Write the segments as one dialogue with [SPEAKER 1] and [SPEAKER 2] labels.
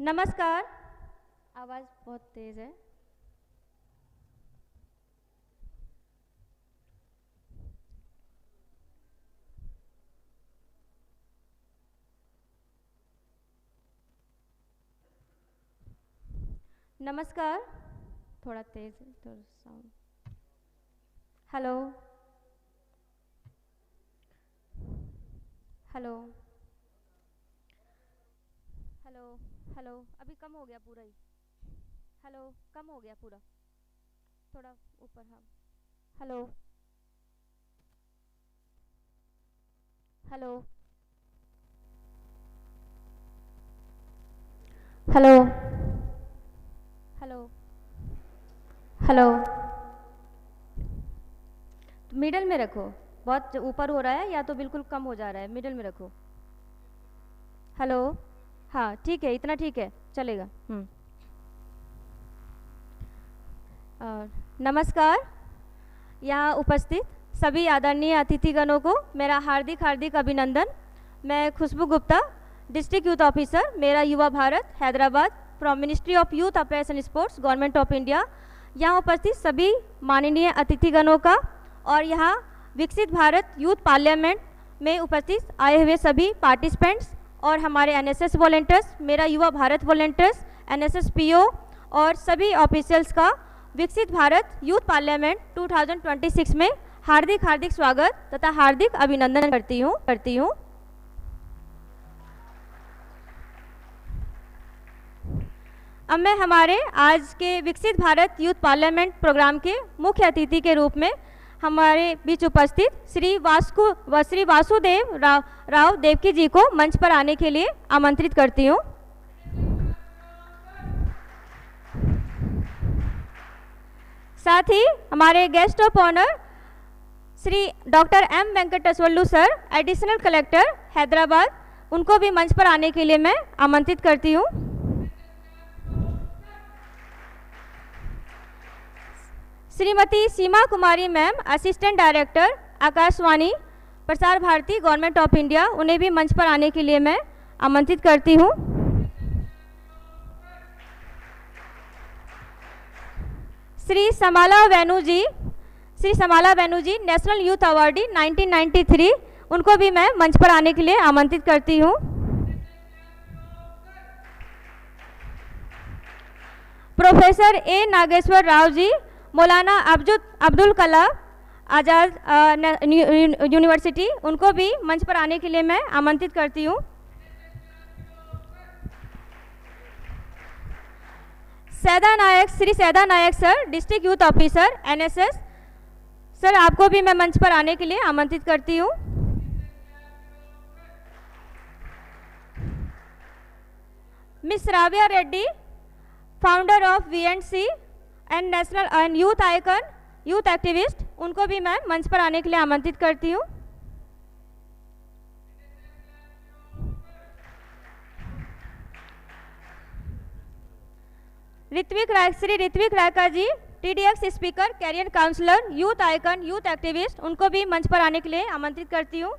[SPEAKER 1] नमस्कार। आवाज़ बहुत तेज़ है। नमस्कार। थोड़ा तेज़ है, थोड़ा sound. Hello hello hello hello. अभी कम हो गया पूरा ही। हेलो, कम हो गया पूरा, थोड़ा ऊपर। हाँ, hello hello hello hello hello. Middle में रखो, बहुत ऊपर हो रहा है या तो बिल्कुल कम हो जा रहा है, मिडल में रखो। हेलो, हाँ ठीक है, इतना ठीक है, चलेगा। नमस्कार। यहाँ उपस्थित सभी आदरणीय अतिथिगणों को मेरा हार्दिक हार्दिक अभिनंदन। मैं खुशबू गुप्ता, डिस्ट्रिक्ट यूथ ऑफिसर, मेरा युवा Bharat Hyderabad, from ministry of youth affairs and sports, government of India. यहाँ उपस्थित सभी माननीय अतिथिगणों का और यहाँ विकसित भारत यूथ पार्लियामेंट में उपस्थित आए हुए सभी पार्टिसिपेंट्स और हमारे एनएसएस वॉलंटियर्स, मेरा युवा भारत वॉलंटियर्स, एनएसएस पीओ और सभी ऑफिशियल्स का विकसित भारत यूथ पार्लियामेंट 2026 में हार्दिक हार्दिक स्वागत तथा हार्दिक अभिनंदन करती हूँ। अब मैं हमारे आज के विकसित भारत यूथ पार्लियामेंट प्रोग्राम के मुख्य अतिथि के रूप में हमारे बीच उपस्थित श्री वासुदेव राव देवकी जी को मंच पर आने के लिए आमंत्रित करती हूँ। साथ ही हमारे guest of honour Shri doctor M Venkateshwarlu sir, additional collector Hyderabad, उनको भी मंच पर आने के लिए मैं आमंत्रित करती हूँ। Shrimati Seema Kumari ma'am, assistant director Akashvani Prasar Bharti government of India, उन्हें भी मंच पर आने के लिए मैं आमंत्रित करती हूँ। श्री समाला वेणु जी, नेशनल यूथ अवार्डी 1993, उनको भी मैं मंच पर आने के लिए आमंत्रित करती हूँ। Professor A Nageshwar Rao ji, Maulana Abdul Kalam Azad university, उनको भी मंच पर आने के लिए मैं आमंत्रित करती हूँ। Shri Saida Nayak sir, district youth officer NSS sir, आपको भी मैं मंच पर आने के लिए आमंत्रित करती हूँ। Miss Ravya Reddy, founder of VNC and national and youth icon, youth activist, उनको भी मैं मंच पर आने के लिए आमंत्रित करती हूँ। Shri Ritvik Rayka ji, TEDx speaker, career counsellor, youth icon, youth activist, उनको भी मंच पर आने के लिए आमंत्रित करती हूँ।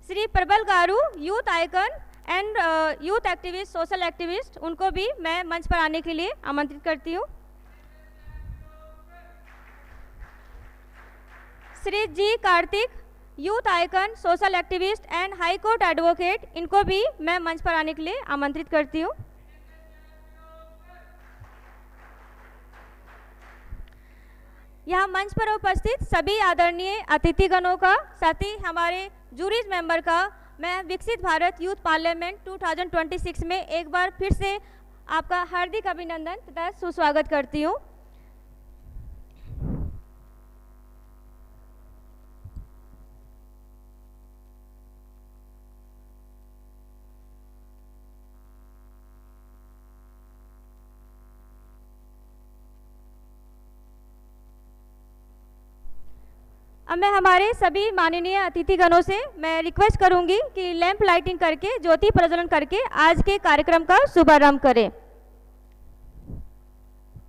[SPEAKER 1] Shri Prabal garu, youth icon and youth activist, social activist, उनको भी मैं मंच पर आने के लिए आमंत्रित करती हूँ। Shri G Karthik, youth icon, social activist and high court advocate, इनको भी मैं मंच पर आने के लिए आमंत्रित करती हूँ। यहाँ मंच पर उपस्थित सभी आदरणीय अतिथिगणों का, साथ ही हमारे जूरीज मेंबर का मैं विकसित भारत यूथ पार्लियामेंट 2026 में एक बार फिर से आपका हार्दिक अभिनंदन तथा सुस्वागत करती हूँ। अब मैं हमारे सभी माननीय अतिथिगणों से मैं रिक्वेस्ट करूंगी कि लैंप लाइटिंग करके, ज्योति प्रज्वलन करके आज के कार्यक्रम का शुभारंभ करें।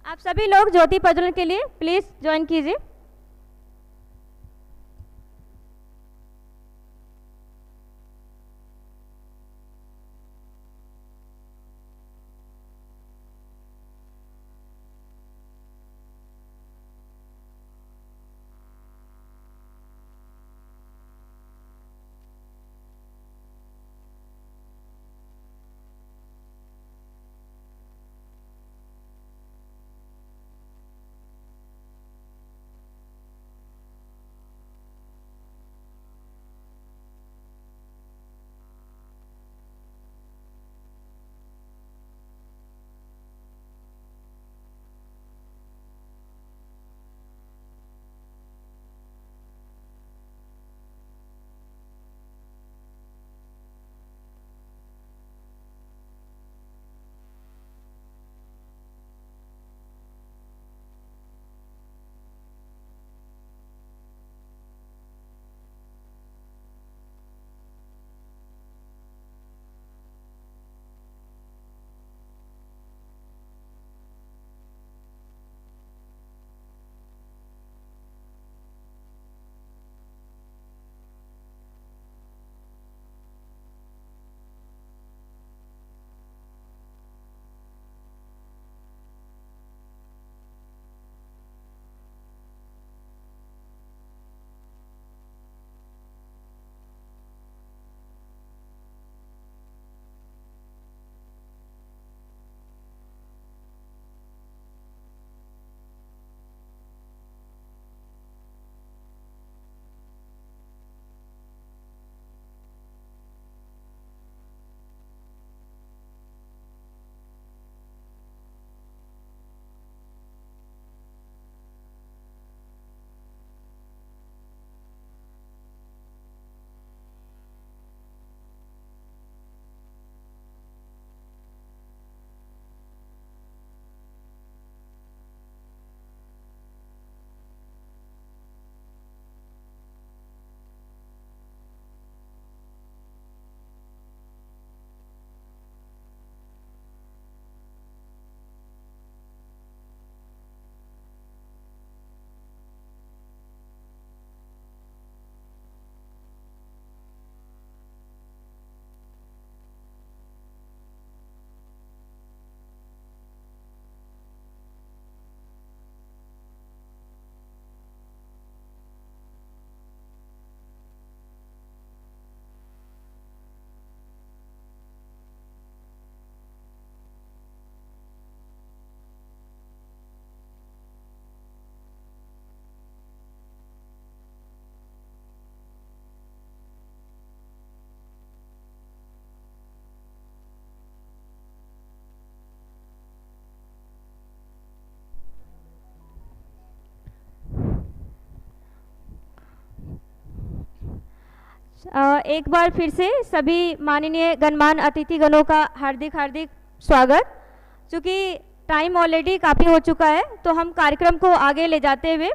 [SPEAKER 1] आप सभी लोग ज्योति प्रज्वलन के लिए प्लीज ज्वाइन कीजिए। एक बार फिर से सभी माननीय गणमान्य अतिथिगणों का हार्दिक हार्दिक स्वागत। चूँकि टाइम ऑलरेडी काफ़ी हो चुका है तो हम कार्यक्रम को आगे ले जाते हुए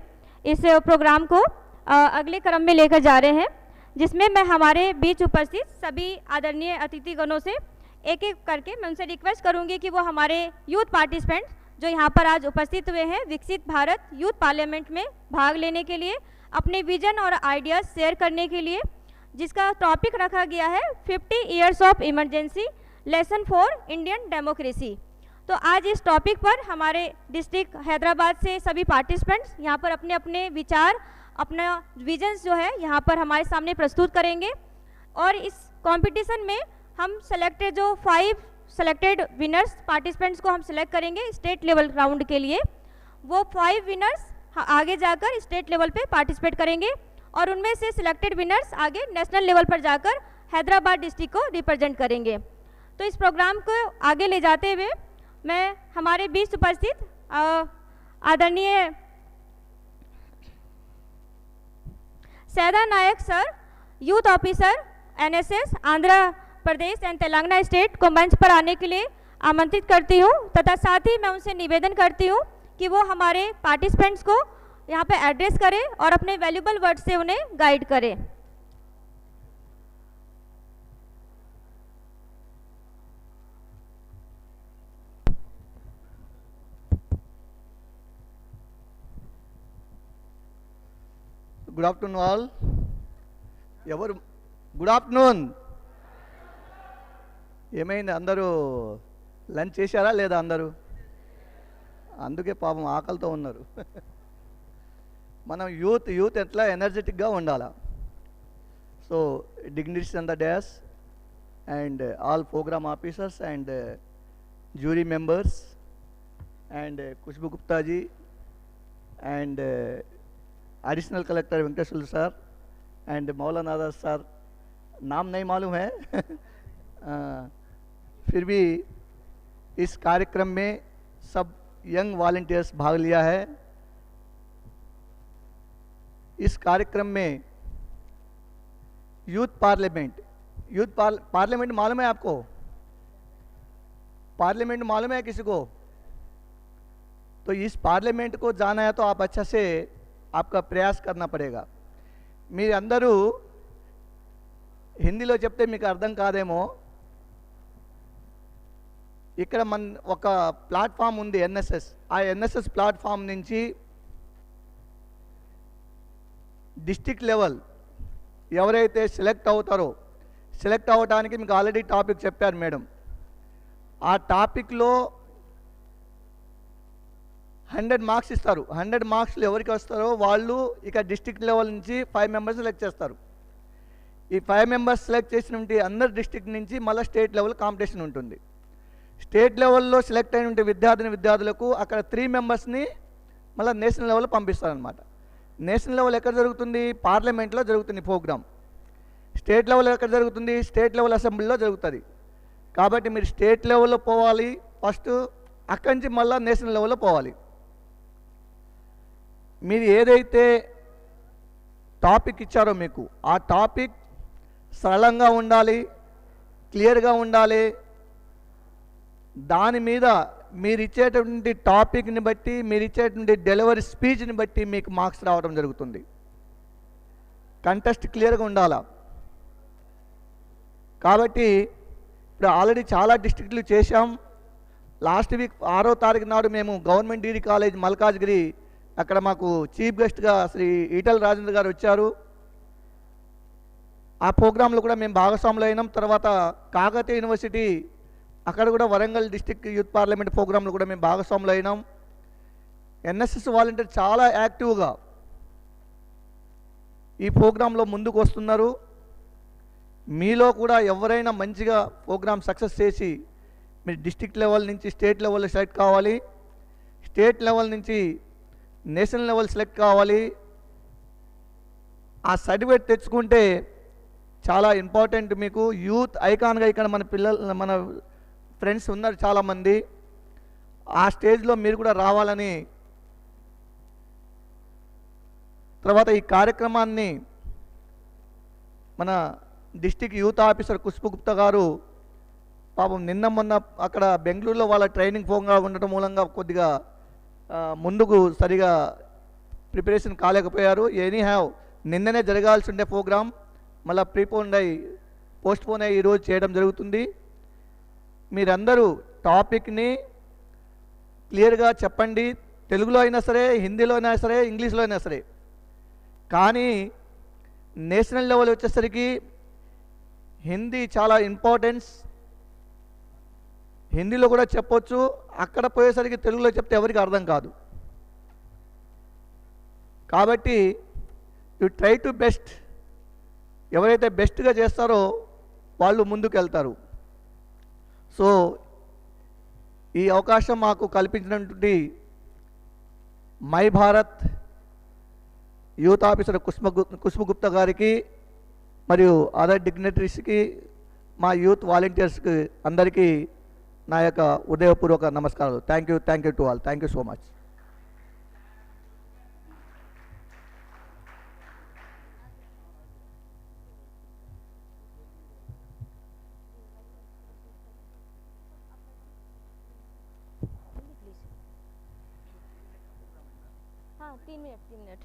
[SPEAKER 1] इस प्रोग्राम को अगले क्रम में लेकर जा रहे हैं, जिसमें मैं हमारे बीच उपस्थित सभी आदरणीय अतिथिगणों से एक एक करके मैं उनसे रिक्वेस्ट करूंगी कि वो हमारे यूथ पार्टिसिपेंट्स जो यहाँ पर आज उपस्थित हुए हैं विकसित भारत यूथ पार्लियामेंट में भाग लेने के लिए, अपने विजन और आइडियाज़ शेयर करने के लिए, जिसका टॉपिक रखा गया है 50 years of emergency lesson for Indian democracy. तो आज इस टॉपिक पर हमारे डिस्ट्रिक्ट हैदराबाद से सभी पार्टिसिपेंट्स यहाँ पर अपने अपने विचार, अपना विजन्स जो है यहाँ पर हमारे सामने प्रस्तुत करेंगे। और इस कंपटीशन में हम सेलेक्टेड जो 5 सेलेक्टेड विनर्स पार्टिसिपेंट्स को हम सेलेक्ट करेंगे स्टेट लेवल राउंड के लिए। वो 5 विनर्स आगे जाकर स्टेट लेवल पे पार्टिसिपेट करेंगे और उनमें से सिलेक्टेड विनर्स आगे नेशनल लेवल पर जाकर हैदराबाद डिस्ट्रिक्ट को रिप्रेजेंट करेंगे। तो इस प्रोग्राम को आगे ले जाते हुए मैं हमारे बीच उपस्थित आदरणीय Saida Nayak sir, youth officer NSS Andhra Pradesh and Telangana state को मंच पर आने के लिए आमंत्रित करती हूँ, तथा साथ ही मैं उनसे निवेदन करती हूँ कि वो हमारे पार्टिसिपेंट्स को यहाँ पे एड्रेस करें और अपने वैल्यूबल वर्ड से उन्हें गाइड करें।
[SPEAKER 2] Good afternoon all. ఎవరు గుడ్ ఆఫ్టర్నూన్. ఏమైంది, అందరూ లంచ్ చేశారా లేదా? అందరూ అందుకే పాపం ఆకలితో ఉన్నారు. మనం యూత్ ఎట్లా ఎనర్జెటిక్గా ఉండాలా. So dignities on the dais and all programme officers and jury members and Khushboo Gupta ji and additional collector Venkateshwar sir and मौलाना सर, नाम नहीं मालूम है फिर भी इस कार्यक्रम में सब यंग वॉलंटियर्स भाग लिया है। इस कार्यक्रम में यूथ पार्लियामेंट मालूम है आपको? पार्लियामेंट मालूम है किसी को? तो इस पार्लियामेंट को जाना है तो आप अच्छा से आपका प्रयास करना पड़ेगा। మీరు అందరూ హిందీలో చెప్తే మీకు అర్థం కాదేమో. ఇక్కడ ఒక ప్లాట్ఫామ్ ఉంది NSS. ఆ NSS ప్లాట్ఫామ్ నుంచి డిస్ట్రిక్ట్ లెవెల్ ఎవరైతే సెలెక్ట్ అవుతారో, సెలెక్ట్ అవ్వడానికి మీకు ఆల్రెడీ టాపిక్ చెప్పారు మేడం. ఆ టాపిక్లో 100 మార్క్స్ ఇస్తారు. 100 మార్క్స్లో ఎవరికి వస్తారో వాళ్ళు ఇక డిస్ట్రిక్ట్ లెవెల్ నుంచి 5 మెంబర్స్ సెలెక్ట్ చేస్తారు. ఈ 5 మెంబర్స్ సెలెక్ట్ చేసిన అందరు డిస్ట్రిక్ట్ నుంచి మళ్ళీ స్టేట్ లెవెల్ కాంపిటీషన్ ఉంటుంది. స్టేట్ లెవెల్లో సెలెక్ట్ అయిన విద్యార్థులకు అక్కడ 3 మెంబర్స్ని మళ్ళీ నేషనల్ లెవెల్ పంపిస్తారనమాట. నేషనల్ లెవెల్ ఎక్కడ జరుగుతుంది? పార్లమెంట్లో జరుగుతుంది ప్రోగ్రామ్. స్టేట్ లెవెల్ ఎక్కడ జరుగుతుంది? స్టేట్ లెవెల్ అసెంబ్లీలో జరుగుతుంది. కాబట్టి మీరు స్టేట్ లెవెల్లో పోవాలి ఫస్ట్, అక్కడి నుంచి మళ్ళీ నేషనల్ లెవెల్లో పోవాలి. మీరు ఏదైతే టాపిక్ ఇచ్చారో మీకు ఆ టాపిక్ సరళంగా ఉండాలి, క్లియర్గా ఉండాలి. దాని మీద మీరు ఇచ్చేటువంటి టాపిక్ని బట్టి, మీరు ఇచ్చేటువంటి డెలివరీ స్పీచ్ని బట్టి మీకు మార్క్స్ రావడం జరుగుతుంది. కంటెస్ట్ క్లియర్గా ఉండాలా. కాబట్టి ఇప్పుడు ఆల్రెడీ చాలా డిస్ట్రిక్ట్లు చేశాం. లాస్ట్ వీక్ 6వ తారీఖు నాడు మేము గవర్నమెంట్ డిగ్రీ కాలేజ్ మల్కాజ్గిరి, అక్కడ మాకు చీఫ్ గెస్ట్గా శ్రీ ఈటల రాజేంద్ర గారు వచ్చారు. ఆ ప్రోగ్రాంలో కూడా మేము భాగస్వాములు అయినాం. తర్వాత కాకతీయ యూనివర్సిటీ, అక్కడ కూడా వరంగల్ డిస్ట్రిక్ట్ యూత్ పార్లమెంట్ ప్రోగ్రాంలో కూడా మేము భాగస్వాములు అయినాం. NSS వాలంటీర్ చాలా యాక్టివ్గా ఈ ప్రోగ్రాంలో ముందుకు వస్తున్నారు. మీలో కూడా ఎవరైనా మంచిగా ప్రోగ్రామ్ సక్సెస్ చేసి మీరు డిస్ట్రిక్ట్ లెవెల్ నుంచి స్టేట్ లెవెల్లో సెలెక్ట్ కావాలి, స్టేట్ లెవెల్ నుంచి నేషనల్ లెవెల్ సెలెక్ట్ కావాలి. ఆ సర్టిఫికేట్ తెచ్చుకుంటే చాలా ఇంపార్టెంట్. మీకు యూత్ ఐకాన్గా ఇక్కడ మన ఫ్రెండ్స్ ఉన్నారు చాలామంది. ఆ స్టేజ్లో మీరు కూడా రావాలని, తర్వాత ఈ కార్యక్రమాన్ని మన district youth officer Khushbu Gupta గారు పాపం నిన్న మొన్న అక్కడ బెంగళూరులో వాళ్ళ ట్రైనింగ్ ఫోన్గా ఉండటం మూలంగా కొద్దిగా ముందుకు సరిగా ప్రిపరేషన్ కాలేకపోయారు. ఎనీ హ్యావ్ నిన్ననే జరగాల్సి ఉండే ప్రోగ్రామ్ మళ్ళీ పోస్ట్పోన్ అయ్యి ఈరోజు చేయడం జరుగుతుంది. మీరందరూ టాపిక్ని క్లియర్గా చెప్పండి, తెలుగులో అయినా సరే, హిందీలో అయినా సరే, ఇంగ్లీష్లో అయినా సరే. కానీ నేషనల్ లెవెల్ వచ్చేసరికి హిందీ చాలా ఇంపార్టెన్స్. హిందీలో కూడా చెప్పొచ్చు, అక్కడ పోయేసరికి తెలుగులో చెప్తే ఎవరికి అర్థం కాదు. కాబట్టి యు ట్రై టు బెస్ట్. ఎవరైతే బెస్ట్గా చేస్తారో వాళ్ళు ముందుకు వెళ్తారు. సో ఈ అవకాశం మాకు కల్పించినటువంటి my Bharat youth officer Khushbu Gupta గారికి మరియు అదర్ డిగ్నిటరీస్కి, మా యూత్ వాలంటీర్స్కి అందరికీ నా యొక్క హృదయపూర్వక నమస్కారాలు. Thank you to all. Thank you so much.
[SPEAKER 1] हाँ 3 मिनट.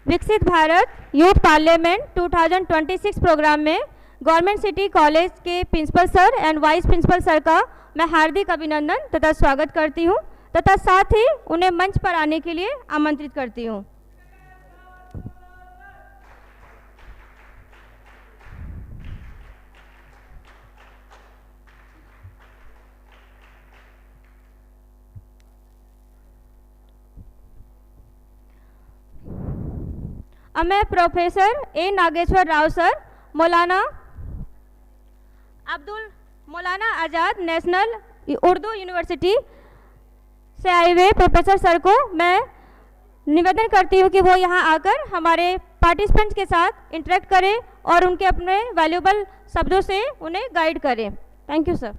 [SPEAKER 1] विकसित भारत यूथ पार्लियामेंट 2026 प्रोग्राम में गवर्नमेंट सिटी कॉलेज के principal sir and vice principal sir का मैं हार्दिक अभिनंदन तथा स्वागत करती हूं तथा साथ ही उन्हें मंच पर आने के लिए आमंत्रित करती हूं. अब मैं professor A Nageshwar Rao sir, Maulana Azad national Urdu university से आए हुए प्रोफेसर सर को मैं निवेदन करती हूँ कि वो यहाँ आकर हमारे पार्टिसिपेंट्स के साथ इंटरेक्ट करें और उनके अपने वैल्यूबल शब्दों से उन्हें गाइड करें. Thank you sir.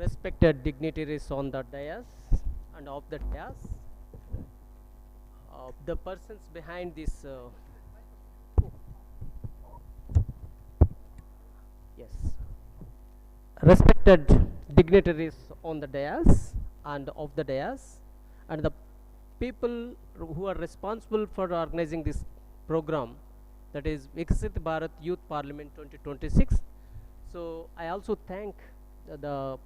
[SPEAKER 3] Respected dignitaries on the dais and off the dais, the persons behind this respected dignitaries on the dais and off the dais, and the people who are responsible for organizing this program, that is Viksit Bharat Youth Parliament 2026. So I also thank the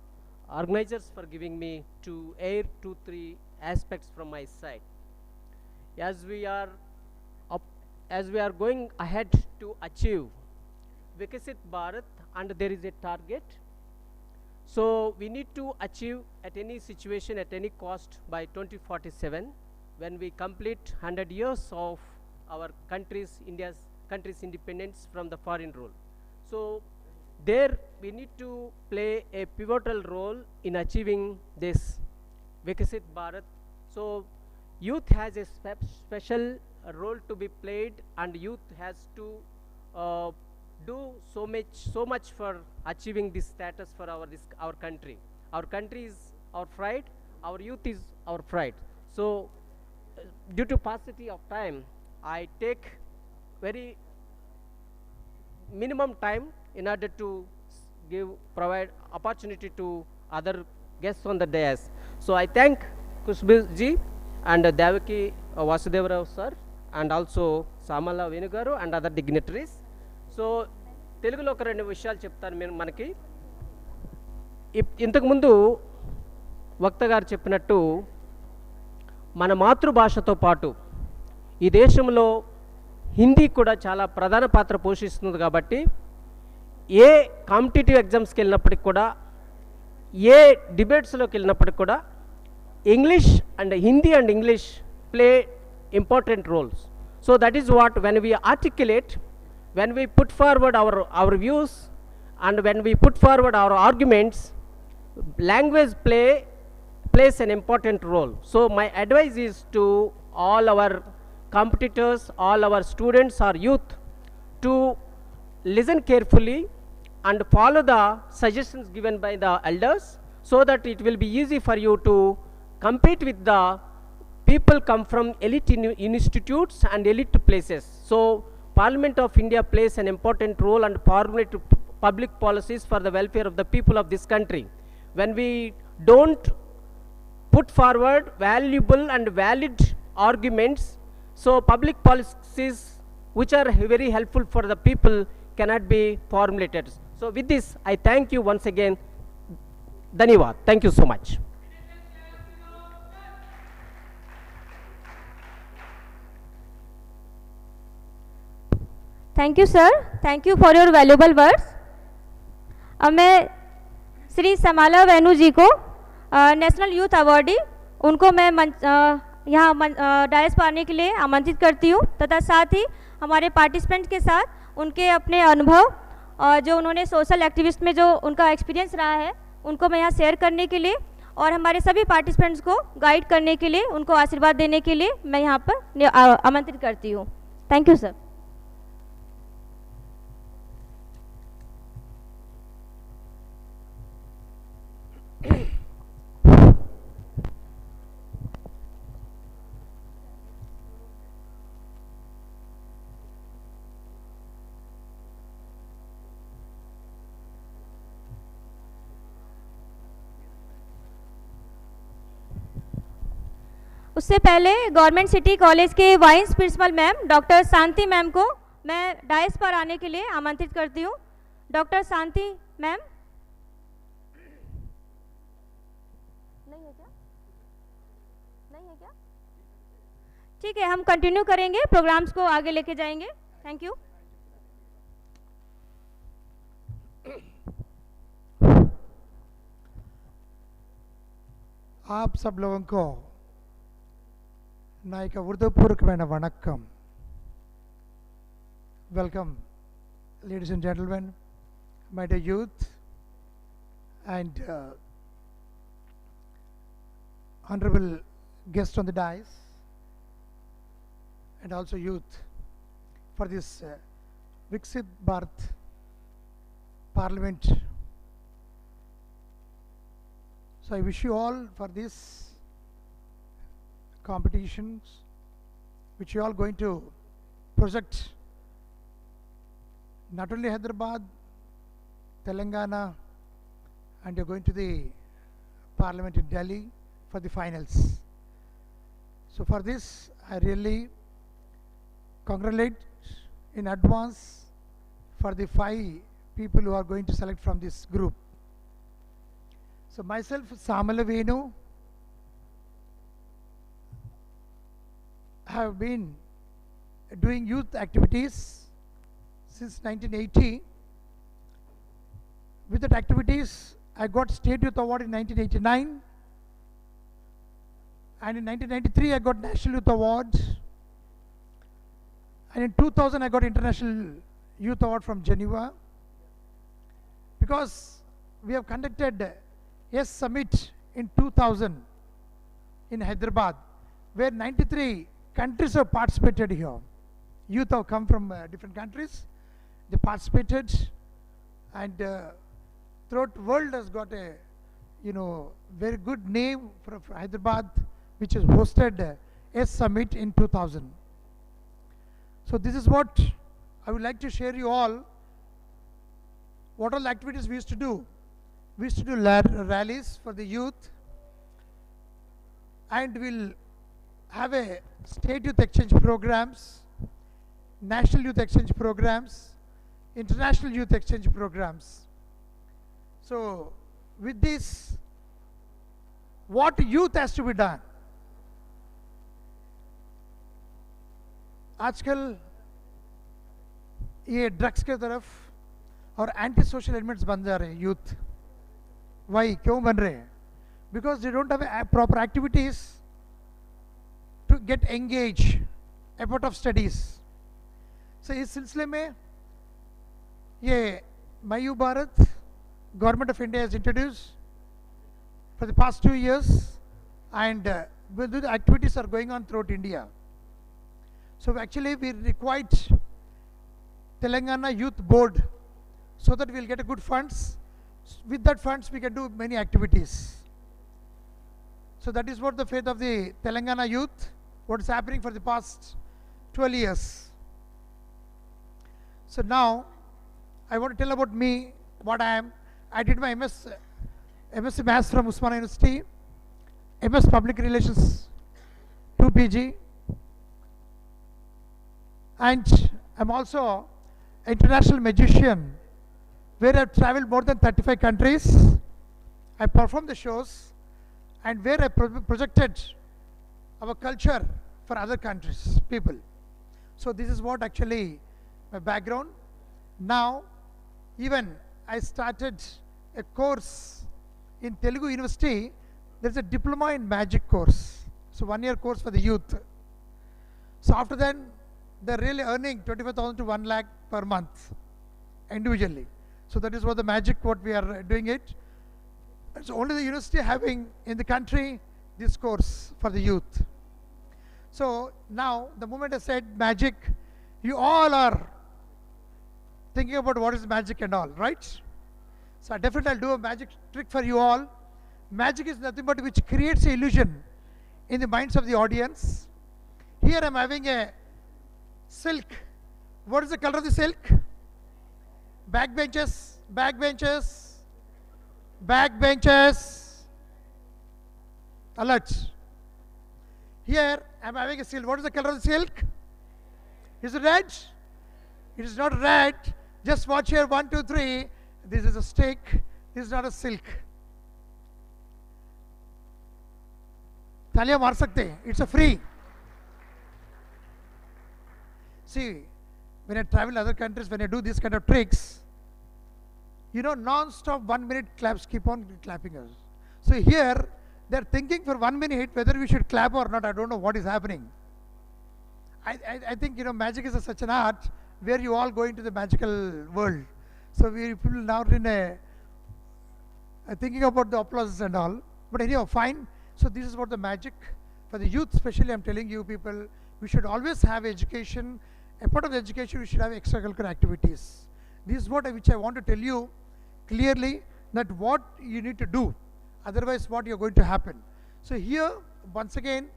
[SPEAKER 3] organizers for giving me to air 2-3 aspects from my side. As we are going ahead to achieve Viksit Bharat, and there is a target, so we need to achieve at any situation, at any cost, by 2047, when we complete 100 years of our India's country's independence from the foreign rule. So there we need to play a pivotal role in achieving this Viksit Bharat. So youth has a special role to be played, and youth has to do so much for achieving this status for our country. Our country is our pride, our youth is our pride. So due to paucity of time, I take very minimum time in order to provide opportunity to other guests on the dais. So I thank Khushbu ji and Devaki Vasudevarao sir, and also Samala Venugaru and other dignitaries. So తెలుగులో ఒక 2 విషయాలు చెప్తాను. నేను మనకి ఇంతకుముందు వక్త గారు చెప్పినట్టు మన మాతృభాషతో పాటు ఈ దేశంలో హిందీ కూడా చాలా ప్రధాన పాత్ర పోషిస్తుంది. కాబట్టి ఏ కాంపిటేటివ్ ఎగ్జామ్స్కి వెళ్ళినప్పటికి కూడా, ఏ డిబేట్స్లోకి వెళ్ళినప్పటికి కూడా English and Hindi and English play important roles. So that is what when we articulate, when we put forward our views, and when we put forward our arguments, language plays an important role. So my advice is to all our competitors, all our students or youth, to listen carefully and follow the suggestions given by the elders, so that it will be easy for you to compete with the people come from elite institutes and elite places. So Parliament of India plays an important role and formulate public policies for the welfare of the people of this country. When we don't put forward valuable and valid arguments, so public policies which are very helpful for the people cannot be formulated. So with this, I thank you once again. Dhanyavad. Thank you so much.
[SPEAKER 1] Thank you sir, thank you for your valuable words. अब मैं श्री समाला वेणु जी को national youth awardee, उनको मैं यहाँ DISE पर आने के लिए आमंत्रित करती हूँ, तथा साथ ही हमारे पार्टिसिपेंट्स के साथ उनके अपने अनुभव जो उन्होंने सोशल एक्टिविस्ट में जो उनका एक्सपीरियंस रहा है उनको मैं यहाँ शेयर करने के लिए और हमारे सभी पार्टिसिपेंट्स को गाइड करने के लिए, उनको आशीर्वाद देने के लिए मैं यहाँ पर आमंत्रित करती हूँ। Thank you sir. उससे पहले गवर्नमेंट सिटी कॉलेज के वाइस प्रिंसिपल मैम डॉक्टर शांति मैम को मैं डायस पर आने के लिए आमंत्रित करती हूँ। डॉक्टर शांति मैम, नहीं है क्या? नहीं है क्या? ठीक है, हम कंटिन्यू करेंगे, प्रोग्राम्स को आगे लेके जाएंगे। Thank you.
[SPEAKER 4] आप सब लोगों को నా యొక్క హృదయపూర్వకమైన వణక్కం. Welcome ladies and gentlemen, my dear youth and honorable guests on the dais, and also youth, for this Viksit Bharat Parliament. So I wish you all for this competitions which you all going to project not only Hyderabad, Telangana, and you're going to the Parliament in Delhi for the finals. So for this I really congratulate in advance for the 5 people who are going to select from this group. So myself, Samala Venu, have been doing youth activities since 1980. With that activities, I got State Youth Award in 1989, and in 1993 I got National Youth Award, and in 2000 I got International Youth Award from Geneva, because we have conducted a summit in 2000 in Hyderabad, where 93 countries have participated here. Youth have come from different countries. They participated, and throughout world has got a very good name for Hyderabad, which has hosted a summit in 2000. So this is what I would like to share you all. What all activities we used to do? We used to do rallies for the youth, and we'll have a state youth exchange programs, national youth exchange programs, international youth exchange programs. So with this, what youth has to be done? आजकल ये drugs के तरफ और anti social elements बन जा रहे हैं youth. Y क्यों बन रहे हैं? Because they don't have proper activities to get engaged a part of studies. So इस सिलसिले में ये MY Bharat Government of India has introduced for the past 2 years and the activities are going on throughout India. So actually we required Telangana Youth Board so that we will get a good funds. With that funds we can do many activities. So that is what the faith of the Telangana youth, what is happening for the past 12 years. So now I want to tell about me, what I am. I did my MSc Maths from Usmania University, MS Public Relations 2 PG, and I'm also an international magician where I've traveled more than 35 countries. I performed the shows and where I projected our culture for other countries, people. So this is what actually my background. Now, even I started a course in Telugu University. There's a diploma in magic course. So 1-year course for the youth. So after that, they're really earning 25,000 to 1 lakh per month individually. So that is what the magic, what we are doing it. It's only the university having in the country this course for the youth. So now, the moment I said magic, you all are thinking about what is magic and all, right? So definitely I'll do a magic trick for you all. Magic is nothing but which creates an illusion in the minds of the audience. Here I'm having a silk. What is the color of the silk? Backbenches, backbenches, backbenches. Alert. Here I'm having a silk. What is the color of the silk? Is it red? It is not red. Just watch here, 1, 2, 3. This is a stick. This is not a silk. तालियां मार सकते हैं. It's a free. See, when I travel other countries, when I do these kind of tricks, you know, non-stop 1 minute claps keep on clapping us. So here, they're thinking for 1 minute whether we should clap or not. I don't know what is happening. I think, you know, magic is such an art where you all go into the magical world. So we people now in a thinking about the applause and all. But anyhow, fine. So this is what the magic for the youth, especially I'm telling you people, we should always have education. A part of the education, we should have extracurricular activities. This is what which I want to tell you clearly, that what you need to do. Otherwise, what you're going to happen. So here, once again,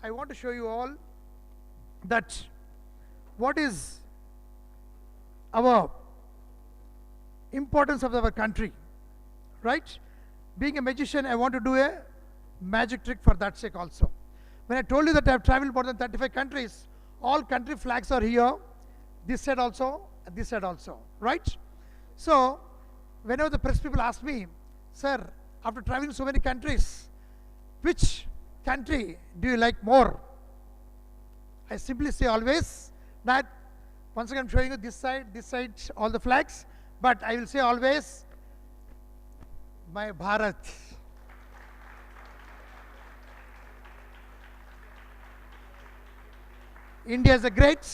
[SPEAKER 4] I want to show you all that what is our importance of our country, right? Being a magician, I want to do a magic trick for that sake also. When I told you that I have traveled more than 35 countries, all country flags are here, this side also, and this side also, right? So, whenever the press people ask me, sir, after traveling so many countries, which country do you like more? I simply say always that, once again I'm showing you this side, all the flags, but I will say always, my Bharat. India is a great.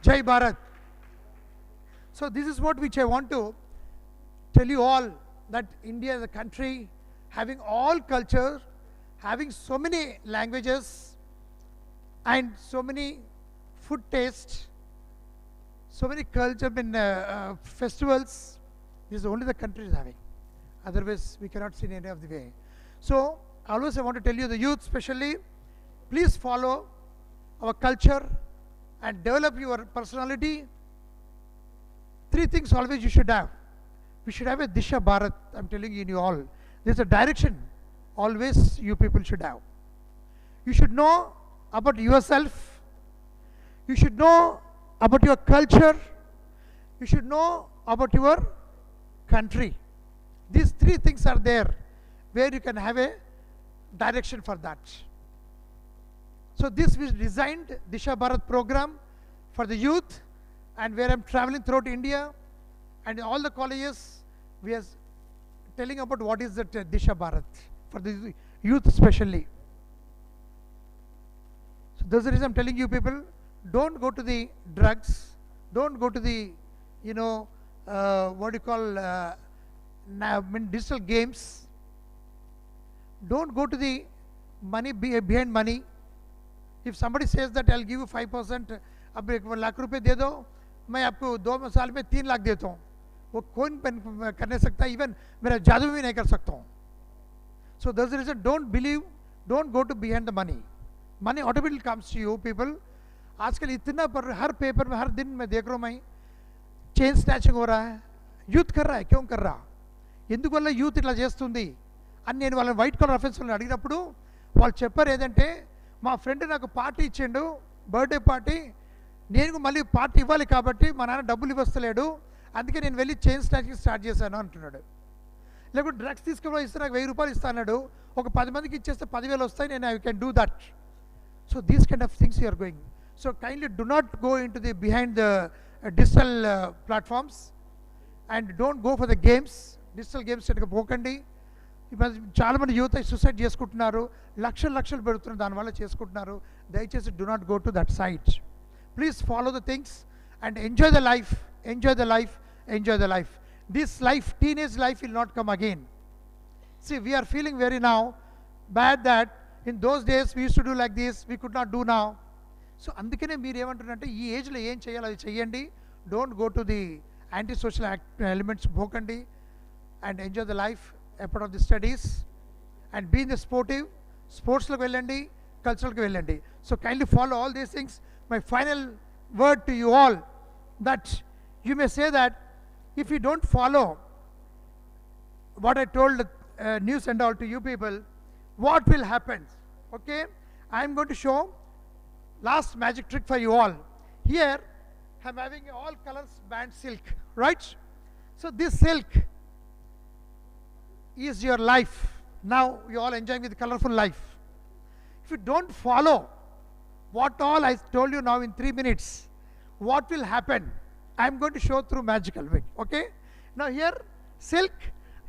[SPEAKER 4] Jai Bharat. So this is what which I want to tell you all, that India is a country having all culture, having so many languages and so many food taste, so many culture festivals. This is only the country is having. Otherwise, we cannot see in any of the way. So always I want to tell you, the youth especially, please follow our culture and develop your personality. 3 things always you should have. We should have a Disha Bharat. I'm telling you all. There's a direction always you people should have. You should know about yourself. You should know about your culture. You should know about your country. These 3 things are there where you can have a direction for that. So this was designed Disha Bharat program for the youth, and where I'm traveling throughout India and in all the colleges, we are telling about what is that Disha Bharat for the youth especially. So that's the reason I'm telling you people, don't go to the drugs, don't go to the, you know, what do you call, digital games. Don't go to the money behind money. If somebody says that I'll give you 5%, अब 1 लाख रुपए दे दो, मैं आपको 2 साल में 3 लाख देता हूँ, वो कौन कर नहीं सकता, इवन मेरा जादू भी नहीं कर सकता हूँ. So there's a reason, don't go to behind the money. Money automatically comes to you people. आजकल इतना पर हर पेपर में हर दिन मैं देख रहा हूँ, मैं चेन स्नैचिंग हो रहा है, यूथ कर रहा है. क्यों कर रहा, ఎందువల్ల యూత్ ఇట్లా చేస్తుంది అని నేను వాళ్ళని వైట్ కలర్ ఆఫీసర్ని అడిగినప్పుడు వాళ్ళు చెప్పారు ఏంటంటే, మా ఫ్రెండ్ నాకు పార్టీ ఇచ్చిండు, బర్త్డే పార్టీ, నేను మళ్ళీ పార్టీ ఇవ్వాలి కాబట్టి మా నాన్న డబ్బులు ఇవ్వస్తలేడు, అందుకే నేను వెళ్ళి చైన్ స్నాచింగ్ స్టార్ట్ చేశాను అంటున్నాడు. లేకపోతే డ్రగ్స్ తీసుకుని ఇస్తే నాకు 1000 రూపాయలు ఇస్తా అన్నాడు, ఒక 10 మందికి ఇచ్చేస్తే 10,000 వస్తాయి, నేను I can do that. So these kind of things you are going. So kindly do not go in to the behind the digital platforms and don't go for the games. Digital games పోకండి. చాలామంది youth suicide చేసుకుంటున్నారు, లక్షలు పెడుతున్నారు, దానివల్ల చేసుకుంటున్నారు. దయచేసి do not go to that site. Please follow the things and enjoy the life, enjoy the life, enjoy the life. This life, teenage life, will not come again. See, we are feeling very now bad that in those days we used to do like this, we could not do now. So అందుకనే మీరు ఏమంటున్నారంటే ఈ ఏజ్లో ఏం చేయాలో అది చేయండి. Don't go to the anti social elements పోకండి and enjoy the life apart of the studies and be in the స్పోర్ట్స్లోకి వెళ్ళండి, కల్చరల్కి వెళ్ళండి. So kindly follow all these things. My final word to you all that you may say that if you don't follow what I told news and all to you people, what will happen? Okay, I am going to show last magic trick for you all. Here I am having all colors band silk, right? So this silk is your life. Now you all enjoying with colorful life. If you don't follow what all I told you now in 3 minutes, what will happen? I am going to show through magical way. Okay, now here silk,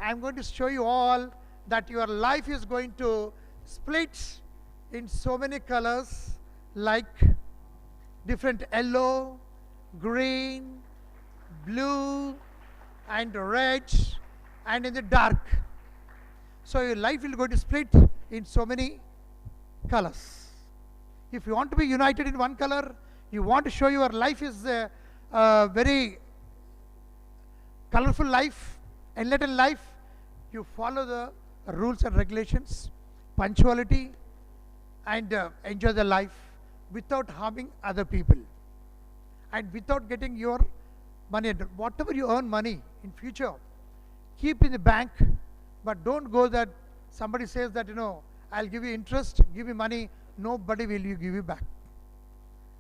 [SPEAKER 4] I am going to show you all that your life is going to split in so many colors, like different yellow, green, blue and red and in the dark. So your life will go to split in so many colors. If you want to be united in one color, you want to show your life is very colorful life, enlightened life, you follow the rules and regulations, punctuality, and enjoy the life without harming other people and without getting your money. Whatever you earn money in future, keep in the bank, but don't go that somebody says that, you know, I'll give you interest, give me money, nobody will you give you back.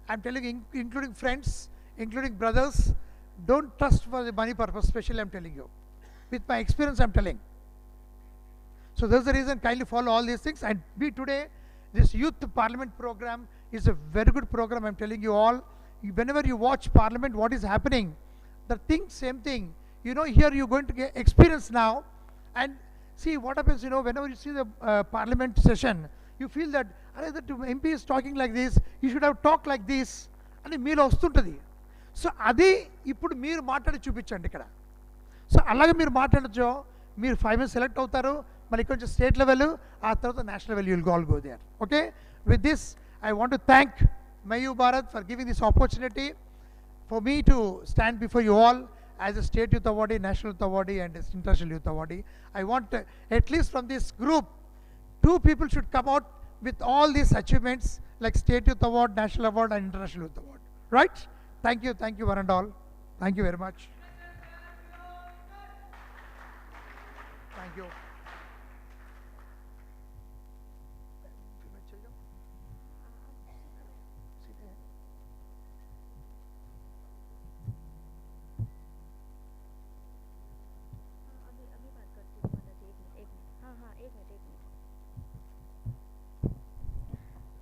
[SPEAKER 4] I'm telling you, including friends, including brothers, don't trust for the money purpose, especially I'm telling you. With my experience I'm telling. So that's the reason, kindly follow all these things. And be today, this youth parliament program is a very good program, I'm telling you all. Whenever you watch parliament, what is happening, the thing, same thing. You know, here you're going to get experience now. And see what happens, you know, whenever you see the parliament session, you feel that, that MP is talking like this, you should have talked like this. అని మీలో వస్తుంటుంది. So అది ఇప్పుడు మీరు మాట్లాడి చూపించండి ఇక్కడ. So అలాగే మీరు మాట్లాడచ్చు, మీరు 5 మంత్స్ సెలెక్ట్ అవుతారు, మళ్ళీ కొంచెం స్టేట్ లెవెల్, ఆ తర్వాత national level you'll all go there. Okay, with this I want to thank my Bharat for giving this opportunity for me to stand before you all as a state youth awardee, national youth awardee and international youth awardee. I want at least from this group 2 people should come out with all these achievements like state youth award, national award and international youth award. Right? Thank you one and all. Thank you very much. Thank you.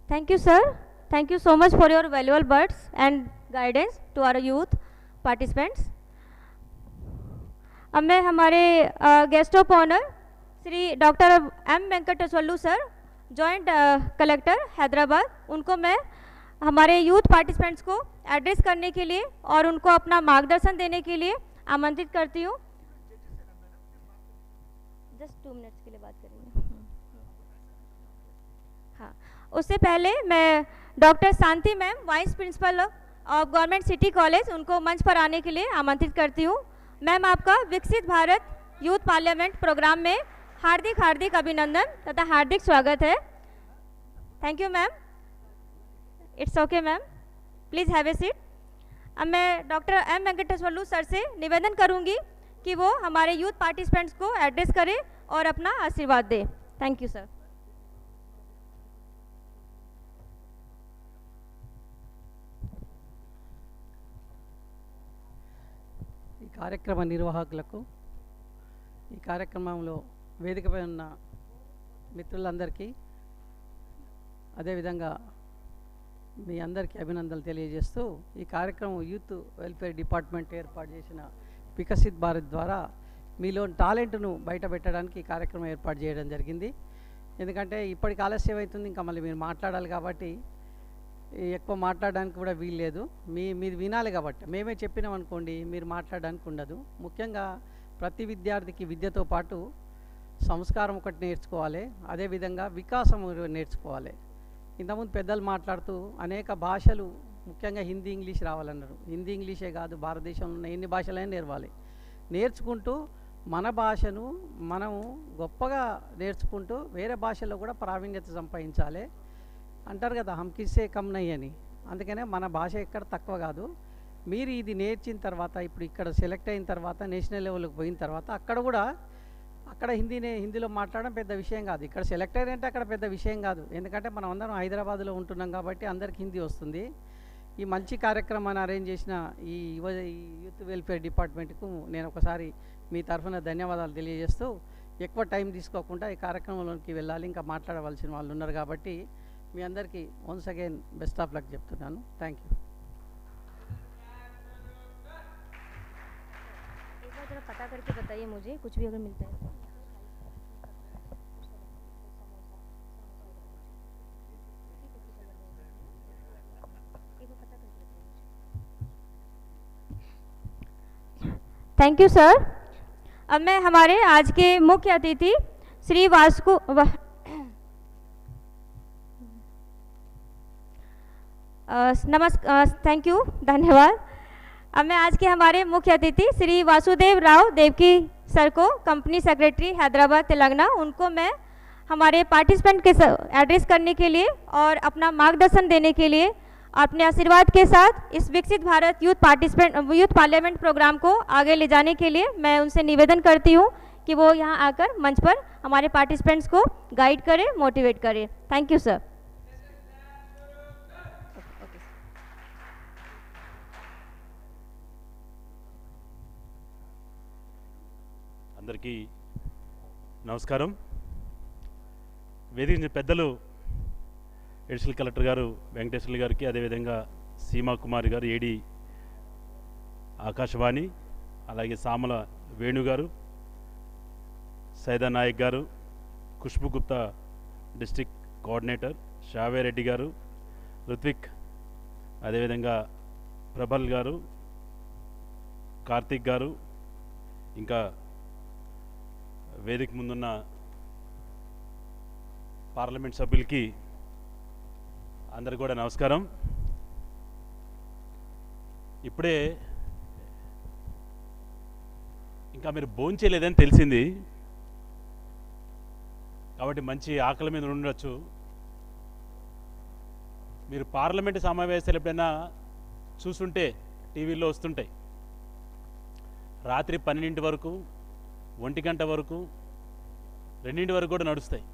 [SPEAKER 1] Thank you, sir. Thank you so much for your valuable words and guidance to our youth participants. अब मैं हमारे guest of honour Shri doctor M Venkateshwarlu sir, joint collector Hyderabad, उनको मैं हमारे youth participants को address करने के लिए और उनको अपना मार्गदर्शन देने के लिए आमंत्रित करती हूँ. जस्ट 2 मिनट्स के लिए बात करेंगे. उससे पहले मैं doctor Shanti ma'am, vice principle of government city college, उनको मंच पर आने के लिए आमंत्रित करती हूँ। मैम, आपका विकसित भारत यूथ पार्लियामेंट प्रोग्राम में हार्दिक हार्दिक अभिनंदन तथा हार्दिक स्वागत है। Thank you ma'am. It's okay ma'am, please have a seat. अब मैं डॉक्टर एम वेंकटेश्वरलू सर से निवेदन करूंगी कि वो हमारे यूथ पार्टिसिपेंट्स को एड्रेस करें और अपना आशीर्वाद दें। Thank you sir.
[SPEAKER 5] ఈ కార్యక్రమ నిర్వాహకులకు, ఈ కార్యక్రమంలో వేదికపై ఉన్న మిత్రులందరికీ, అదేవిధంగా మీ అందరికీ అభినందనలు తెలియజేస్తూ, ఈ కార్యక్రమం యూత్ వెల్ఫేర్ డిపార్ట్మెంట్ ఏర్పాటు చేసిన వికసిత్ భారత్ ద్వారా మీలో టాలెంట్ను బయట పెట్టడానికి ఈ కార్యక్రమం ఏర్పాటు చేయడం జరిగింది. ఎందుకంటే ఇప్పటికి ఆలస్యం అవుతుంది, ఇంకా మళ్ళీ మీరు మాట్లాడాలి కాబట్టి ఎక్కువ మాట్లాడడానికి కూడా వీలు లేదు. మీరు వినాలి కాబట్టి మేమే చెప్పినాం అనుకోండి మీరు మాట్లాడడానికి ఉండదు. ముఖ్యంగా ప్రతి విద్యార్థికి విద్యతో పాటు సంస్కారం ఒకటి నేర్చుకోవాలి, అదేవిధంగా వికాసం నేర్చుకోవాలి. ఇంతకుముందు పెద్దలు మాట్లాడుతూ అనేక భాషలు, ముఖ్యంగా హిందీ ఇంగ్లీష్ రావాలన్నారు. హిందీ ఇంగ్లీషే కాదు, భారతదేశంలో ఉన్న ఎన్ని భాషలైనా నేర్వాలి. నేర్చుకుంటూ మన భాషను మనము గొప్పగా నేర్చుకుంటూ వేరే భాషల్లో కూడా ప్రావీణ్యత సంపాదించాలి. అంటారు కదా హమ్ కిస్సే కమ్ నహీ అని. అందుకనే మన భాష ఎక్కడ తక్కువ కాదు. మీరు ఇది నేర్చిన తర్వాత, ఇప్పుడు ఇక్కడ సెలెక్ట్ అయిన తర్వాత నేషనల్ లెవెల్కి పోయిన తర్వాత అక్కడ హిందీలో మాట్లాడడం పెద్ద విషయం కాదు. ఇక్కడ సెలెక్ట్ అయ్యారంటే అక్కడ పెద్ద విషయం కాదు. ఎందుకంటే మనం అందరం హైదరాబాద్లో ఉంటున్నాం కాబట్టి అందరికి హిందీ వస్తుంది. ఈ మంచి కార్యక్రమాన్ని అరేంజ్ చేసిన ఈ యూత్ వెల్ఫేర్ డిపార్ట్మెంట్కు నేను ఒకసారి మీ తరఫున ధన్యవాదాలు తెలియజేస్తూ, ఎక్కువ టైం తీసుకోకుండా ఈ కార్యక్రమంలోకి వెళ్ళాలి, ఇంకా మాట్లాడవలసిన వాళ్ళు ఉన్నారు కాబట్టి మీ అందరికీ once again best of luck చెప్తున్నాను. Thank you.
[SPEAKER 1] पता करके बताइए मुझे, कुछ भी अगर मिलता है। Thank you sir. अब मैं हमारे आज के मुख्य अतिथि श्री नमस्कार, थैंक यू, धन्यवाद। अब मैं आज के हमारे मुख्य अतिथि श्री वासुदेव राव देवकी सर को, कंपनी सेक्रेटरी हैदराबाद तेलंगाना, उनको मैं हमारे पार्टिसिपेंट के एड्रेस करने के लिए और अपना मार्गदर्शन देने के लिए अपने आशीर्वाद के साथ इस विकसित भारत यूथ पार्लियामेंट प्रोग्राम को आगे ले जाने के लिए मैं उनसे निवेदन करती हूँ कि वो यहाँ आकर मंच पर हमारे पार्टिसिपेंट्स को गाइड करें, मोटिवेट करें। Thank you sir.
[SPEAKER 6] అందరికీ నమస్కారం. వేదిక పెద్దలు ఎడిషనల్ కలెక్టర్ గారు వెంకటేశ్వర్లు గారికి, అదేవిధంగా సీమా కుమారి గారు ఏడి ఆకాశవాణి, అలాగే సామల వేణు గారు, సైదా నాయక్ గారు, ఖుష్బు గుప్తా డిస్ట్రిక్ట్ కోఆర్డినేటర్, షావేరెడ్డి గారు, రుత్విక్, అదేవిధంగా ప్రభల్ గారు, కార్తిక్ గారు, ఇంకా వేదిక ముందున్న పార్లమెంట్ సభ్యులకి అందరికి కూడా నమస్కారం. ఇప్పుడే ఇంకా మీరు భోంచేయలేదని తెలిసింది కాబట్టి మంచి ఆకలి మీద ఉండొచ్చు. మీరు పార్లమెంటు సమావేశాలు ఎప్పుడైనా చూస్తుంటే టీవీలో వస్తుంటాయి, రాత్రి 12 వరకు, 1 గంట వరకు, 2 వరకు కూడా నడుస్తాయి.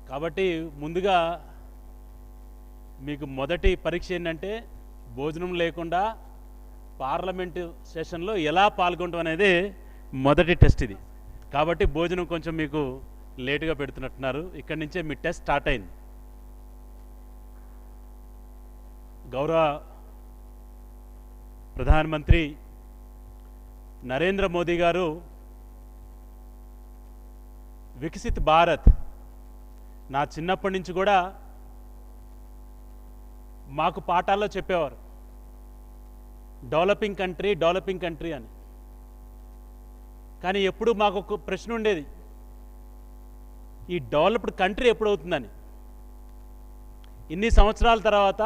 [SPEAKER 6] కాబట్టి ముందుగా మీకు మొదటి పరీక్ష ఏంటంటే భోజనం లేకుండా పార్లమెంటు సెషన్లో ఎలా పాల్గొనడం అనేది మొదటి టెస్ట్ ఇది. కాబట్టి భోజనం కొంచెం మీకు లేటుగా పెడుతున్నట్టున్నారు. ఇక్కడి నుంచే మీ టెస్ట్ స్టార్ట్ అయింది. గౌరవ ప్రధానమంత్రి నరేంద్ర మోదీ గారు వికసిత్ భారత్, నా చిన్నప్పటి నుంచి కూడా మాకు పాఠాల్లో చెప్పేవారు డెవలపింగ్ కంట్రీ అని. కానీ ఎప్పుడు మాకు ఒక ప్రశ్న ఉండేది, ఈ డెవలప్డ్ కంట్రీ ఎప్పుడవుతుందని. ఇన్ని సంవత్సరాల తర్వాత,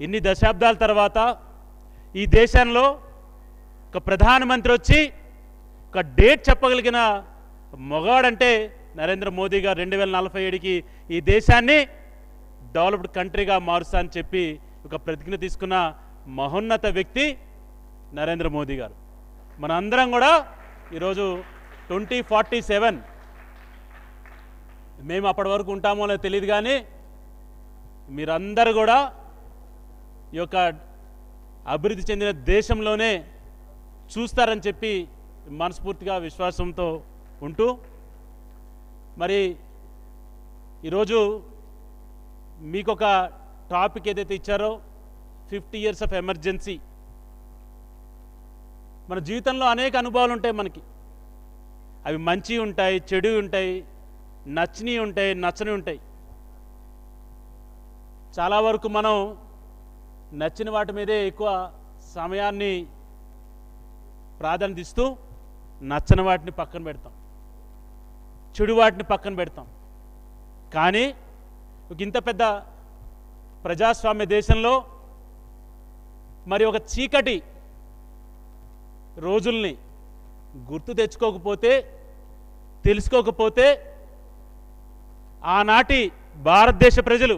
[SPEAKER 6] ఇన్ని దశాబ్దాల తర్వాత ఈ దేశంలో ఒక ప్రధానమంత్రి వచ్చి ఒక డేట్ చెప్పగలిగిన మొగాడంటే నరేంద్ర మోదీ గారు 2047కి ఈ దేశాన్ని డెవలప్డ్ కంట్రీగా మారుస్తా అని చెప్పి ఒక ప్రతిజ్ఞ తీసుకున్న మహోన్నత వ్యక్తి నరేంద్ర మోదీ గారు. మనందరం కూడా ఈరోజు 2047 మేము అప్పటి వరకు ఉంటామో లేదో తెలియదు, కానీ మీరందరూ కూడా ఈ యొక్క అభివృద్ధి చెందిన దేశంలోనే చూస్తారని చెప్పి మనస్ఫూర్తిగా విశ్వాసంతో ఉంటూ, మరి ఈరోజు మీకు ఒక టాపిక్ ఏదైతే ఇచ్చారో 50 years ఆఫ్ ఎమర్జెన్సీ. మన జీవితంలో అనేక అనుభవాలు ఉంటాయి మనకి. అవి మంచి ఉంటాయి, చెడు ఉంటాయి, నచ్చినవి ఉంటాయి, నచ్చని ఉంటాయి. చాలా వరకు మనం నచ్చిన వాటి మీదే ఎక్కువ సమయాన్ని ప్రాధాన్యత ఇస్తూ నచ్చని వాటిని పక్కన పెడతాం, చెడు వాటిని పక్కన పెడతాం. కానీ ఒక ఇంత పెద్ద ప్రజాస్వామ్య దేశంలో మరి ఒక చీకటి రోజుల్ని గుర్తు తెచ్చుకోకపోతే, తెలుసుకోకపోతే ఆనాటి భారతదేశ ప్రజలు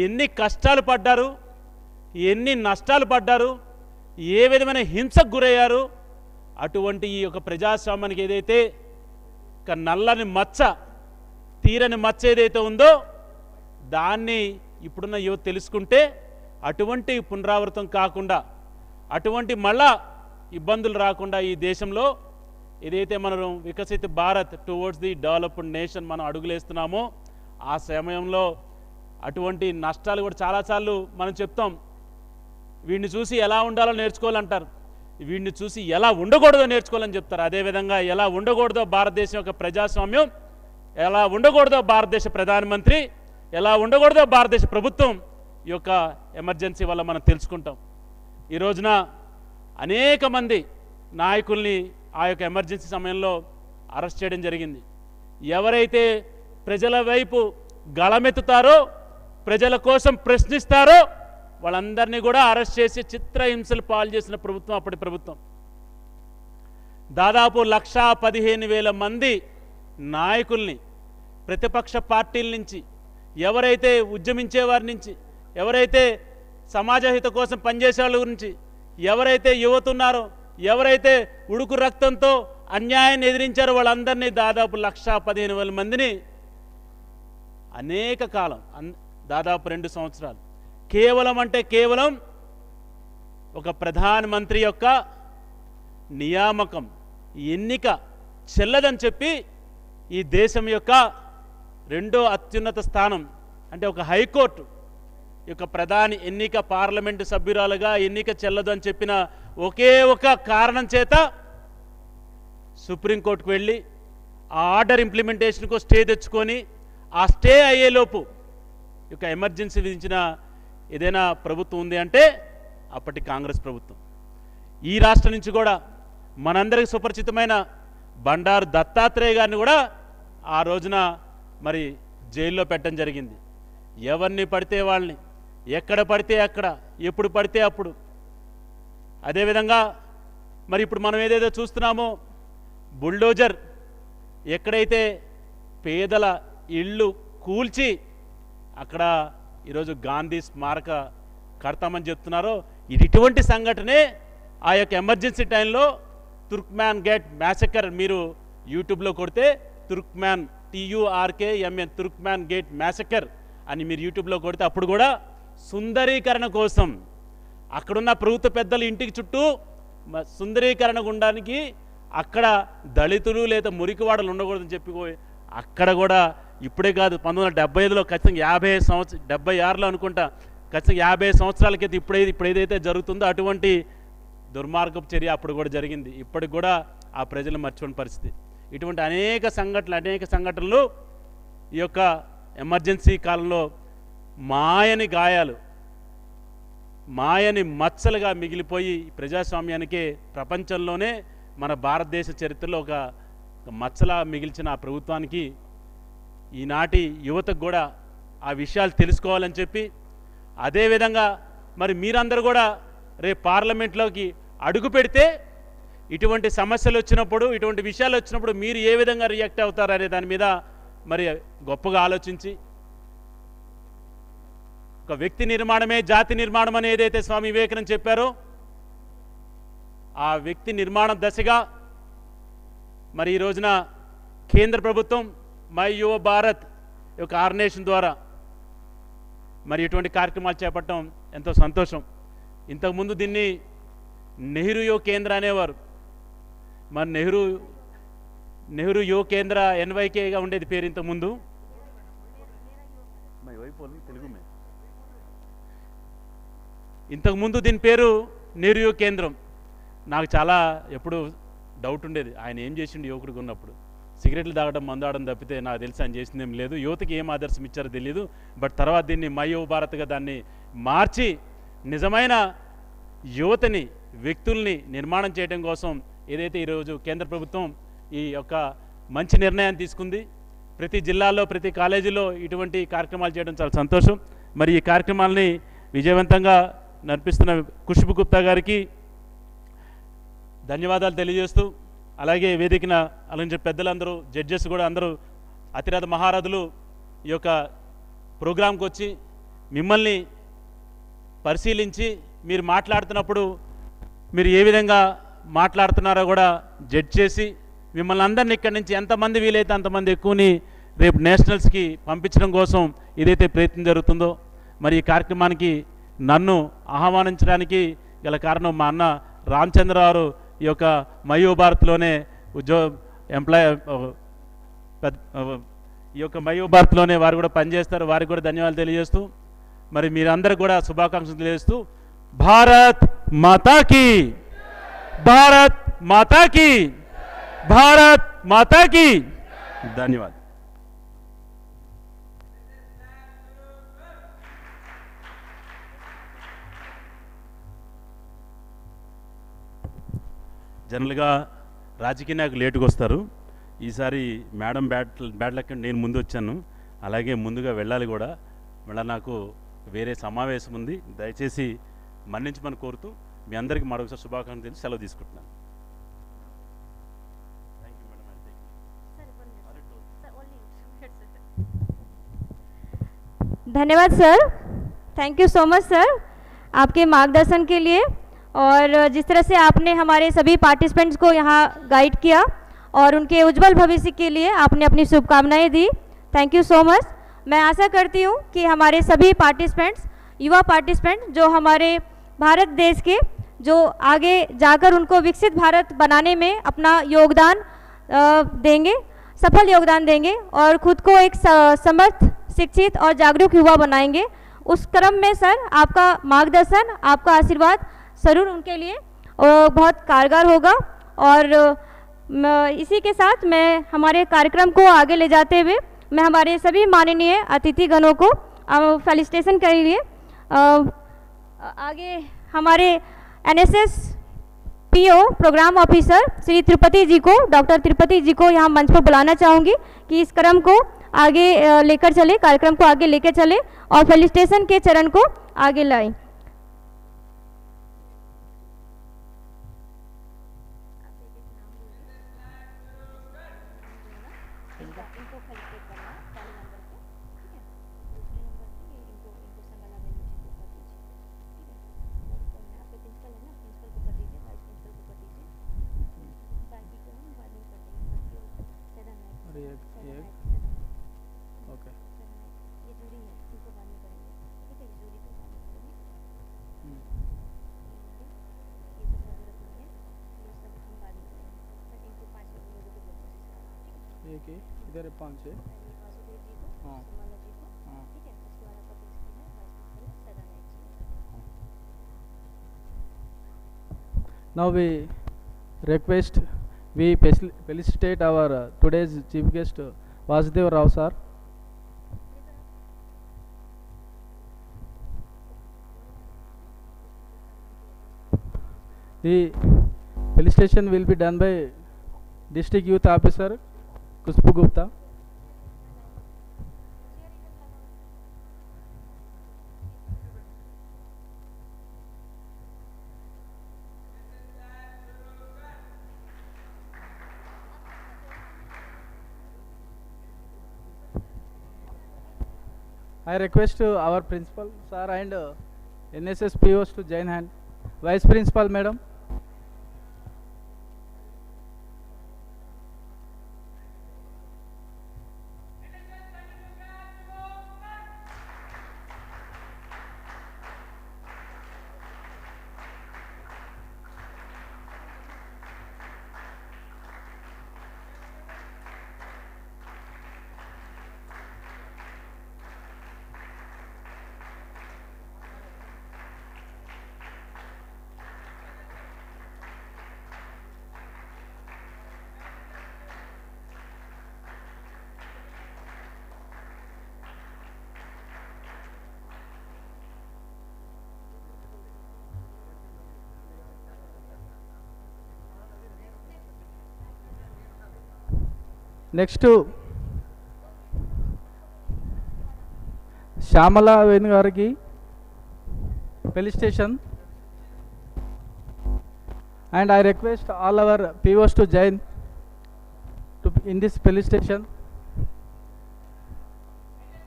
[SPEAKER 6] ఎన్ని కష్టాలు పడ్డారు, ఎన్ని నష్టాలు పడ్డారు, ఏ విధమైన హింసకు గురయ్యారు. అటువంటి ఈ యొక్క ప్రజాస్వామ్యానికి ఏదైతే ఒక నల్లని మచ్చ, తీరని మచ్చ ఏదైతే ఉందో దాన్ని ఇప్పుడున్న యువత తెలుసుకుంటే అటువంటి పునరావృతం కాకుండా, అటువంటి మళ్ళా ఇబ్బందులు రాకుండా ఈ దేశంలో ఏదైతే మనం వికసిత Bharat towards the developed nation మనం అడుగులేస్తున్నామో ఆ సమయంలో అటువంటి నష్టాలు కూడా చాలాసార్లు మనం చెప్తాం. వీడిని చూసి ఎలా ఉండాలో నేర్చుకోవాలంటారు, వీడిని చూసి ఎలా ఉండకూడదో నేర్చుకోవాలని చెప్తారు. అదేవిధంగా ఎలా ఉండకూడదో భారతదేశం యొక్క ప్రజాస్వామ్యం, ఎలా ఉండకూడదో భారతదేశ ప్రధానమంత్రి, ఎలా ఉండకూడదో భారతదేశ ప్రభుత్వం ఈ యొక్క ఎమర్జెన్సీ వల్ల మనం తెలుసుకుంటాం. ఈ రోజున అనేక మంది నాయకుల్ని ఆ యొక్క ఎమర్జెన్సీ సమయంలో అరెస్ట్ చేయడం జరిగింది. ఎవరైతే ప్రజల వైపు గళమెత్తుతారో, ప్రజల కోసం ప్రశ్నిస్తారో వాళ్ళందరినీ కూడా అరెస్ట్ చేసి చిత్రహింసలు పాలు చేసిన ప్రభుత్వం అప్పటి ప్రభుత్వం. దాదాపు 1,15,000 మంది నాయకుల్ని ప్రతిపక్ష పార్టీల నుంచి, ఎవరైతే ఉద్యమించే వారి నుంచి, ఎవరైతే సమాజహిత కోసం పనిచేసే వాళ్ళ గురించి, ఎవరైతే యువత ఉన్నారో, ఎవరైతే ఉడుకు రక్తంతో అన్యాయాన్ని ఎదిరించారో వాళ్ళందరినీ దాదాపు 1,15,000 మందిని అనేక కాలం, దాదాపు 2 సంవత్సరాలు కేవలం అంటే కేవలం ఒక ప్రధానమంత్రి యొక్క నియామకం, ఎన్నిక చెల్లదని చెప్పి ఈ దేశం యొక్క రెండో అత్యున్నత స్థానం అంటే ఒక హైకోర్టు యొక్క ప్రధాని ఎన్నిక, పార్లమెంటు సభ్యురాలుగా ఎన్నిక చెల్లదు అని చెప్పిన ఒకే ఒక కారణం చేత సుప్రీంకోర్టుకు వెళ్ళి ఆ ఆర్డర్ ఇంప్లిమెంటేషన్కు స్టే తెచ్చుకొని, ఆ స్టే అయ్యేలోపు యొక్క ఎమర్జెన్సీ విధించిన ఏదైనా ప్రభుత్వం ఉంది అంటే అప్పటి కాంగ్రెస్ ప్రభుత్వం. ఈ రాష్ట్రం నుంచి కూడా మనందరికీ సుపరిచితమైన బండారు దత్తాత్రేయ గారిని కూడా ఆ రోజున మరి జైల్లో పెట్టడం జరిగింది. ఎవరిని పడితే వాళ్ళని, ఎక్కడ పడితే అక్కడ, ఎప్పుడు పడితే అప్పుడు. అదేవిధంగా మరి ఇప్పుడు మనం ఏదైతే చూస్తున్నామో బుల్డోజర్ ఎక్కడైతే పేదల ఇళ్ళు కూల్చి అక్కడ ఈరోజు గాంధీ స్మారక కడతామని చెప్తున్నారో, ఇటువంటి సంఘటనే ఆ యొక్క ఎమర్జెన్సీ టైంలో తుర్క్మ్యాన్ గేట్ మ్యాసకర్ మీరు యూట్యూబ్లో కొడితే తుర్క్మ్యాన్ TURKMN తుర్క్మ్యాన్ గేట్ మ్యాసకర్ అని మీరు యూట్యూబ్లో కొడితే అప్పుడు కూడా సుందరీకరణ కోసం అక్కడున్న ప్రభుత్వ పెద్దలు ఇంటికి చుట్టూ సుందరీకరణ ఉండడానికి అక్కడ దళితులు లేదా మురికివాడలు ఉండకూడదని చెప్పి అక్కడ కూడా ఇప్పుడే కాదు 1975లో ఖచ్చితంగా 76లో అనుకుంటా, ఖచ్చితంగా 50 సంవత్సరాల క్రితం ఇప్పుడు ఏదైతే జరుగుతుందో అటువంటి దుర్మార్గపు చర్య అప్పుడు కూడా జరిగింది. ఇప్పటికి కూడా ఆ ప్రజలు మర్చిపోయిన పరిస్థితి. ఇటువంటి అనేక సంఘటనలు ఈ యొక్క ఎమర్జెన్సీ కాలంలో మాయని గాయాలు, మాయని మచ్చలుగా మిగిలిపోయి ప్రజాస్వామ్యానికి ప్రపంచంలోనే మన భారతదేశ చరిత్రలో ఒక మచ్చలా మిగిల్చిన ఆ ప్రభుత్వానికి ఈనాటి యువతకు కూడా ఆ విషయాలు తెలుసుకోవాలని చెప్పి, అదేవిధంగా మరి మీరందరూ కూడా రేపు పార్లమెంట్లోకి అడుగు పెడితే ఇటువంటి సమస్యలు వచ్చినప్పుడు, ఇటువంటి విషయాలు వచ్చినప్పుడు మీరు ఏ విధంగా రియాక్ట్ అవుతారనే దాని మీద మరి గొప్పగా ఆలోచించి, ఒక వ్యక్తి నిర్మాణమే జాతి నిర్మాణం అని ఏదైతే స్వామి వివేకానంద చెప్పారో ఆ వ్యక్తి నిర్మాణ దశగా మరి ఈ రోజున కేంద్ర ప్రభుత్వం మై యువ భారత్ యొక్క ఆర్గనైజేషన్ ద్వారా మరి ఇటువంటి కార్యక్రమాలు చేపట్టడం ఎంతో సంతోషం. ఇంతకుముందు దీన్ని నెహ్రూ యువ కేంద్ర అనేవారు. మరి నెహ్రూ యువ కేంద్ర ఎన్వైకేగా ఉండేది పేరు ఇంతకుముందు. తెలుగు ఇంతకుముందు దీని పేరు నెహ్రూ యువ కేంద్రం. నాకు చాలా ఎప్పుడు డౌట్ ఉండేది, ఆయన ఏం చేసిండు యువకుడికి ఉన్నప్పుడు. సిగరెట్లు తాగడం, మందాడడం తప్పితే నాకు తెలిసి ఆయన చేసింది ఏం లేదు. యువతకి ఏం ఆదర్శం ఇచ్చారో తెలియదు. బట్ తర్వాత దీన్ని మై యువ భారత్గా దాన్ని మార్చి నిజమైన యువతని, వ్యక్తుల్ని నిర్మాణం చేయడం కోసం ఏదైతే ఈరోజు కేంద్ర ప్రభుత్వం ఈ యొక్క మంచి నిర్ణయాన్ని తీసుకుంది. ప్రతి జిల్లాలో, ప్రతి కాలేజీలో ఇటువంటి కార్యక్రమాలు చేయడం చాలా సంతోషం. మరి ఈ కార్యక్రమాలని విజయవంతంగా నడిపిస్తున్న ఖుష్బూ గుప్తా గారికి ధన్యవాదాలు తెలియజేస్తూ, అలాగే వేదికన అలాగే పెద్దలందరూ, జడ్జెస్ కూడా అందరూ అతిరథ మహారథులు ఈ యొక్క ప్రోగ్రాంకి వచ్చి మిమ్మల్ని పరిశీలించి మీరు మాట్లాడుతున్నప్పుడు మీరు ఏ విధంగా మాట్లాడుతున్నారో కూడా జడ్జ్ చేసి మిమ్మల్ని అందరినీ ఇక్కడి నుంచి ఎంతమంది వీలైతే అంతమంది ఎక్కువని రేపు నేషనల్స్కి పంపించడం కోసం ఏదైతే ప్రయత్నం జరుగుతుందో, మరి ఈ కార్యక్రమానికి నన్ను ఆహ్వానించడానికి గల కారణం మా అన్న రామచంద్రరావు ఈ యొక్క మై యువ భారత్లోనే ఈ యొక్క మై యువ భారత్లోనే వారు కూడా పనిచేస్తారు. వారికి కూడా ధన్యవాదాలు తెలియజేస్తూ, మరి మీరందరికీ కూడా శుభాకాంక్షలు తెలియజేస్తూ, భారత్ మాతాకి, భారత్ మాతాకి, భారత్ మాతాకి. ధన్యవాదాలు. జనరల్గా రాజకీయ నాయకులు లేటుగా వస్తారు. ఈసారి మేడం బ్యాడ్ లక్ నేను ముందు వచ్చాను. అలాగే ముందుగా వెళ్ళాలి కూడా. మళ్ళీ నాకు వేరే సమావేశం ఉంది. దయచేసి మన్నించమని కోరుతూ మీ అందరికీ మరొకసారి శుభాకాంక్షలు తెలిసి సెలవు తీసుకుంటున్నాను.
[SPEAKER 1] धन्यवाद sir, thank you so much sir आपके मार्गदर्शन के लिए, और जिस तरह से आपने हमारे सभी पार्टिसिपेंट्स को यहाँ गाइड किया और उनके उज्जवल भविष्य के लिए आपने अपनी शुभकामनाएं दी. Thank you so much. मैं आशा करती हूँ कि हमारे सभी पार्टिसिपेंट्स, युवा पार्टिसिपेंट जो हमारे भारत देश के, जो आगे जाकर उनको विकसित भारत बनाने में अपना योगदान देंगे, सफल योगदान देंगे और खुद को एक समर्थ, शिक्षित और जागरूक युवा बनाएंगे. उस क्रम में सर आपका मार्गदर्शन, आपका आशीर्वाद जरूर उनके लिए बहुत कारगर होगा. और इसी के साथ मैं हमारे कार्यक्रम को आगे ले जाते हुए मैं हमारे सभी माननीय अतिथिगणों को फेलिसिटेशन के लिए आगे हमारे NSS PO programme officer Shri Tirupati ji को, डॉक्टर तिरुपति जी को यहाँ मंच पर बुलाना चाहूँगी कि इस क्रम को आगे लेकर चले, कार्यक्रम को आगे लेकर चले और फेलिसिटेशन के चरण को आगे लाएं.
[SPEAKER 5] इधर 5 है. हाँ हाँ. Now we request, we felicitate our today's chief guest Vasudev Rao sir. The felicitation will be done by District Youth Officer Khushboo Gupta.
[SPEAKER 7] I request our principal sir and NSS POs to join hand. Vice Principal Madam. Next to Shamala Venugariki police station, and I request all our POs to join in this police station,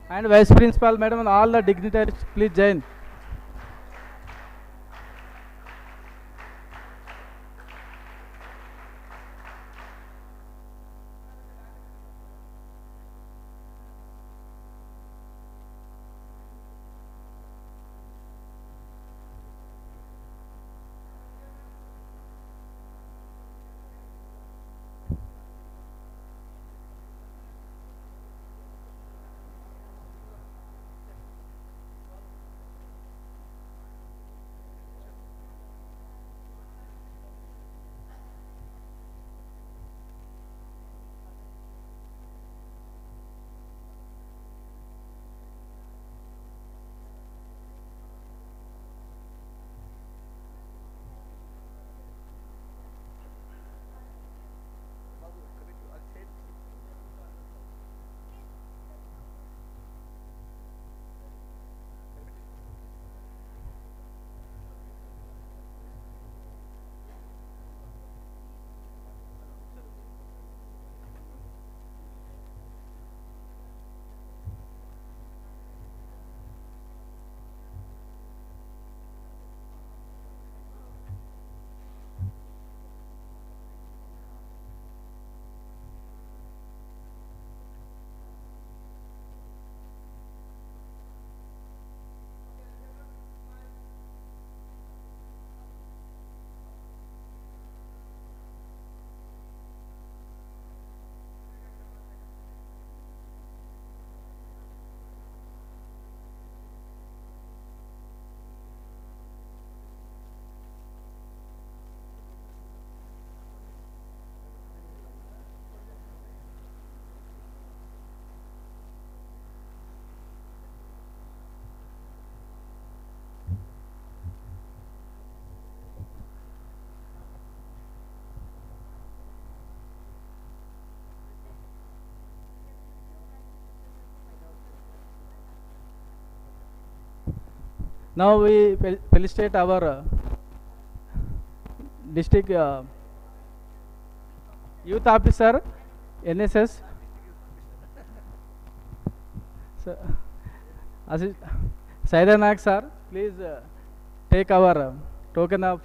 [SPEAKER 7] and Vice Principal Madam and all the dignitaries please join. Now we felicitate our district youth officer, NSS. So, Saidanak sir, please take our token of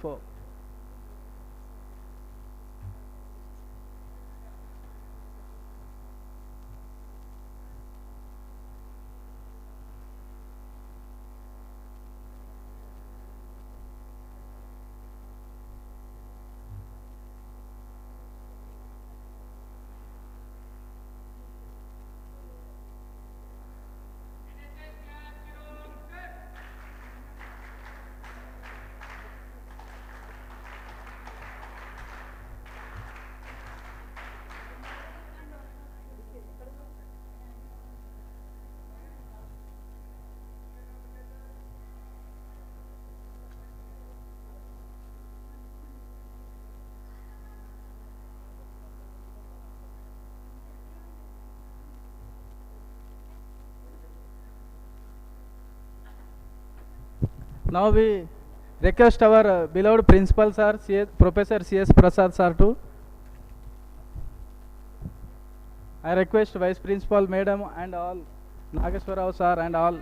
[SPEAKER 7] now we request our beloved principal sir, Professor C.S. Prasad sir to. I request Vice Principal Madam and all Nageshwarao sir and all.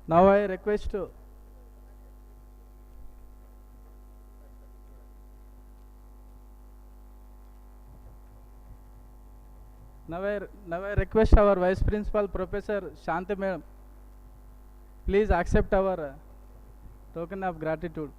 [SPEAKER 7] Now I request now I request our Vice Principal Professor Shanti Madam, please accept our token of gratitude.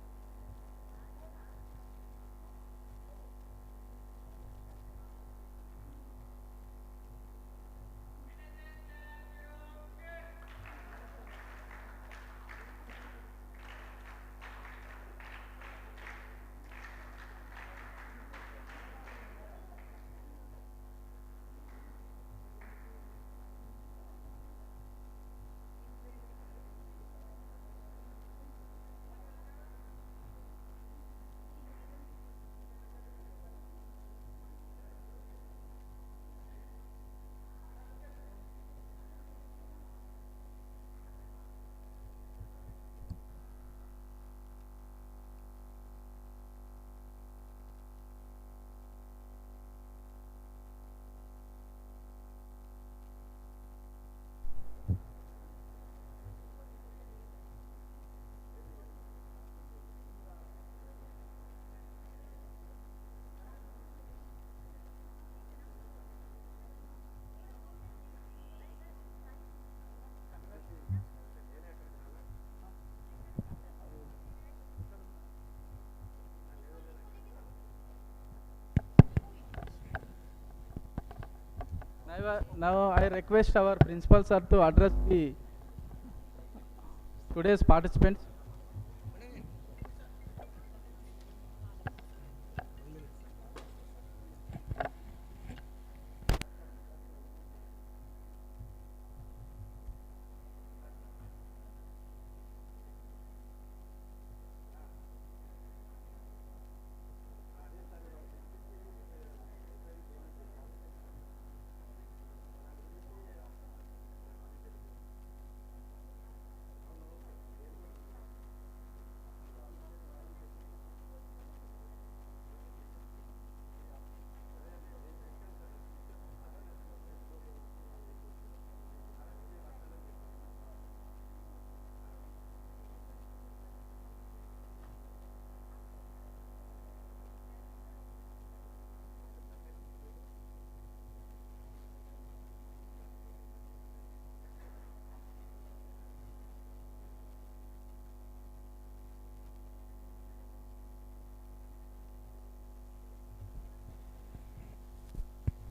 [SPEAKER 7] Now I request our principal sir to address the today's participants.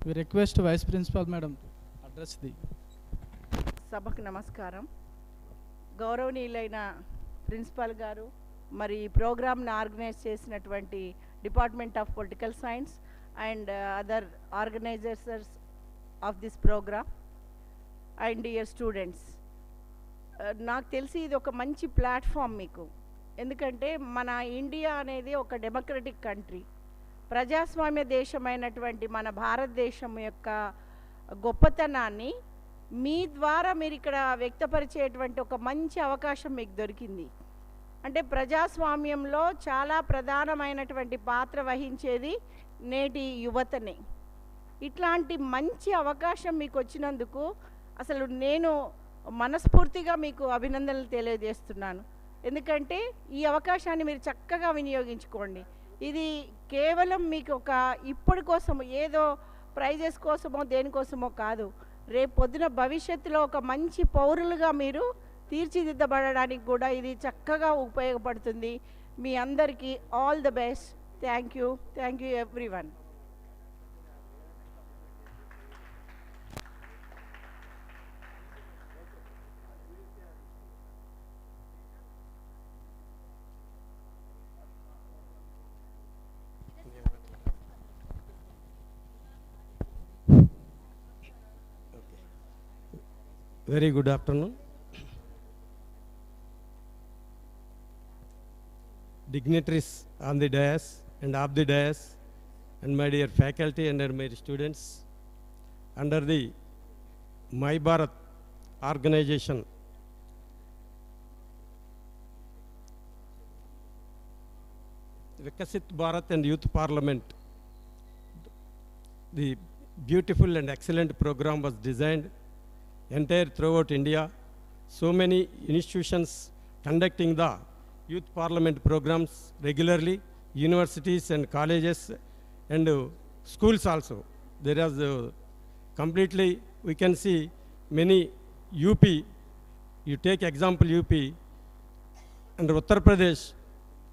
[SPEAKER 7] We request Vice Principal Madam to address the
[SPEAKER 8] సభకు నమస్కారం. గౌరవనీయులైన principal గారు, మరి ఈ ప్రోగ్రామ్ను organise చేసినటువంటి department of political science and other organisers of this programme and dear students, నాకు తెలిసి ఇది ఒక మంచి ప్లాట్ఫామ్ మీకు. ఎందుకంటే మన ఇండియా అనేది ఒక డెమోక్రటిక్ కంట్రీ, ప్రజాస్వామ్య దేశమైనటువంటి మన భారతదేశం యొక్క గొప్పతనాన్ని మీ ద్వారా మీరు ఇక్కడ వ్యక్తపరిచేటువంటి ఒక మంచి అవకాశం మీకు దొరికింది. అంటే ప్రజాస్వామ్యంలో చాలా ప్రధానమైనటువంటి పాత్ర వహించేది నేటి యువతనే. ఇట్లాంటి మంచి అవకాశం మీకు వచ్చినందుకు అసలు నేను మనస్ఫూర్తిగా మీకు అభినందనలు తెలియజేస్తున్నాను. ఎందుకంటే ఈ అవకాశాన్ని మీరు చక్కగా వినియోగించుకోండి. ఇది కేవలం మీకు ఒక ఇప్పటి కోసము, ఏదో ప్రైజెస్ కోసమో దేనికోసమో కాదు, రేపు పొద్దున భవిష్యత్తులో ఒక మంచి పౌరులుగా మీరు తీర్చిదిద్దబడడానికి కూడా ఇది చక్కగా ఉపయోగపడుతుంది. మీ అందరికీ all the best. Thank you everyone.
[SPEAKER 9] Very good afternoon. Dignitaries on the dais and off the dais, and my dear faculty and my students, under the My Bharat organization, Viksit Bharat and Youth Parliament, the beautiful and excellent program was designed entire throughout India. So many institutions conducting the youth parliament programs regularly, universities and colleges and schools also. There is completely, we can see many UP, you take example UP and Uttar Pradesh,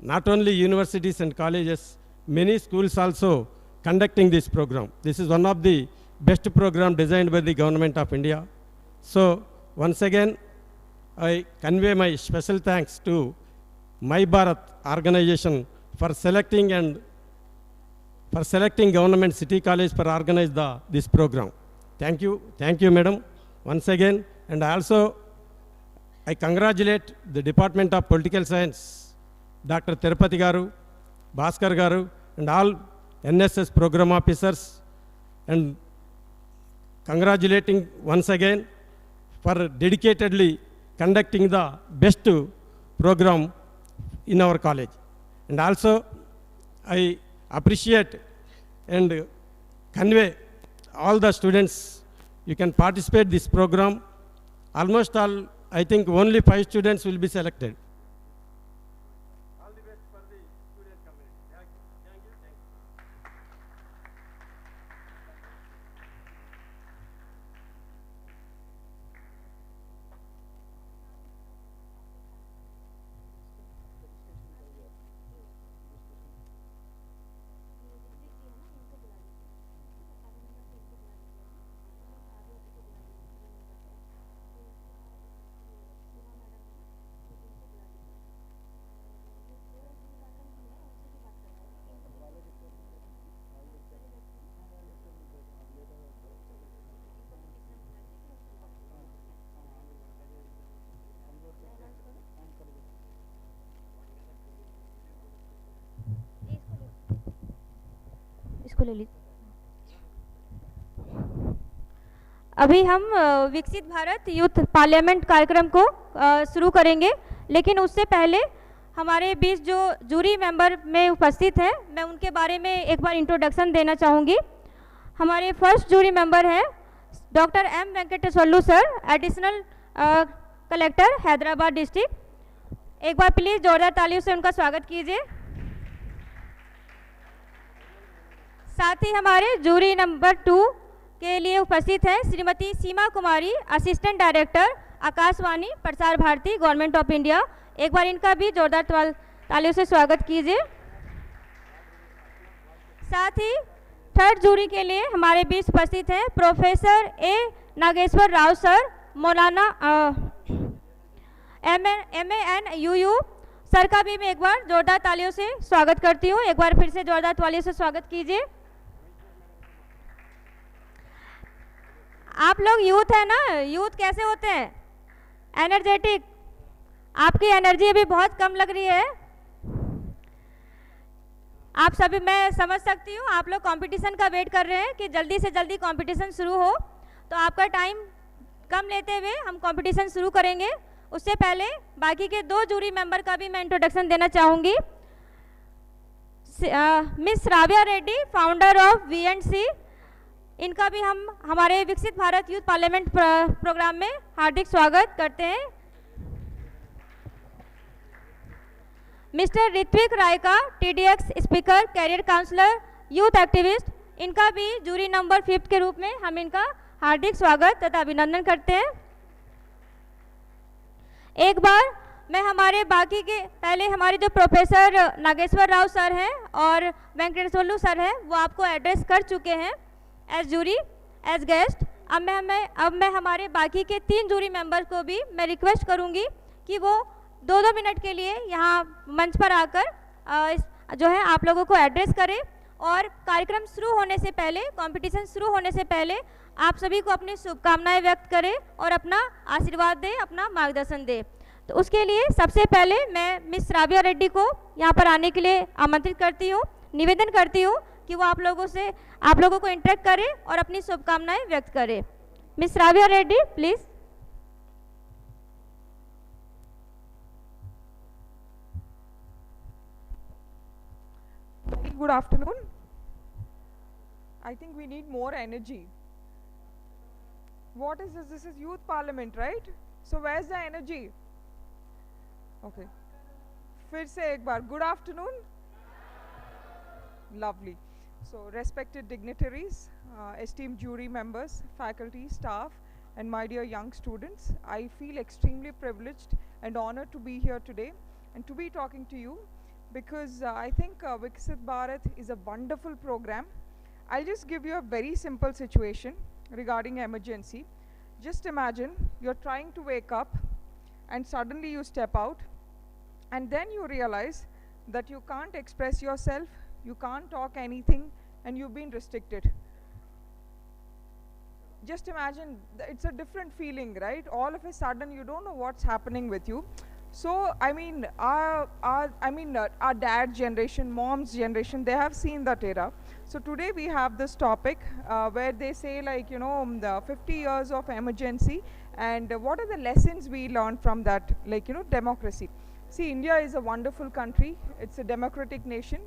[SPEAKER 9] not only universities and colleges, many schools also conducting this program. This is one of the best program designed by the Government of India. So once again, I convey my special thanks to My Bharat organization for selecting government city college for organize this program. Thank you, madam, once again. And also, I congratulate the Department of Political Science, Dr. Tirupati Garu, Bhaskar Garu, and all NSS program officers, and congratulating once again for dedicatedly conducting the best program in our college. And also, I appreciate and convey all the students, you can participate this program. Almost all, I think only 5 students will be selected. All the best for the student community. Thank you.
[SPEAKER 1] इसको ले लीजिए। अभी हम विकसित Bharat youth parliament कार्यक्रम को शुरू करेंगे, लेकिन उससे पहले हमारे बीच जो जूरी मेंबर में उपस्थित हैं, मैं उनके बारे में एक बार इंट्रोडक्शन देना चाहूँगी। हमारे फर्स्ट जूरी मेंबर हैं doctor M Venkateshwarlu sir, additional collector Hyderabad district. एक बार प्लीज़ जोरदार तालियों से उनका स्वागत कीजिए। साथ ही हमारे जूरी नंबर 2 के लिए उपस्थित है श्रीमती सीमा कुमारी, assistant director Akashvani Prasar Bharti government of India. एक बार इनका भी जोरदार तालियों से स्वागत कीजिए। साथ ही थर्ड जूरी के लिए हमारे बीच उपस्थित हैं professor A Nageshwar Rao sir, Maulana MANUU sir का भी मैं एक बार जोरदार तालियों से स्वागत करती हूँ। एक बार फिर से जोरदार तालियों से स्वागत कीजिए। आप लोग यूथ है ना, यूथ कैसे होते हैं? एनर्जेटिक। आपकी एनर्जी अभी बहुत कम लग रही है। आप सभी, मैं समझ सकती हूँ आप लोग कंपटीशन का वेट कर रहे हैं कि जल्दी से जल्दी कंपटीशन शुरू हो, तो आपका टाइम कम लेते हुए हम कंपटीशन शुरू करेंगे। उससे पहले बाकी के 2 जूरी मेंबर का भी मैं इंट्रोडक्शन देना चाहूँगी। Miss Ravya Reddy, founder of VNC, इनका भी हम हमारे विकसित भारत यूथ पार्लियामेंट प्रोग्राम में हार्दिक स्वागत करते हैं। मिस्टर ऋत्विक राय का, TDX speaker, career counsellor, youth activist, इनका भी जूरी नंबर 5 के रूप में हम इनका हार्दिक स्वागत तथा अभिनंदन करते हैं। एक बार मैं हमारे बाकी के पहले हमारे जो प्रोफेसर नागेश्वर राव सर हैं और वेंकटेश्वरलू सर हैं, वो आपको एड्रेस कर चुके हैं एज जूरी, एज गेस्ट। अब मैं हमारे बाकी के 3 जूरी मेंबर को भी मैं रिक्वेस्ट करूंगी कि वो 2-2 मिनट के लिए यहाँ मंच पर आकर जो है आप लोगों को एड्रेस करें। और कार्यक्रम शुरू होने से पहले, कंपटीशन शुरू होने से पहले आप सभी को अपनी शुभकामनाएं व्यक्त करें और अपना आशीर्वाद दें, अपना मार्गदर्शन दें। तो उसके लिए सबसे पहले मैं मिस श्राव्या रेड्डी को यहाँ पर आने के लिए आमंत्रित करती हूँ, निवेदन करती हूँ कि वो आप लोगों को इंटरेक्ट करें और अपनी शुभकामनाएं व्यक्त करें। Miss Shravya Reddy, please.
[SPEAKER 10] Very good afternoon. I think we need more energy. What is this? This is youth parliament, right? So where's the energy? Okay. फिर से एक बार. Good afternoon. Lovely. So respected dignitaries, esteemed jury members, faculty, staff, and my dear young students, I feel extremely privileged and honored to be here today and to be talking to you, because I think Viksit Bharat is a wonderful program. I'll just give you a very simple situation regarding emergency. Just imagine you're trying to wake up and suddenly you step out, and then you realize that you can't express yourself, you can't talk anything, and you've been restricted. Just imagine, it's a different feeling, right? All of a sudden you don't know what's happening with you. So I mean, our dad generation, mom's generation, they have seen that era. So today we have this topic where they say, like, you know, the 50 years of emergency, and what are the lessons we learned from that, like, you know, democracy. See, India is a wonderful country. It's a democratic nation,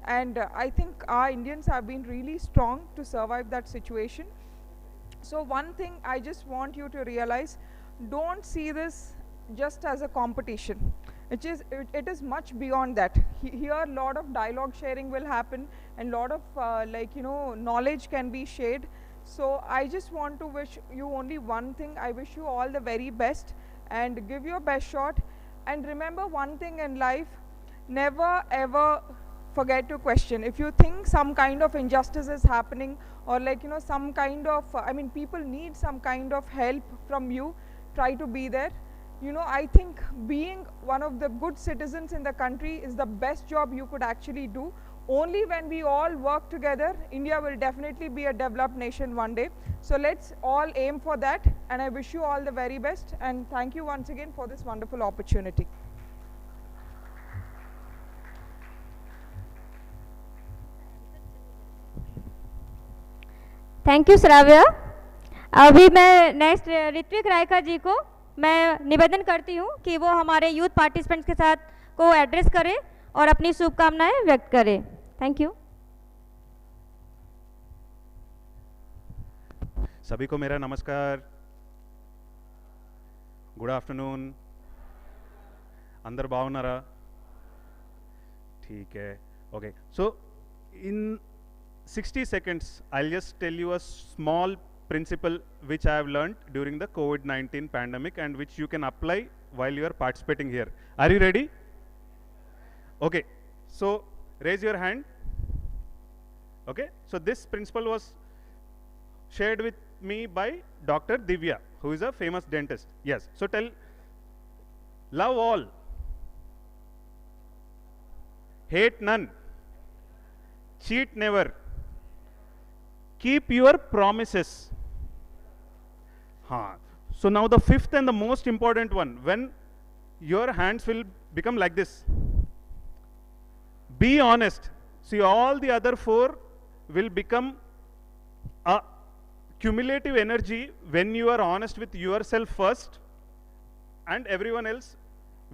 [SPEAKER 10] and I think our Indians have been really strong to survive that situation. So one thing I just want you to realize, don't see this just as a competition. It is much beyond that. Here a lot of dialogue sharing will happen, and lot of like, you know, knowledge can be shared. So I just want to wish you only one thing. I wish you all the very best and give your best shot. And remember one thing in life, never ever forget to question. If you think some kind of injustice is happening, or like, you know, some kind of people need some kind of help from you, try to be there. You know, I think being one of the good citizens in the country is the best job you could actually do. Only when we all work together, India will definitely be a developed nation one day. So let's all aim for that, and I wish you all the very best, and thank you once again for this wonderful opportunity.
[SPEAKER 1] Thank you Shravya. अभी मैं next Ritwik Rayka जी को मैं निवेदन करती हूँ कि वो हमारे यूथ पार्टिसिपेंट्स के साथ को एड्रेस करें और अपनी शुभकामनाएं व्यक्त करें। Thank you.
[SPEAKER 6] सभी को मेरा नमस्कार। Good afternoon. अंदर बागुन्नारा? ठीक है, okay. So in 60 seconds, I'll just tell you a small principle which I have learned during the COVID-19 pandemic and which you can apply while you are participating here. Are you ready? Okay, so raise your hand. Okay, so this principle was shared with me by Dr. Divya, who is a famous dentist. Yes, so tell, love all, hate none, cheat never, keep your promises. So now the fifth and the most important one, when your hands will become like this, be honest. See, all the other four will become a cumulative energy when you are honest with yourself first, and everyone else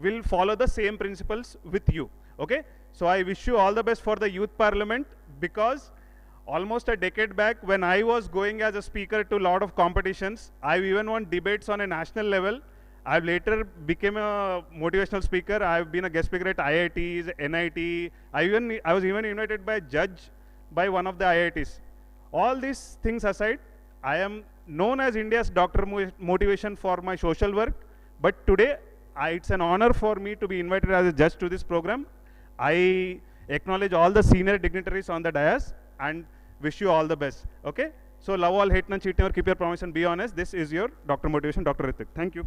[SPEAKER 6] will follow the same principles with you. Okay, so I wish you all the best for the youth parliament, because almost a decade back, when I was going as a speaker to a lot of competitions, I even won debates on a national level. I've later became a motivational speaker. I've been a guest speaker at IITs, NIT. I was even invited by a judge by one of the IITs. All these things aside, I am known as India's Dr. Motivation for my social work. But today, it's an honor for me to be invited as a judge to this program. I acknowledge all the senior dignitaries on the dais and wish you all the best. Okay? So love all, hate none, cheat never, keep your promise and be honest. This is your Dr. Motivation, Dr. Ritik. Thank you.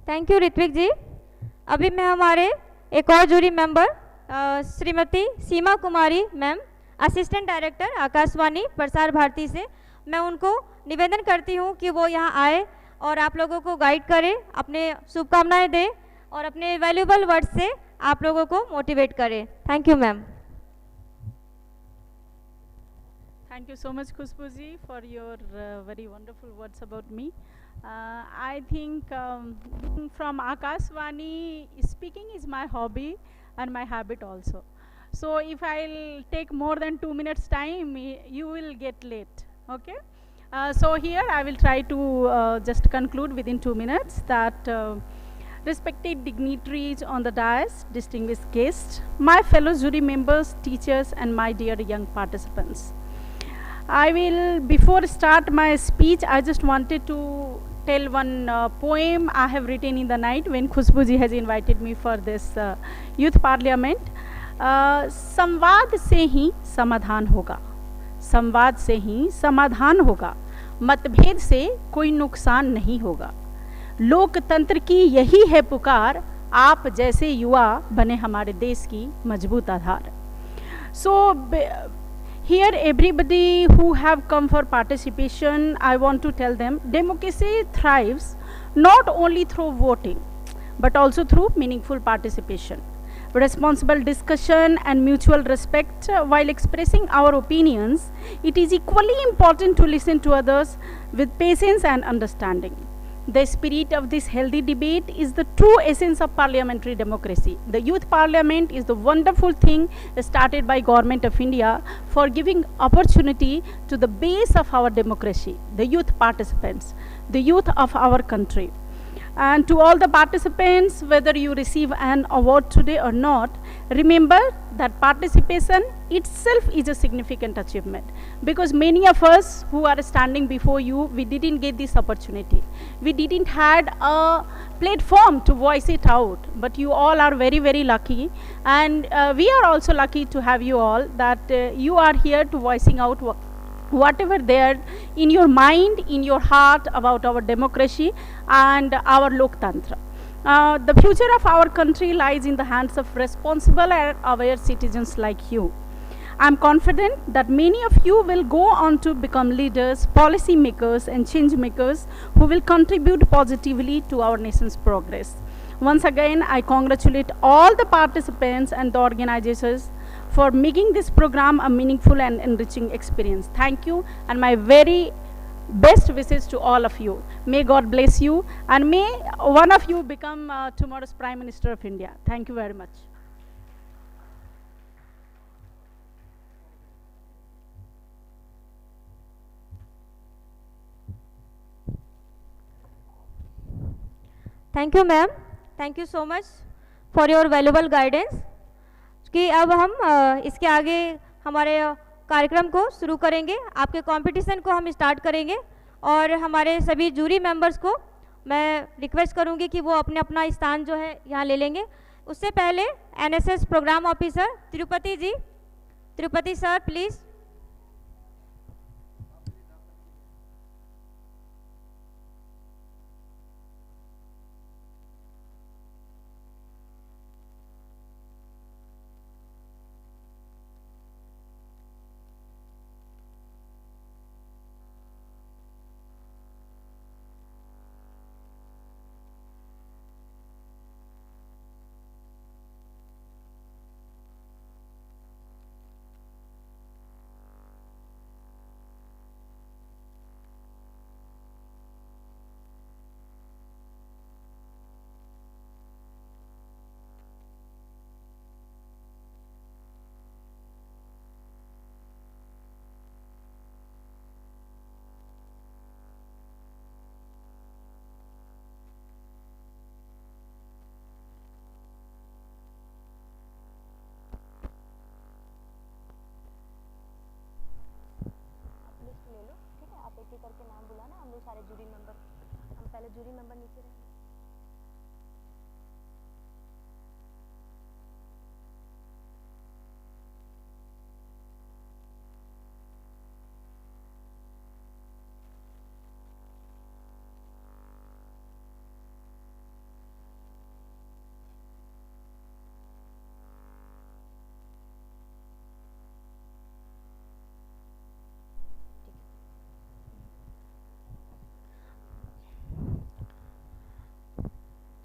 [SPEAKER 1] Thank you Ritvik ji. अभी मैं हमारे एक और jury member Shrimati Seema Kumari ma'am, assistant director Akashvani Prasar Bharati से, मैं उनको निवेदन करती हूँ कि वो यहाँ आए और आप लोगों को गाइड करें, अपने शुभकामनाएं दें और अपने वैल्यूबल वर्ड से आप लोगों को मोटिवेट करें। Thank you ma'am.
[SPEAKER 11] Thank you so much, Khushbu ji, for your very wonderful words about me. I think from Akashvani, speaking is my hobby and my habit also. So if I'll take more than 2 minutes time, you will get late, okay? So here I will try to just conclude within 2 minutes that respected dignitaries on the dais, distinguished guests, my fellow jury members, teachers, and my dear young participants. I will, before start my speech, I just wanted to tell one poem I have written in the night when Khushbu ji has invited me for this youth parliament. संवाद से ही समाधान होगा, संवाद से ही समाधान होगा, मतभेद से कोई नुकसान नहीं होगा। लोकतंत्र की यही है पुकार, आप जैसे युवा बने हमारे देश की मजबूत आधार। So here everybody who have come for participation, I want to tell them democracy thrives not only through voting but also through meaningful participation, responsible discussion and mutual respect. While expressing our opinions, it is equally important to listen to others with patience and understanding. The spirit of this healthy debate is the true essence of parliamentary democracy. The youth parliament is the wonderful thing started by Government of India for giving opportunity to the base of our democracy, the youth participants, the youth of our country. And to all the participants, whether you receive an award today or not, remember that participation itself is a significant achievement, because many of us who are standing before you, we didn't get this opportunity. We didn't had a platform to voice it out, but you all are very, very lucky, and we are also lucky to have you all, that you are here to voicing out whatever there in your mind, in your heart about our democracy and our Loktantra. The future of our country lies in the hands of responsible and aware citizens like you. I am confident that many of you will go on to become leaders, policy makers, and change makers who will contribute positively to our nation's progress. Once again, I congratulate all the participants and the organizers for making this program a meaningful and enriching experience. Thank you, and my very best wishes to all of you. May God bless you, and may one of you become tomorrow's Prime Minister of India. Thank you very much.
[SPEAKER 1] Thank you ma'am, thank you so much for your valuable guidance. कि अब हम इसके आगे हमारे कार्यक्रम को शुरू करेंगे, आपके कंपटीशन को हम स्टार्ट करेंगे, और हमारे सभी जूरी मेंबर्स को मैं रिक्वेस्ट करूंगी कि वो अपने अपना स्थान जो है यहाँ ले लेंगे। उससे पहले NSS programme officer Tirupati ji, Tirupati sir please. करके नाम बुलाना, हम लोग सारे जूरी मेंबर, हम पहले जूरी मेंबर नीचे रहेंगे।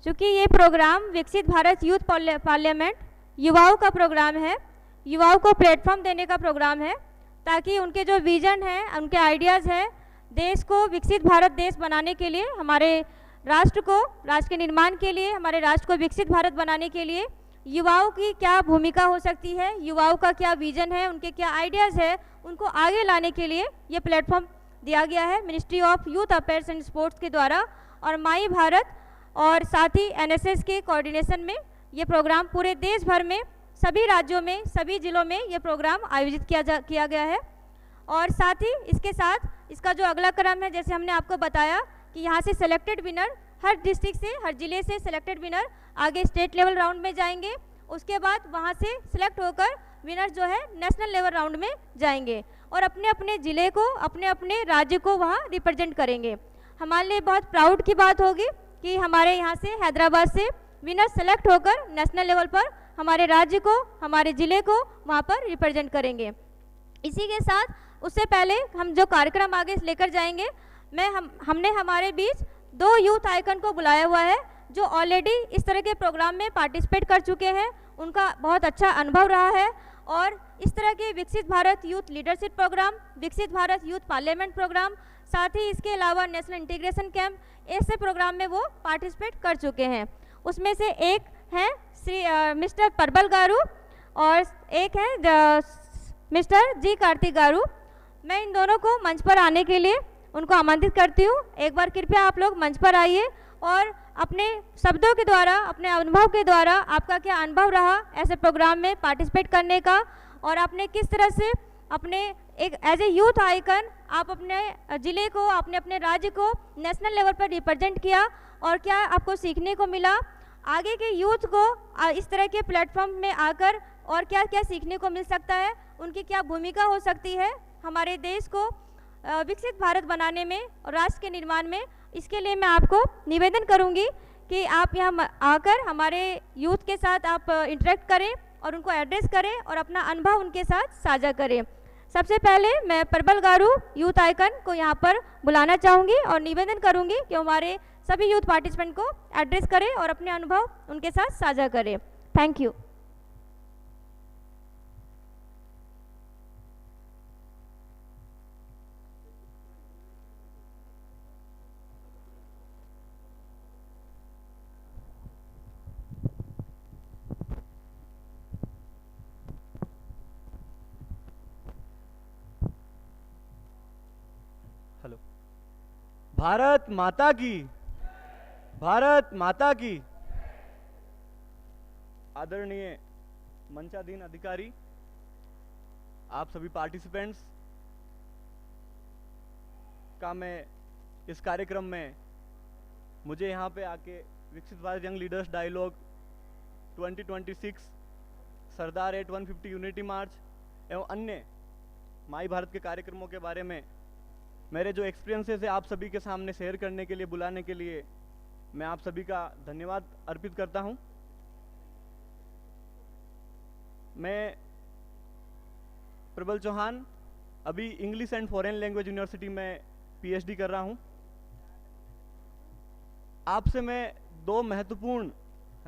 [SPEAKER 1] चूँकि ये प्रोग्राम विकसित भारत यूथ पार्लियामेंट युवाओं का प्रोग्राम है, युवाओं को प्लेटफॉर्म देने का प्रोग्राम है, ताकि उनके जो विजन है, उनके आइडियाज़ हैं, देश को विकसित भारत देश बनाने के लिए, हमारे राष्ट्र के निर्माण के लिए, हमारे राष्ट्र को विकसित भारत बनाने के लिए युवाओं की क्या भूमिका हो सकती है, युवाओं का क्या विजन है, उनके क्या आइडियाज़ है, उनको आगे लाने के लिए ये प्लेटफॉर्म दिया गया है ministry of youth affairs and sports के द्वारा और माई भारत और साथ ही एनएसएस के कोऑर्डिनेशन में ये प्रोग्राम पूरे देश भर में सभी राज्यों में, सभी जिलों में ये प्रोग्राम आयोजित किया गया है। और साथ ही इसके साथ इसका जो अगला क्रम है, जैसे हमने आपको बताया कि यहाँ से सेलेक्टेड विनर, हर डिस्ट्रिक्ट से, हर जिले से सेलेक्टेड विनर आगे स्टेट लेवल राउंड में जाएंगे। उसके बाद वहाँ से सिलेक्ट होकर विनर जो है नेशनल लेवल राउंड में जाएंगे और अपने अपने ज़िले को, अपने अपने राज्य को वहाँ रिप्रेजेंट करेंगे। हमारे लिए बहुत प्राउड की बात होगी कि हमारे यहाँ से हैदराबाद से विनर सेलेक्ट होकर नेशनल लेवल पर हमारे राज्य को, हमारे ज़िले को वहाँ पर रिप्रेजेंट करेंगे। इसी के साथ उससे पहले हम जो कार्यक्रम आगे लेकर जाएंगे, हमने हमारे बीच 2 यूथ आइकन को बुलाया हुआ है जो ऑलरेडी इस तरह के प्रोग्राम में पार्टिसिपेट कर चुके हैं। उनका बहुत अच्छा अनुभव रहा है और इस तरह के विकसित भारत यूथ लीडरशिप प्रोग्राम, विकसित भारत यूथ पार्लियामेंट प्रोग्राम, साथ ही इसके अलावा नेशनल इंटीग्रेशन कैंप, ऐसे प्रोग्राम में वो पार्टिसिपेट कर चुके हैं। उसमें से एक हैं मिस्टर परबल गारू और एक है मिस्टर जी कार्तिक गारू। मैं इन दोनों को मंच पर आने के लिए उनको आमंत्रित करती हूँ। एक बार कृपया आप लोग मंच पर आइए और अपने शब्दों के द्वारा, अपने अनुभव के द्वारा आपका क्या अनुभव रहा ऐसे प्रोग्राम में पार्टिसिपेट करने का और आपने किस तरह से अपने एक एज ए यूथ आइकन आप अपने ज़िले को, अपने अपने राज्य को नेशनल लेवल पर रिप्रेजेंट किया और क्या आपको सीखने को मिला, आगे के यूथ को इस तरह के प्लेटफॉर्म में आकर और क्या क्या सीखने को मिल सकता है, उनकी क्या भूमिका हो सकती है हमारे देश को विकसित भारत बनाने में और राष्ट्र के निर्माण में। इसके लिए मैं आपको निवेदन करूंगी कि आप यहाँ आकर हमारे यूथ के साथ आप इंटरेक्ट करें और उनको एड्रेस करें और अपना अनुभव उनके साथ साझा करें। सबसे पहले मैं परबल गारू यूथ आइकन को यहाँ पर बुलाना चाहूँगी और निवेदन करूँगी कि हमारे सभी यूथ पार्टिसिपेंट को एड्रेस करें और अपने अनुभव उनके साथ साझा करें। Thank you.
[SPEAKER 12] भारत माता की, भारत माता की। आदरणीय मंचाधीन अधिकारी, आप सभी पार्टिसिपेंट्स का मैं इस कार्यक्रम में मुझे यहाँ पे आके विकसित भारत यंग लीडर्स डायलॉग 2026, सरदार 150 यूनिटी मार्च एवं अन्य माई भारत के कार्यक्रमों के बारे में मेरे जो एक्सपीरियंसेस है आप सभी के सामने शेयर करने के लिए, बुलाने के लिए मैं आप सभी का धन्यवाद अर्पित करता हूं। मैं प्रबल चौहान अभी English and foreign language university में पीएचडी कर रहा हूं। आपसे मैं 2 महत्वपूर्ण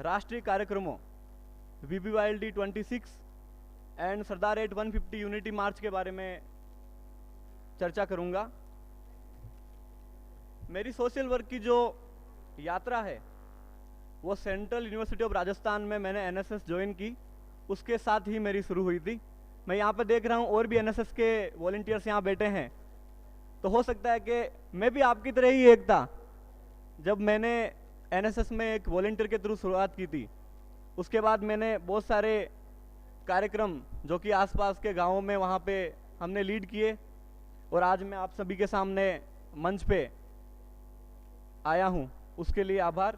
[SPEAKER 12] राष्ट्रीय कार्यक्रमों VBYLD 26 एंड सरदार 150 यूनिटी मार्च के बारे में चर्चा करूंगा। मेरी सोशल वर्क की जो यात्रा है वो सेंट्रल यूनिवर्सिटी ऑफ राजस्थान में मैंने एनएसएस ज्वाइन की, उसके साथ ही मेरी शुरू हुई थी। मैं यहाँ पे देख रहा हूँ और भी एनएसएस के वॉलंटियर्स यहाँ बैठे हैं, तो हो सकता है कि मैं भी आपकी तरह ही एक था। जब मैंने एनएसएस में एक वॉलंटियर के थ्रू शुरुआत की थी, उसके बाद मैंने बहुत सारे कार्यक्रम जो कि आसपास के गाँवों में वहाँ पे हमने लीड किए और आज मैं आप सभी के सामने मंच पे आया हूँ, उसके लिए आभार।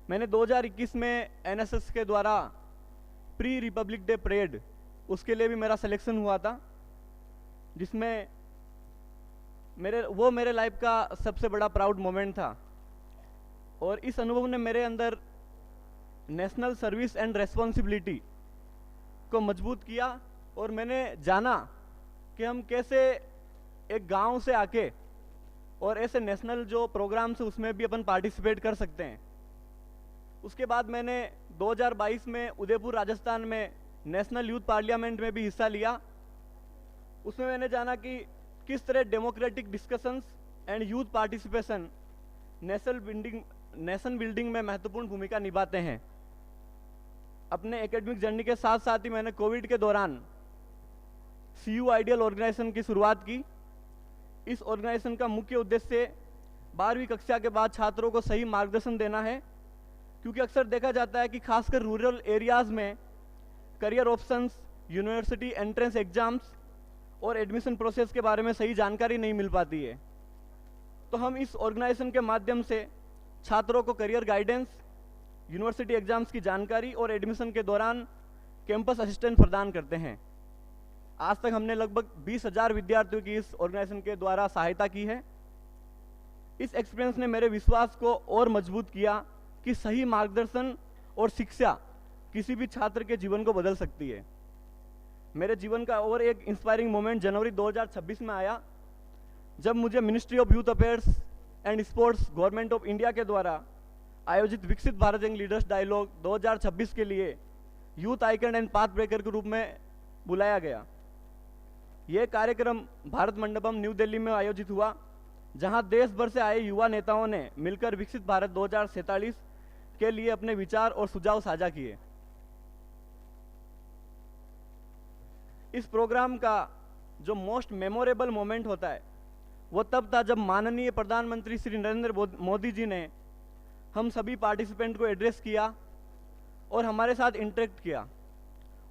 [SPEAKER 12] मैंने 2021 में एनएसएस के द्वारा प्री रिपब्लिक डे परेड, उसके लिए भी मेरा सिलेक्शन हुआ था, जिसमें मेरे लाइफ का सबसे बड़ा प्राउड मोमेंट था। और इस अनुभव ने मेरे अंदर नेशनल सर्विस एंड रेस्पॉन्सिबिलिटी को मजबूत किया और मैंने जाना कि हम कैसे एक गांव से आके और ऐसे नेशनल जो प्रोग्राम्स है उसमें भी अपन पार्टिसिपेट कर सकते हैं। उसके बाद मैंने 2022 में उदयपुर राजस्थान में नेशनल यूथ पार्लियामेंट में भी हिस्सा लिया। उसमें मैंने जाना कि किस तरह democratic discussions and youth participation nation building में महत्वपूर्ण भूमिका निभाते हैं। अपने एकेडमिक जर्नी के साथ साथ ही मैंने कोविड के दौरान CU आइडियल ऑर्गेनाइजेशन की शुरुआत की। इस ऑर्गेनाइजेशन का मुख्य उद्देश्य 12वीं कक्षा के बाद छात्रों को सही मार्गदर्शन देना है, क्योंकि अक्सर देखा जाता है कि खासकर रूरल एरियाज़ में career options, university entrance exams और एडमिशन प्रोसेस के बारे में सही जानकारी नहीं मिल पाती है। तो हम इस ऑर्गेनाइजेशन के माध्यम से छात्रों को करियर गाइडेंस, यूनिवर्सिटी एग्जाम्स की जानकारी और एडमिशन के दौरान कैंपस असिस्टेंट प्रदान करते हैं। आज तक हमने लगभग 20,000 विद्यार्थियों की इस ऑर्गेनाइजेशन के द्वारा सहायता की है। इस एक्सपीरियंस ने मेरे विश्वास को और मजबूत किया कि सही मार्गदर्शन और शिक्षा किसी भी छात्र के जीवन को बदल सकती है। मेरे जीवन का और एक इंस्पायरिंग मोमेंट जनवरी 2026 में आया, जब मुझे ministry of youth affairs and sports government of India के द्वारा आयोजित विकसित भारत यंग लीडर्स डायलॉग 2026 के लिए youth icon and path breaker के रूप में बुलाया गया। यह कार्यक्रम भारत मंडपम न्यू दिल्ली में आयोजित हुआ, जहां देश भर से आए युवा नेताओं ने मिलकर विकसित भारत 2047 के लिए अपने विचार और सुझाव साझा किए। इस प्रोग्राम का जो मोस्ट मेमोरेबल मोमेंट होता है वो तब था जब माननीय प्रधानमंत्री श्री नरेंद्र मोदी जी ने हम सभी पार्टिसिपेंट को एड्रेस किया और हमारे साथ इंटरेक्ट किया।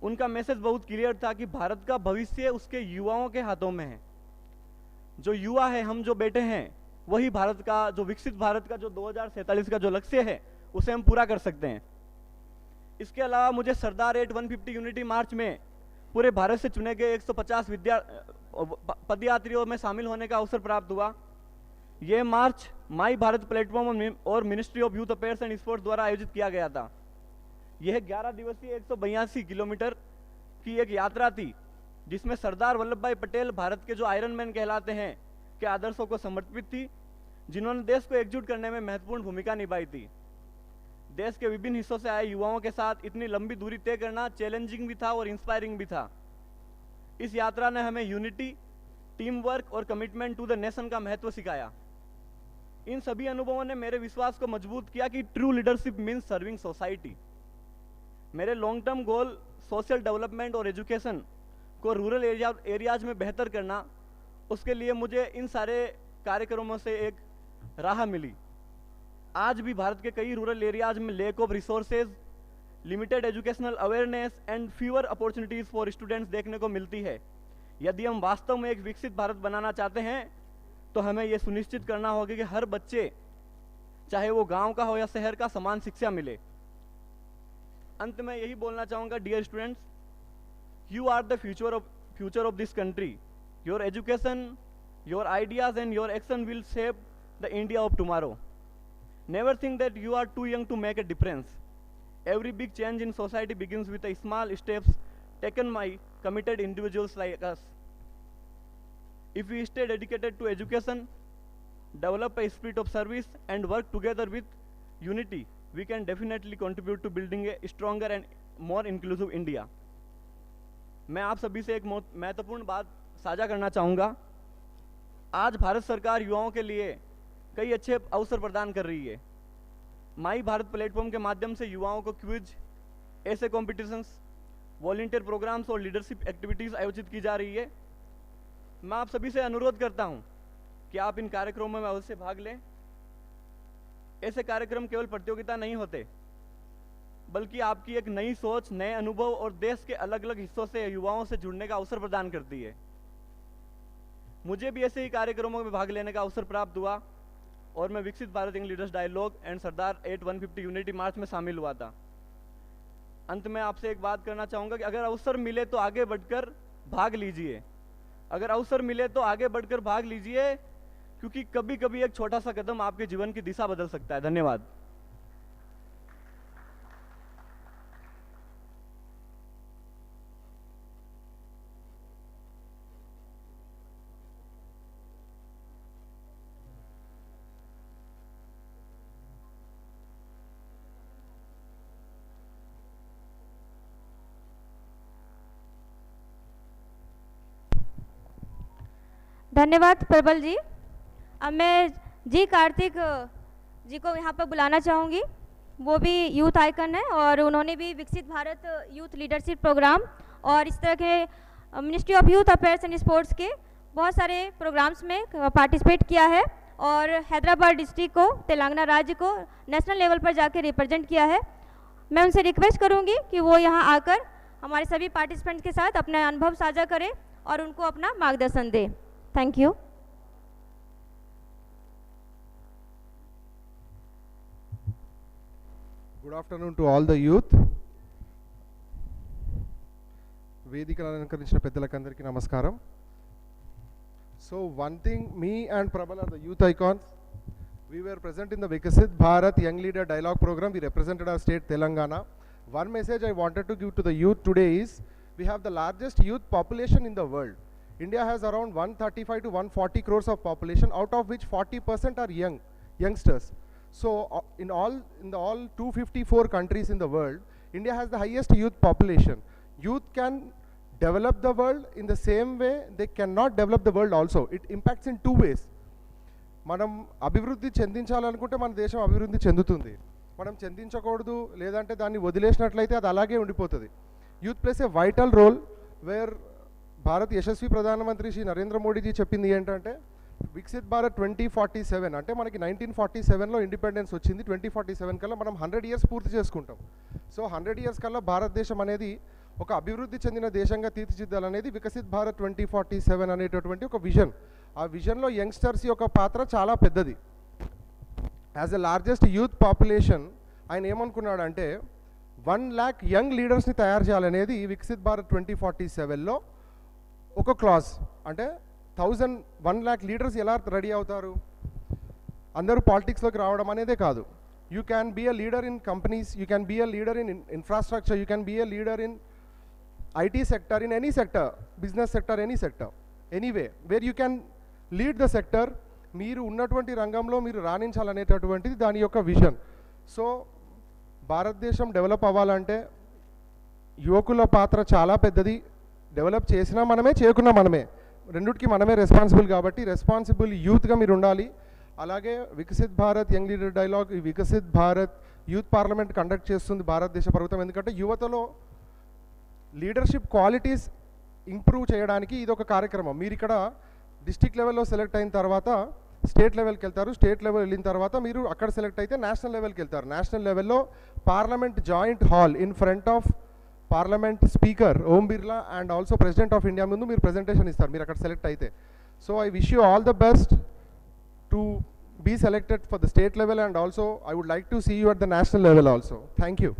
[SPEAKER 12] उनका मैसेज बहुत क्लियर था कि भारत का भविष्य उसके युवाओं के हाथों में है। जो युवा है, हम जो बेटे हैं, वही भारत का, जो विकसित भारत का जो 2047 का जो लक्ष्य है उसे हम पूरा कर सकते हैं। इसके अलावा मुझे सरदार 150 यूनिटी मार्च में पूरे भारत से चुने गए 150 पदयात्रियों में शामिल होने का अवसर प्राप्त हुआ। यह मार्च माई भारत प्लेटफॉर्म और ministry of youth affairs and sports द्वारा आयोजित किया गया था। यह 11 दिवसीय 182 किलोमीटर की एक यात्रा थी, जिसमें सरदार वल्लभ भाई पटेल भारत के जो आयरन मैन कहलाते हैं के आदर्शों को समर्पित थी, जिन्होंने देश को एकजुट करने में महत्वपूर्ण भूमिका निभाई थी। देश के विभिन्न हिस्सों से आए युवाओं के साथ इतनी लंबी दूरी तय करना चैलेंजिंग भी था और इंस्पायरिंग भी था। इस यात्रा ने हमें यूनिटी, टीम वर्क और कमिटमेंट टू द नेशन का महत्व सिखाया। इन सभी अनुभवों ने मेरे विश्वास को मजबूत किया कि true leadership means serving society. मेरे long term goal social development और एजुकेशन को रूरल एरियाज में बेहतर करना, उसके लिए मुझे इन सारे कार्यक्रमों से एक राह मिली। आज भी भारत के कई रूरल एरियाज में lack of resources, limited educational awareness and fewer opportunities for students देखने को मिलती है। यदि हम वास्तव में एक विकसित भारत बनाना चाहते हैं तो हमें यह सुनिश्चित करना होगा कि हर बच्चे, चाहे वो गांव का हो या शहर का, समान शिक्षा मिले। अंत में यही बोलना चाहूँगा, dear students, you are the future of this country. Your education, your ideas and your action will shape the India of tomorrow. Never think that you are too young to make a difference. Every big change in society begins with a small steps taken by committed individuals like us. If we stay dedicated to education, develop a spirit of service and work together with unity, we can definitely contribute to building a stronger and more inclusive India. मैं आप सभी से एक महत्वपूर्ण बात साझा करना चाहूँगा। आज भारत सरकार युवाओं के लिए कई अच्छे अवसर प्रदान कर रही है। माई भारत प्लेटफॉर्म के माध्यम से युवाओं को क्विज, ऐसे कॉम्पिटिशन्स, वॉलंटियर प्रोग्राम्स और लीडरशिप एक्टिविटीज़ आयोजित की जा रही है। मैं आप सभी से अनुरोध करता हूं कि आप इन कार्यक्रमों में अवश्य भाग लें। ऐसे कार्यक्रम केवल प्रतियोगिता नहीं होते, बल्कि आपकी एक नई सोच, नए अनुभव और देश के अलग अलग हिस्सों से युवाओं से जुड़ने का अवसर प्रदान करती है। मुझे भी ऐसे ही कार्यक्रमों में भाग लेने का अवसर प्राप्त हुआ और मैं विकसित Bharat young leaders dialogue and Sardar 150 unity march में शामिल हुआ था। अंत में आपसे एक बात करना चाहूँगा कि अगर अवसर मिले तो आगे बढ़कर भाग लीजिए। अगर अवसर मिले तो आगे बढ़कर भाग लीजिए, क्योंकि कभी कभी एक छोटा सा कदम आपके जीवन की दिशा बदल सकता है। धन्यवाद।
[SPEAKER 1] धन्यवाद प्रबल जी। अब मैं जी कार्तिक जी को यहाँ पर बुलाना चाहूँगी। वो भी यूथ आइकन है और उन्होंने भी विकसित भारत यूथ लीडरशिप प्रोग्राम और इस तरह के ministry of youth affairs and sports के बहुत सारे प्रोग्राम्स में पार्टिसिपेट किया है और हैदराबाद डिस्ट्रिक्ट को, तेलंगाना राज्य को नेशनल लेवल पर जाके रिप्रेजेंट किया है। मैं उनसे रिक्वेस्ट करूँगी कि वो यहाँ आकर हमारे सभी पार्टिसिपेंट्स के साथ अपना अनुभव साझा करें और उनको अपना मार्गदर्शन दें। Thank you.
[SPEAKER 13] Good afternoon to all the youth. వేదికను అలంకరించిన పెద్దలకందరికీ నమస్కారం. So one thing, me and Prabal are the youth icons. We were present in the Viksit Bharat Young Leader Dialogue program. We represented our state Telangana. One message I wanted to give to the youth today is, we have the largest youth population in the world. India has around 135 to 140 crores of population, out of which 40% are youngsters. So in the all 254 countries in the world, India has the highest youth population. Youth can develop the world in the same way they cannot develop the world also. It impacts in two ways. మనం అభివృద్ధి చెందించాలనుకుంటే మన దేశం అభివృద్ధి చెందుతుంది. మనం చెందించకూడదు లేదంటే దాన్ని వదిలేసినట్లయితే అది అలాగే ఉండిపోతుంది. Youth plays a vital role where Bharat యశస్వి ప్రధానమంత్రి శ్రీ నరేంద్ర మోడీజీ చెప్పింది ఏంటంటే, వికసిత్ భారత్ 2047 అంటే మనకి 1947లో ఇండిపెండెన్స్ వచ్చింది. 2047 కల్లా మనం 100 ఇయర్స్ పూర్తి చేసుకుంటాం. సో 100 ఇయర్స్ కల్లా భారతదేశం అనేది ఒక అభివృద్ధి చెందిన దేశంగా తీర్చిదిద్దాలనేది వికసిత్ భారత్ 2047 అనేటటువంటి ఒక విజన్. ఆ విజన్లో యంగ్స్టర్స్ యొక్క పాత్ర చాలా పెద్దది. As a largest youth population ఆయన ఏమనుకున్నాడంటే 1 lakh యంగ్ లీడర్స్ని తయారు చేయాలనేది వికసిత్ భారత్ 2047లో ఒక క్లాజ్. అంటే 1 lakh లీడర్స్ ఎలా రెడీ అవుతారు? అందరూ పాలిటిక్స్లోకి రావడం అనేదే కాదు. You can be a leader in companies, you can be a leader in infrastructure, you can be a leader in IT sector, in any sector, business sector, any sector, anyway, where you can lead the sector. మీరు ఉన్నటువంటి రంగంలో మీరు రాణించాలనేటటువంటిది దాని యొక్క vision. So భారతదేశం develop అవ్వాలంటే యువకుల పాత్ర చాలా పెద్దది. డెవలప్ చేసినా మనమే, చేయకున్నా మనమే, రెండిటికి మనమే రెస్పాన్సిబుల్. కాబట్టి రెస్పాన్సిబుల్ యూత్గా మీరు ఉండాలి. అలాగే Viksit Bharat young leader dialogue, ఈ Viksit Bharat youth parliament conduct చేస్తుంది భారతదేశ ప్రభుత్వం. ఎందుకంటే యువతలో లీడర్షిప్ క్వాలిటీస్ ఇంప్రూవ్ చేయడానికి ఇది ఒక కార్యక్రమం. మీరు ఇక్కడ డిస్ట్రిక్ట్ లెవెల్లో సెలెక్ట్ అయిన తర్వాత స్టేట్ లెవెల్కి వెళ్తారు. స్టేట్ లెవెల్ వెళ్ళిన తర్వాత మీరు అక్కడ సెలెక్ట్ అయితే నేషనల్ లెవెల్కి వెళ్తారు. నేషనల్ లెవెల్లో parliament joint hall in front of parliament speaker Om Birla and also president of India ముందు మీరు ప్రెజెంటేషన్ ఇస్తారు మీరు అక్కడ సెలెక్ట్ అయితే. So I wish you all the best to be selected for the state level and also I would like to see you at the national level also. Thank you.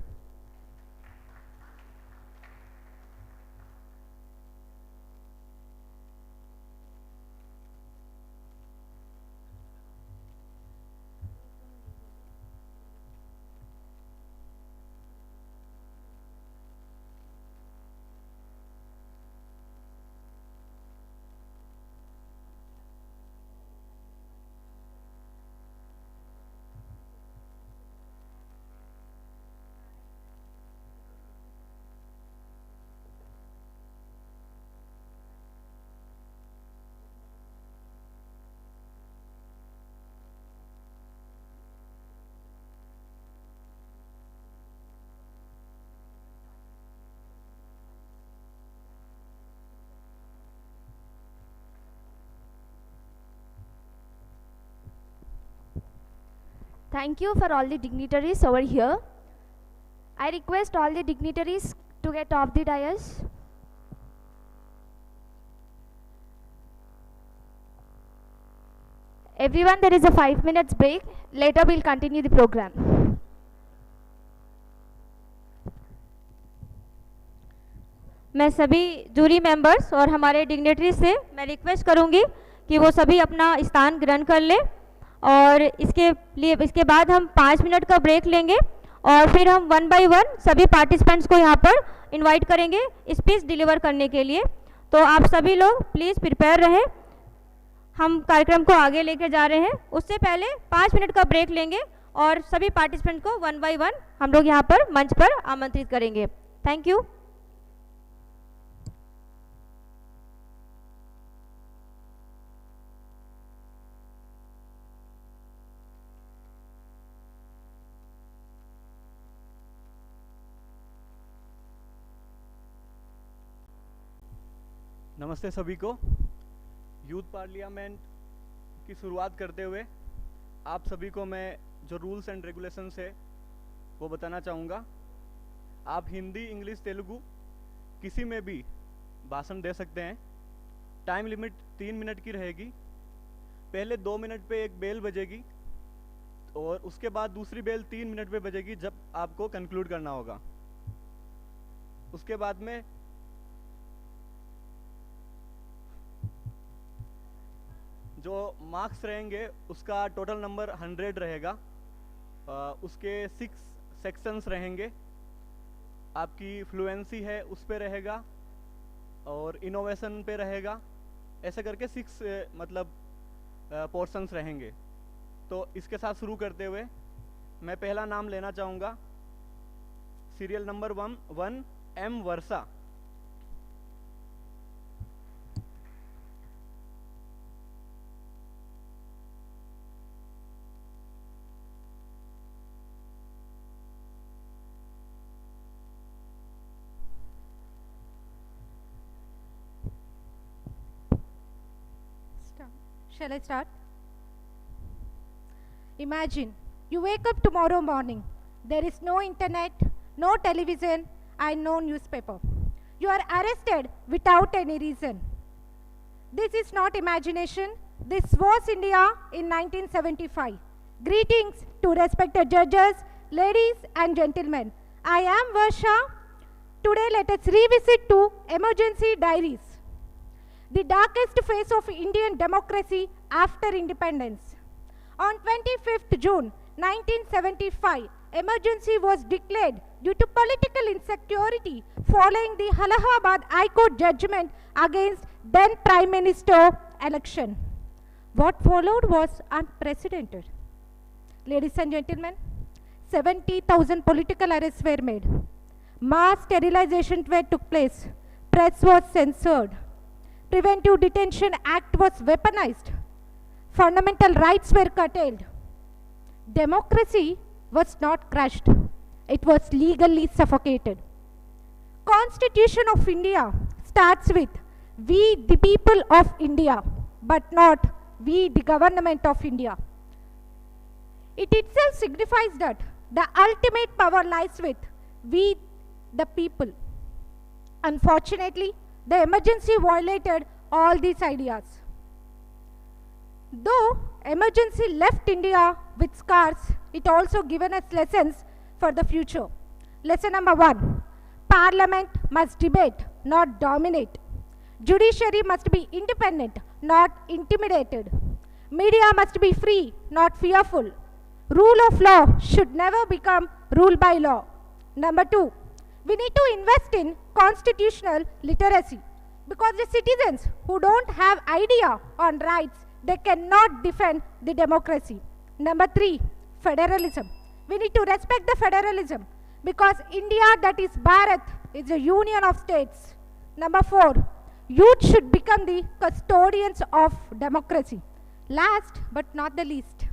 [SPEAKER 14] Thank you for all the dignitaries over here. I request all the dignitaries to get off the dais. Everyone, there is a 5 minutes break. Later we'll continue the program.
[SPEAKER 1] मैं सभी jury members और हमारे dignitaries से मैं request करूंगी कि वो सभी अपना स्थान ग्रहण कर लें और इसके बाद हम 5 मिनट का ब्रेक लेंगे और फिर हम 1 by 1 सभी पार्टिसिपेंट्स को यहाँ पर इनवाइट करेंगे स्पीच डिलीवर करने के लिए. तो आप सभी लोग प्लीज़ प्रिपेयर रहें. हम कार्यक्रम को आगे लेके जा रहे हैं. उससे पहले 5 मिनट का ब्रेक लेंगे और सभी पार्टिसिपेंट को 1 by 1 हम लोग यहाँ पर मंच पर आमंत्रित करेंगे. Thank you.
[SPEAKER 12] नमस्ते सभी को। यूथ पार्लियामेंट की शुरुआत करते हुए आप सभी को मैं जो रूल्स एंड रेगुलेशंस है वो बताना चाहूँगा। आप हिंदी, इंग्लिश, तेलुगु किसी में भी भाषण दे सकते हैं। टाइम लिमिट 3 मिनट की रहेगी। पहले 2 मिनट पे एक बेल बजेगी और उसके बाद दूसरी बेल 3 मिनट पे बजेगी जब आपको कंक्लूड करना होगा। उसके बाद में जो मार्क्स रहेंगे उसका टोटल नंबर 100 रहेगा। उसके 6 सेक्शंस रहेंगे। आपकी फ्लुएंसी है उस पे रहेगा और इनोवेशन पे रहेगा। ऐसे करके 6 मतलब पोर्शंस रहेंगे। तो इसके साथ शुरू करते हुए मैं पहला नाम लेना चाहूँगा। Serial number 1 M Varsha.
[SPEAKER 15] Shall I start? Imagine you wake up tomorrow morning. There is no internet, no television, and no newspaper. You are arrested without any reason. This is not imagination. This was India in 1975. Greetings to respected judges, ladies and gentlemen. I am Varsha. Today let us revisit to emergency diaries. The darkest phase of Indian democracy after independence. On 25th June 1975, emergency was declared due to political insecurity following the Allahabad High Court judgment against then Prime Minister election. What followed was unprecedented. Ladies and gentlemen, 70,000 political arrests were made. Mass sterilization took place. Press was censored. Preventive Detention Act was weaponized. Fundamental rights were curtailed. Democracy was not crushed. It was legally suffocated. Constitution of India starts with we the people of India, but not we the government of India. It itself signifies that the ultimate power lies with we the people. Unfortunately, the emergency violated all these ideas. Though emergency left India with scars, it also given us lessons for the future. Lesson number 1, Parliament must debate, not dominate. Judiciary must be independent, not intimidated. Media must be free, not fearful. Rule of law should never become rule by law. Number 2, we need to invest in constitutional literacy because the citizens who don't have idea on rights, they cannot defend the democracy. Number 3, federalism. We need to respect the federalism because India, that is Bharat, is a union of states. Number 4, youth should become the custodians of democracy. Last but not the least,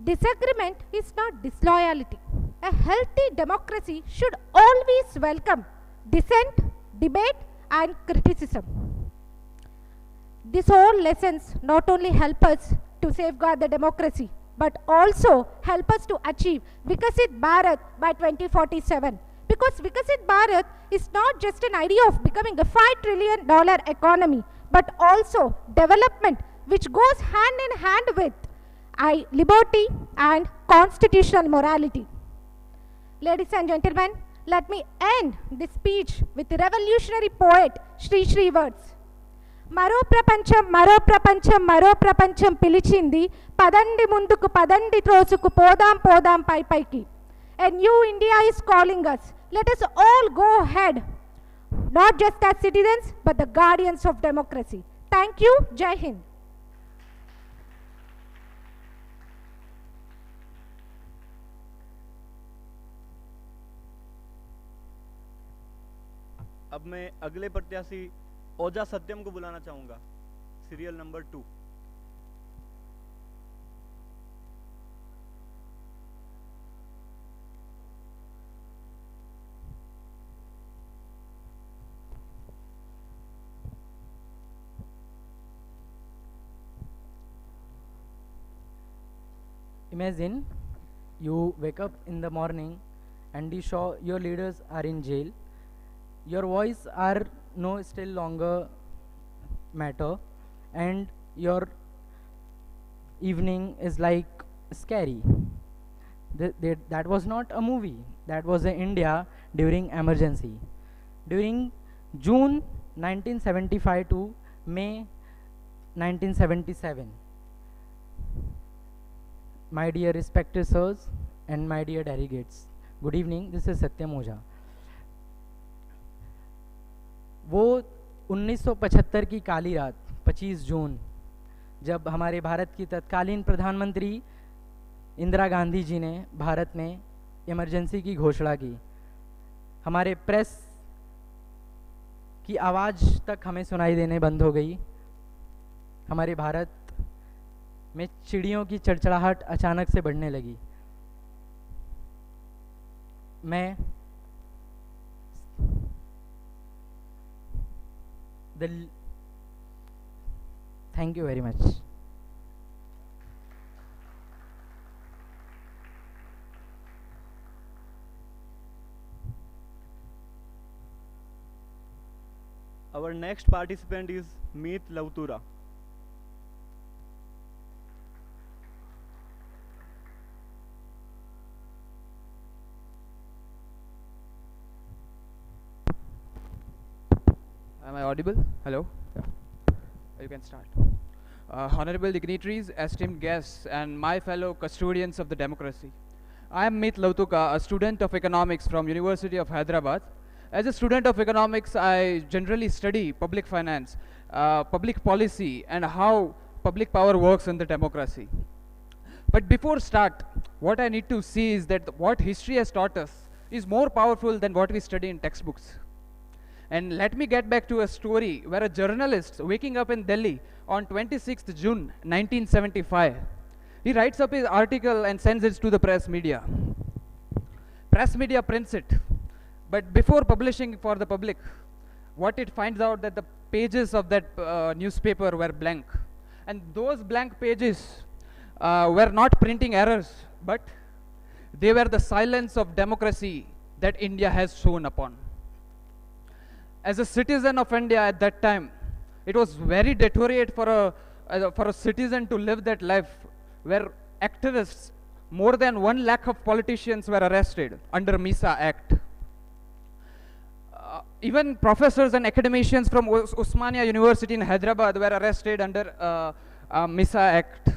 [SPEAKER 15] disagreement is not disloyalty. A healthy democracy should always welcome dissent, debate, and criticism. These all lessons not only help us to safeguard the democracy, but also help us to achieve Viksit Bharat by 2047. Because Viksit Bharat is not just an idea of becoming a $5 trillion economy, but also development which goes hand in hand with liberty and constitutional morality. Ladies and gentlemen, let me end this speech with the revolutionary poet Sri words. Maro prapancham, maro prapancham, maro prapancham pilichindi, padandi munduku, padandi trosuku, podam pai paiki. A new India is calling us. Let us all go ahead, not just as citizens, but the guardians of democracy. Thank you. Jai Hind.
[SPEAKER 12] अब मैं अगले प्रत्याशी ओजा सत्यम को बुलाना चाहूंगा। Serial number 2।
[SPEAKER 16] Imagine you wake up in the morning and you saw your leaders are in jail. Your voice are no still longer matter, and your evening is like scary. That was not a movie. That was India during emergency. During June 1975 to May 1977. My dear respected sirs and my dear delegates, good evening. This is Satyam Oja. वो 1975 की काली रात 25 जून, जब हमारे भारत की तत्कालीन प्रधानमंत्री इंदिरा गांधी जी ने भारत में इमरजेंसी की घोषणा की, हमारे प्रेस की आवाज़ तक हमें सुनाई देने बंद हो गई। हमारे भारत में चिड़ियों की चड़चड़ाहट अचानक से बढ़ने लगी। मैं thank you very much.
[SPEAKER 12] Our next participant is Meet Lavtura.
[SPEAKER 17] Am I audible? Hello? Yeah. You can start. Honorable dignitaries, esteemed guests, and my fellow custodians of the democracy. I am Meet Lavtuka, a student of economics from University of Hyderabad. As a student of economics, I generally study public finance, public policy, and how public power works in the democracy. But before start, what I need to see is that what history has taught us is more powerful than what we study in textbooks. And let me get back to a story where a journalist waking up in Delhi on 26th June 1975, he writes up his article and sends it to the press media. Press media prints it. But before publishing for the public, what it finds out that the pages of that newspaper were blank. And those blank pages were not printing errors, but they were the silence of democracy that India has shown upon. As a citizen of India at that time, it was very deteriorate for a citizen to live that life where activists, more than 1 lakh of politicians were arrested under MISA Act. Even professors and academicians from Osmania University in Hyderabad were arrested under MISA Act.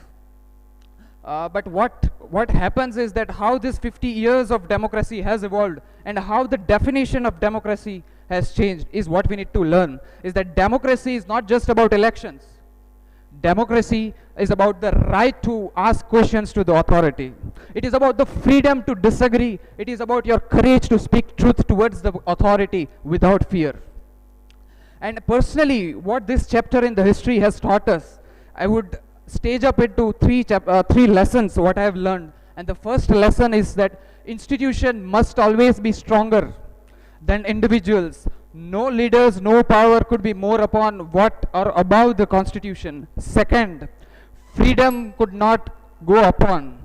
[SPEAKER 17] But what happens is that how this 50 years of democracy has evolved and how the definition of democracy has changed is what we need to learn, is that democracy is not just about elections. Democracy is about the right to ask questions to the authority. It is about the freedom to disagree. It is about your courage to speak truth towards the authority without fear. And personally, what this chapter in the history has taught us, I would stage up into three lessons what I have learned. And the first lesson is that institution must always be stronger than individuals. No leaders, no power could be more upon what or above the constitution. Second, freedom could not go upon.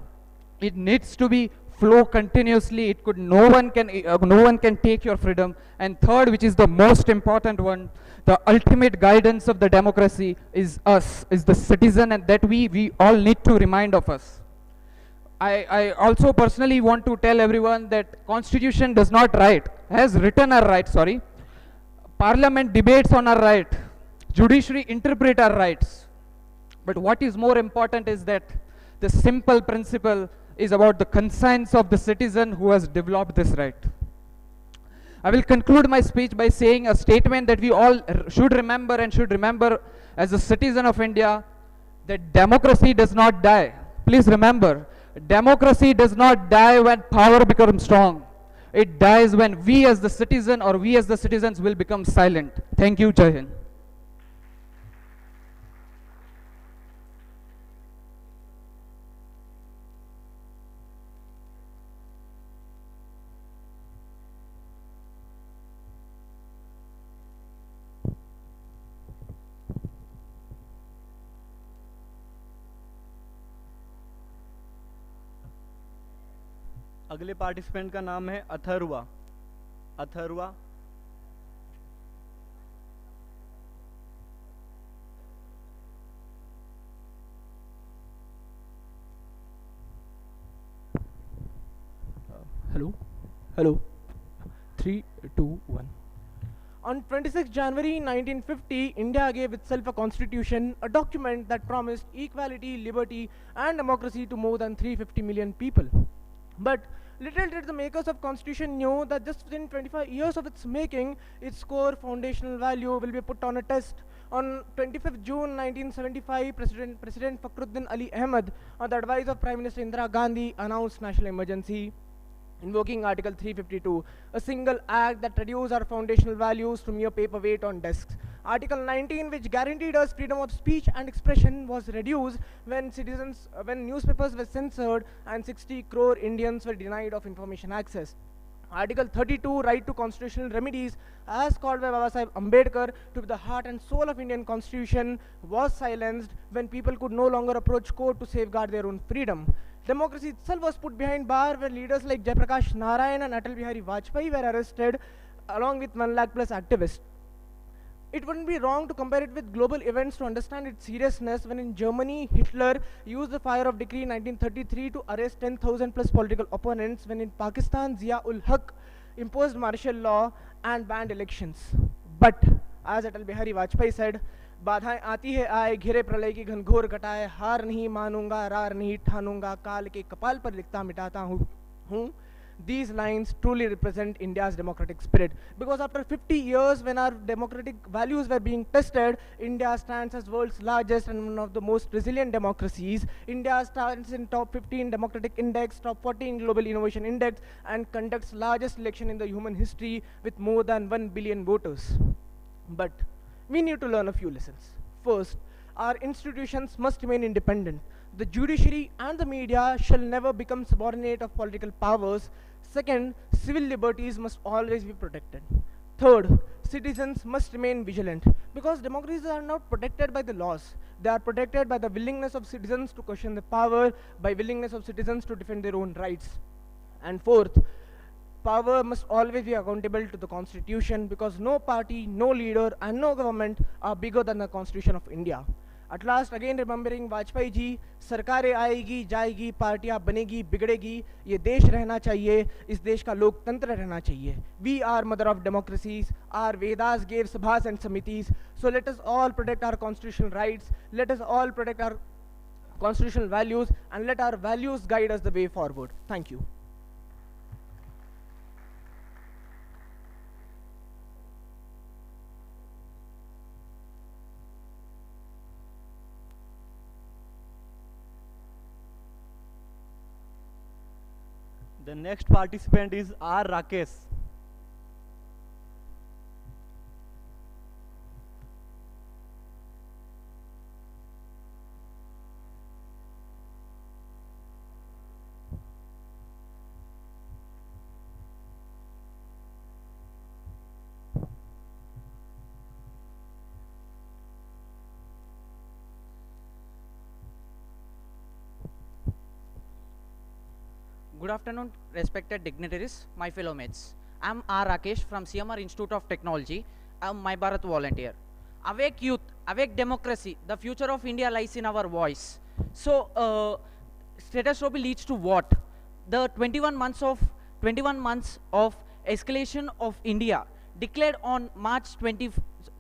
[SPEAKER 17] It needs to be flow continuously. It could no one can take your freedom. And third, which is the most important one, the ultimate guidance of the democracy is us, is the citizen, and that we all need to remind of us. I also personally want to tell everyone that constitution does not write, has written our right, sorry. Parliament debates on our right. Judiciary interpret our rights. But what is more important is that the simple principle is about the conscience of the citizen who has developed this right. I will conclude my speech by saying a statement that we all should remember and should remember as a citizen of India, that democracy does not die. Please remember, democracy does not die when power becomes strong. It dies when we as the citizen or we as the citizens will become silent. Thank you, Jai Hind.
[SPEAKER 12] अगले participant का नाम है Atharva. Atharva.
[SPEAKER 18] Hello, hello. 3, 2, 1. On 26 January 1950, India gave itself a constitution, a document that promised equality, liberty, and democracy to more than 350 million people. But little did the makers of constitution know that just within 25 years of its making, its core foundational value will be put on a test. On 25th June 1975, President Fakhruddin Ali Ahmed, on the advice of Prime Minister Indira Gandhi, announced national emergency, invoking Article 352, a single act that reduced our foundational values to mere paperweight on desks. Article 19, which guaranteed us freedom of speech and expression, was reduced when newspapers were censored and 60 crore Indians were denied of information access. Article 32, right to constitutional remedies, as called by Baba Sahib Ambedkar to be the heart and soul of Indian constitution, was silenced when people could no longer approach court to safeguard their own freedom. Democracy itself was put behind bar when leaders like Jayaprakash Narayan and Atal Bihari Vajpayee were arrested along with 1 lakh plus activists. It wouldn't be wrong to compare it with global events to understand its seriousness when in Germany, Hitler used the fire of decree in 1933 to arrest 10,000 plus political opponents, when in Pakistan, Zia-ul-Haq imposed martial law and banned elections. But, as Atal Bihari Vajpayee said, बाधाएं आती है आए घिरे प्रलय की घनघोर घटाए, हार नहीं मानूंगा रार नहीं ठानूंगा, काल के कपाल पर लिखता मिटाता हूँ. These lines truly represent India's democratic spirit, because after 50 years, when our democratic values were being tested, India stands as world's largest and one of the most resilient democracies. India stands in top 15 democratic index, top 14 global innovation index, and conducts largest election in the human history with more than 1 billion voters. But we need to learn a few lessons. First, our institutions must remain independent. The judiciary and the media shall never become subordinate of political powers. Second, civil liberties must always be protected. Third, citizens must remain vigilant, because democracies are not protected by the laws. They are protected by the willingness of citizens to question the power, by willingness of citizens to defend their own rights. And fourth, power must always be accountable to the Constitution, because no party, no leader, and no government are bigger than the Constitution of India. At last, again remembering Vajpayee ji, सरकारें आएगी जाएगी, पार्टियां बनेगी बिगड़ेगी, ये देश रहना चाहिए, इस देश का लोकतंत्र रहना चाहिए. We are mother of democracies. Our Vedas gave sabhas and samitis. So let us all protect our constitutional rights. Let us all protect our constitutional values, and let our values guide us the way forward. Thank you.
[SPEAKER 12] The next participant is R. Rakesh.
[SPEAKER 19] Good afternoon, respected dignitaries, my fellow mates. I am R. Rakesh from CMR Institute of Technology. I am MY Bharat volunteer. Awake youth, awake democracy, the future of India lies in our voice. So, stethoscopy leads to what? The 21 months of escalation of India declared on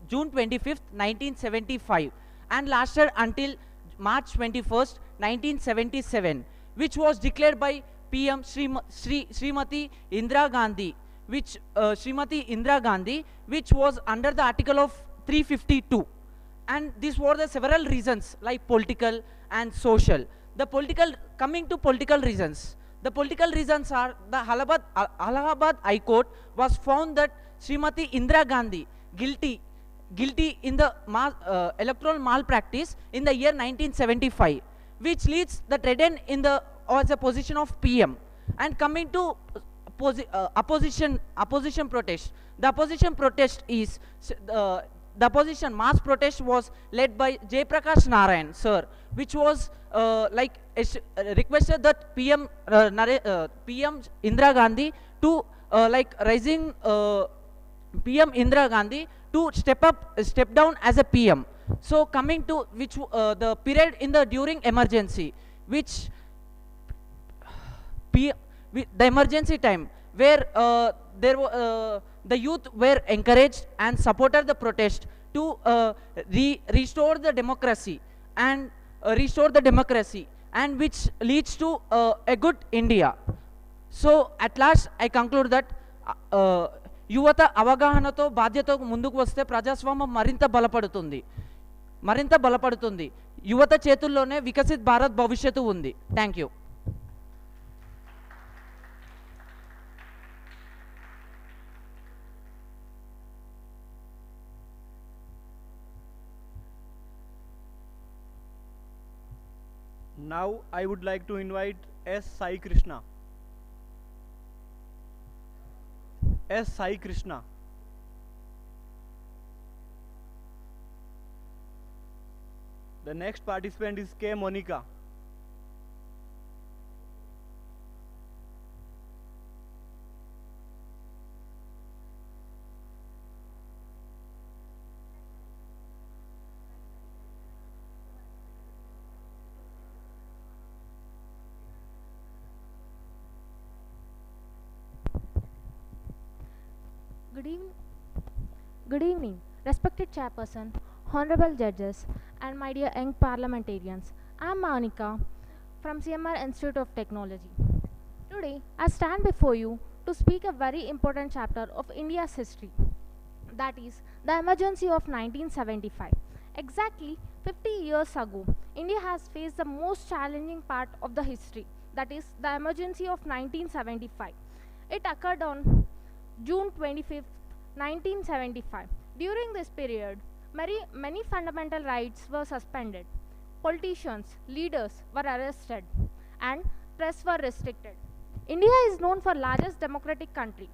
[SPEAKER 19] June 25th, 1975, and lasted until March 21st, 1977, which was declared by PM Srimati Indira Gandhi, which was under the article of 352, and these were the several reasons like political and social. Coming to political reasons, the political reasons are the Allahabad High Court was found that Srimati Indira Gandhi guilty in the electoral malpractice in the year 1975, which leads the Treden in the as a position of PM. And coming to opposition protest, the opposition protest is the opposition mass protest was led by Jay Prakash Narayan sir, which was requested that PM Indira Gandhi to raising PM Indira Gandhi to step down as a PM. So coming to which the period in the during emergency, which the emergency time where the youth were encouraged and supported the protest to restore the democracy and which leads to a good India. So at last I conclude that యువత అవగాహనతో బాధ్యతతో ముందుకు వస్తే ప్రజాస్వామ్యం మరింత బలపడుతుంది. యువత చేతుల్లోనే వికసిత్ భారత్ భవిష్యత్తు ఉంది. Thank you.
[SPEAKER 12] Now I would like to invite S. Sai Krishna. S. Sai Krishna. The next participant is K. Monica.
[SPEAKER 14] Good evening, respected chairperson, honorable judges, and my dear young parliamentarians. I am Monica from CMR Institute of Technology. Today, I stand before you to speak a very important chapter of India's history, that is, the emergency of 1975. Exactly 50 years ago, India has faced the most challenging part of the history, that is, the emergency of 1975. It occurred on June 25th, 1975. During this period, many fundamental rights were suspended. Politicians, leaders were arrested, and press were restricted. India is known for largest democratic country,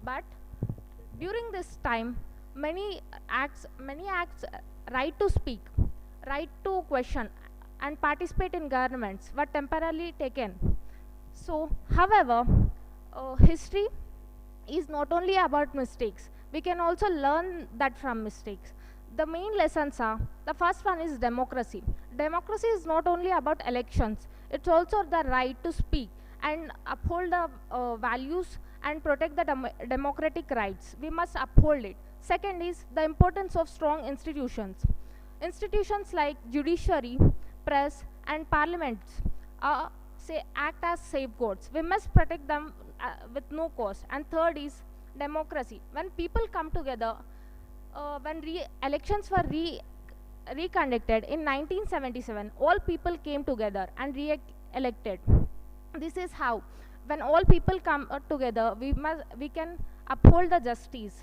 [SPEAKER 14] but during this time, many acts, right to speak, right to question, and participate in governments were temporarily taken. So, however, history is not only about mistakes. We can also learn that from mistakes. The main lessons are, the first one is democracy. Democracy is not only about elections, it's also the right to speak and uphold the values and protect the democratic rights. We must uphold it. Second is the importance of strong institutions. Institutions like judiciary, press, and parliaments act as safeguards. We must protect them with no cost. And third is democracy. When people come together, when elections were reconducted in 1977, all people came together and re-elected. This is how, when all people come together, we can uphold the justice.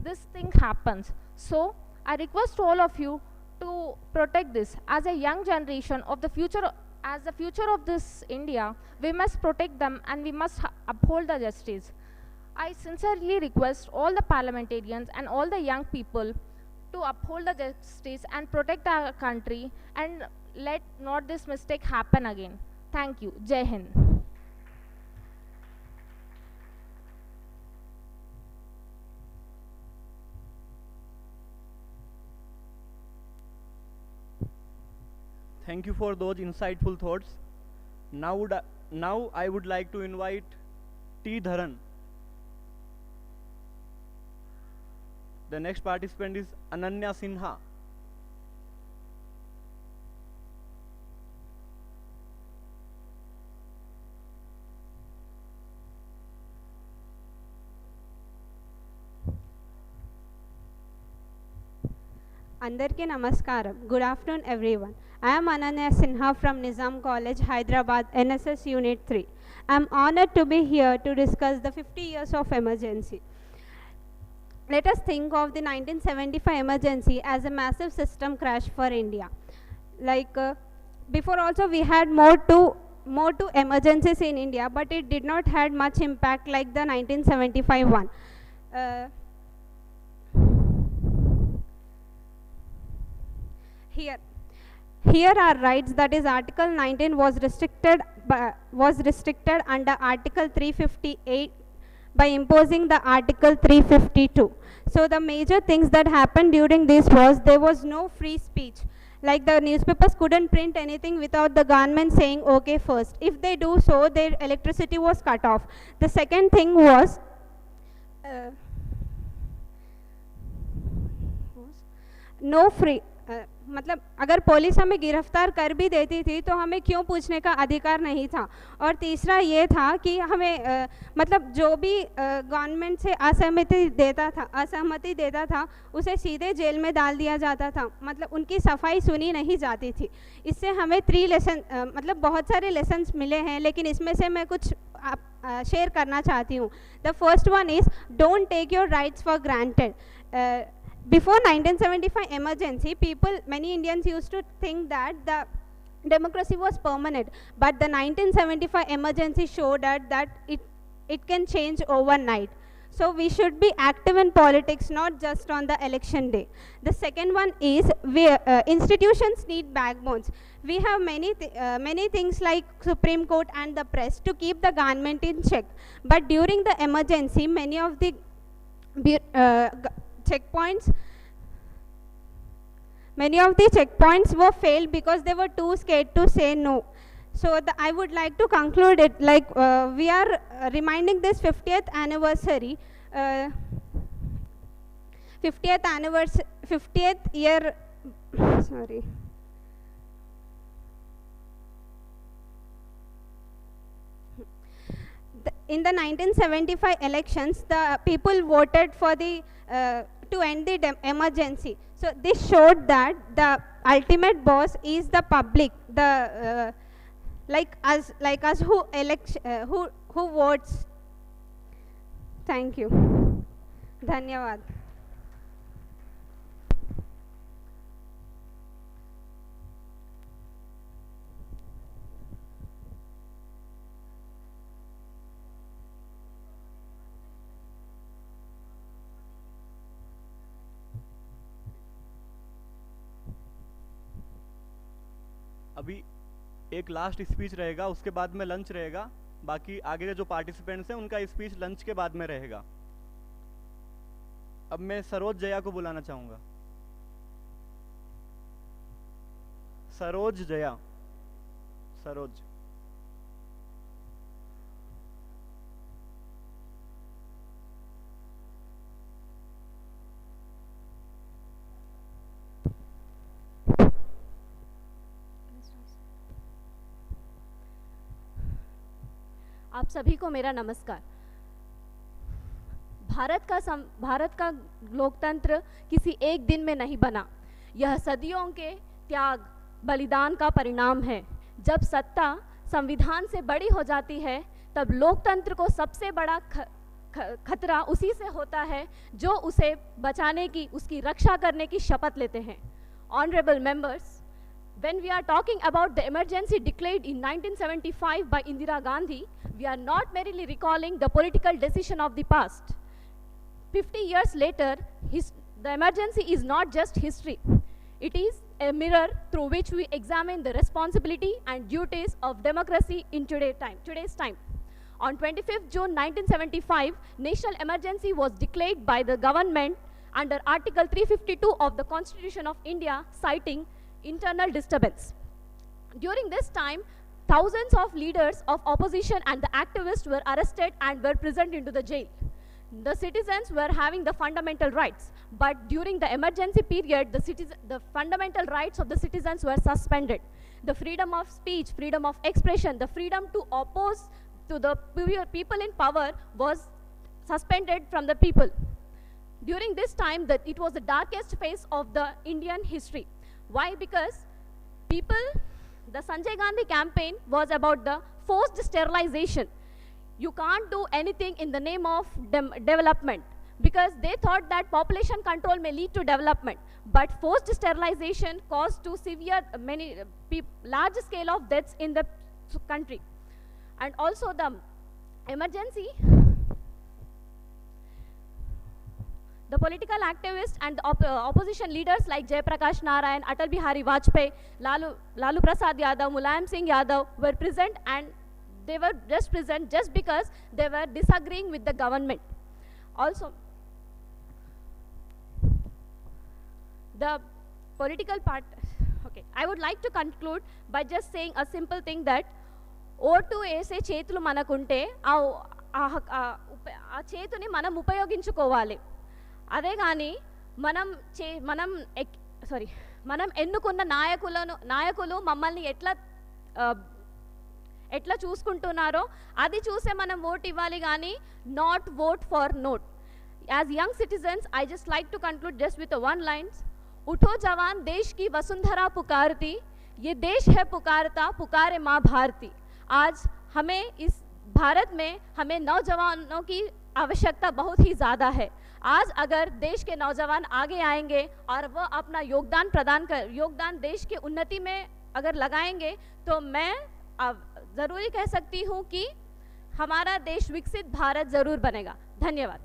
[SPEAKER 14] This thing happens. So I request all of you to protect this. As a young generation of the future, as the future of this India, we must protect them and we must uphold the justice. I sincerely request all the parliamentarians and all the young people to uphold the justice and protect our country and let not this mistake happen again. Thank you. Jai Hind.
[SPEAKER 12] Thank you for those insightful thoughts. Now I would like to invite T. Dharan. The next participant is Ananya Sinha.
[SPEAKER 20] Andarki Namaskaram. Good afternoon, everyone. I am Ananya Sinha from Nizam College, Hyderabad, NSS Unit 3. I am honored to be here to discuss the 50 years of emergency. Let us think of the 1975 emergency as a massive system crash for India. Before also we had more to emergencies in India, but it did not had much impact like the 1975 one. here. Here are rights, that is Article 19 was restricted under Article 358 by imposing the Article 352. So the major things that happened during this was there was no free speech. Like the newspapers couldn't print anything without the government saying okay first. If they do so, their electricity was cut off. The second thing was no free मतलब अगर police हमें गिरफ्तार कर भी देती थी तो हमें क्यों पूछने का अधिकार नहीं था. और तीसरा ये था कि हमें मतलब जो भी गवर्नमेंट से असहमति देता था उसे सीधे जेल में डाल दिया जाता था. मतलब उनकी सफाई सुनी नहीं जाती थी. इससे हमें 3 लेसन मतलब बहुत सारे लेसन्स मिले हैं, लेकिन इसमें से मैं कुछ शेयर करना चाहती हूँ. The first one is don't take your rights for granted. Before 1975 emergency, many Indians used to think that the democracy was permanent, but the 1975 emergency showed that it can change overnight. So we should be active in politics, not just on the election day. The second one is institutions need backbones. We have many things like Supreme Court and the press to keep the government in check. But during the emergency, many of the checkpoints were failed because they were too scared to say no. So I would like to conclude it like we are reminding this 50th anniversary, 50th year, sorry. In the 1975 elections, the people voted for the to end the emergency. So this showed that the ultimate boss is the public, the like us who votes. Thank you. Dhanyavad.
[SPEAKER 12] अभी एक last speech रहेगा, उसके बाद में lunch रहेगा. बाकी आगे के जो पार्टिसिपेंट्स हैं उनका स्पीच लंच के बाद में रहेगा. अब मैं सरोज जया को बुलाना चाहूँगा. सरोज जया. सरोज.
[SPEAKER 21] आप सभी को मेरा नमस्कार. भारत का लोकतंत्र किसी एक दिन में नहीं बना. यह सदियों के त्याग बलिदान का परिणाम है. जब सत्ता संविधान से बड़ी हो जाती है तब लोकतंत्र को सबसे बड़ा खतरा उसी से होता है जो उसे बचाने की, उसकी रक्षा करने की शपथ लेते हैं. Honourable members, when we are talking about the emergency declared in 1975 by Indira Gandhi, we are not merely recalling the political decision of the past. 50 years later, the emergency is not just history. It is a mirror through which we examine the responsibility and duties of democracy in today's time. On 25th June 1975, national emergency was declared by the government under Article 352 of the Constitution of India, citing internal disturbance. During this time, thousands of leaders of opposition and the activists were arrested and were presented into the jail. The citizens were having the fundamental rights, but during the emergency period, the fundamental rights of the citizens were suspended. The freedom of speech, freedom of expression, the freedom to oppose to the people in power was suspended from the people. During this time, it was the darkest phase of the Indian history. Why? Because the Sanjay Gandhi campaign was about the forced sterilization. You can't do anything in the name of development, because they thought that population control may lead to development. But forced sterilization caused to large scale of deaths in the country. And also the The political activists and the opposition leaders like Jayaprakash Narayan, Atal Bihari Vajpayee, Lalu Prasad Yadav, Mulayam Singh Yadav were present, and they were just present just because they were disagreeing with the government. Also, the political part, okay, I would like to conclude by just saying a simple thing that vote వేసే చేతులు మనకుంటే ఆ చేతుని మనం ఉపయోగించుకోవాలి. అదే కానీ మనం ఎన్నుకున్న నాయకులు మమ్మల్ని ఎట్లా చూసుకుంటున్నారో అది చూసే మనం ఓట్ ఇవ్వాలి కానీ not vote for note. As young citizens, I just like to conclude just with one line. उठो जवान देश की वसुंधरा पुकारती, ये देश है पुकारता, पुकारे माँ भारती. आज हमें इस भारत में हमें नौजवानों की आवश्यकता बहुत ही ज़्यादा है. आज अगर देश के नौजवान आगे आएंगे और वह अपना योगदान देश के उन्नति में अगर लगाएंगे तो मैं ज़रूरी कह सकती हूँ कि हमारा देश विकसित भारत ज़रूर बनेगा. धन्यवाद.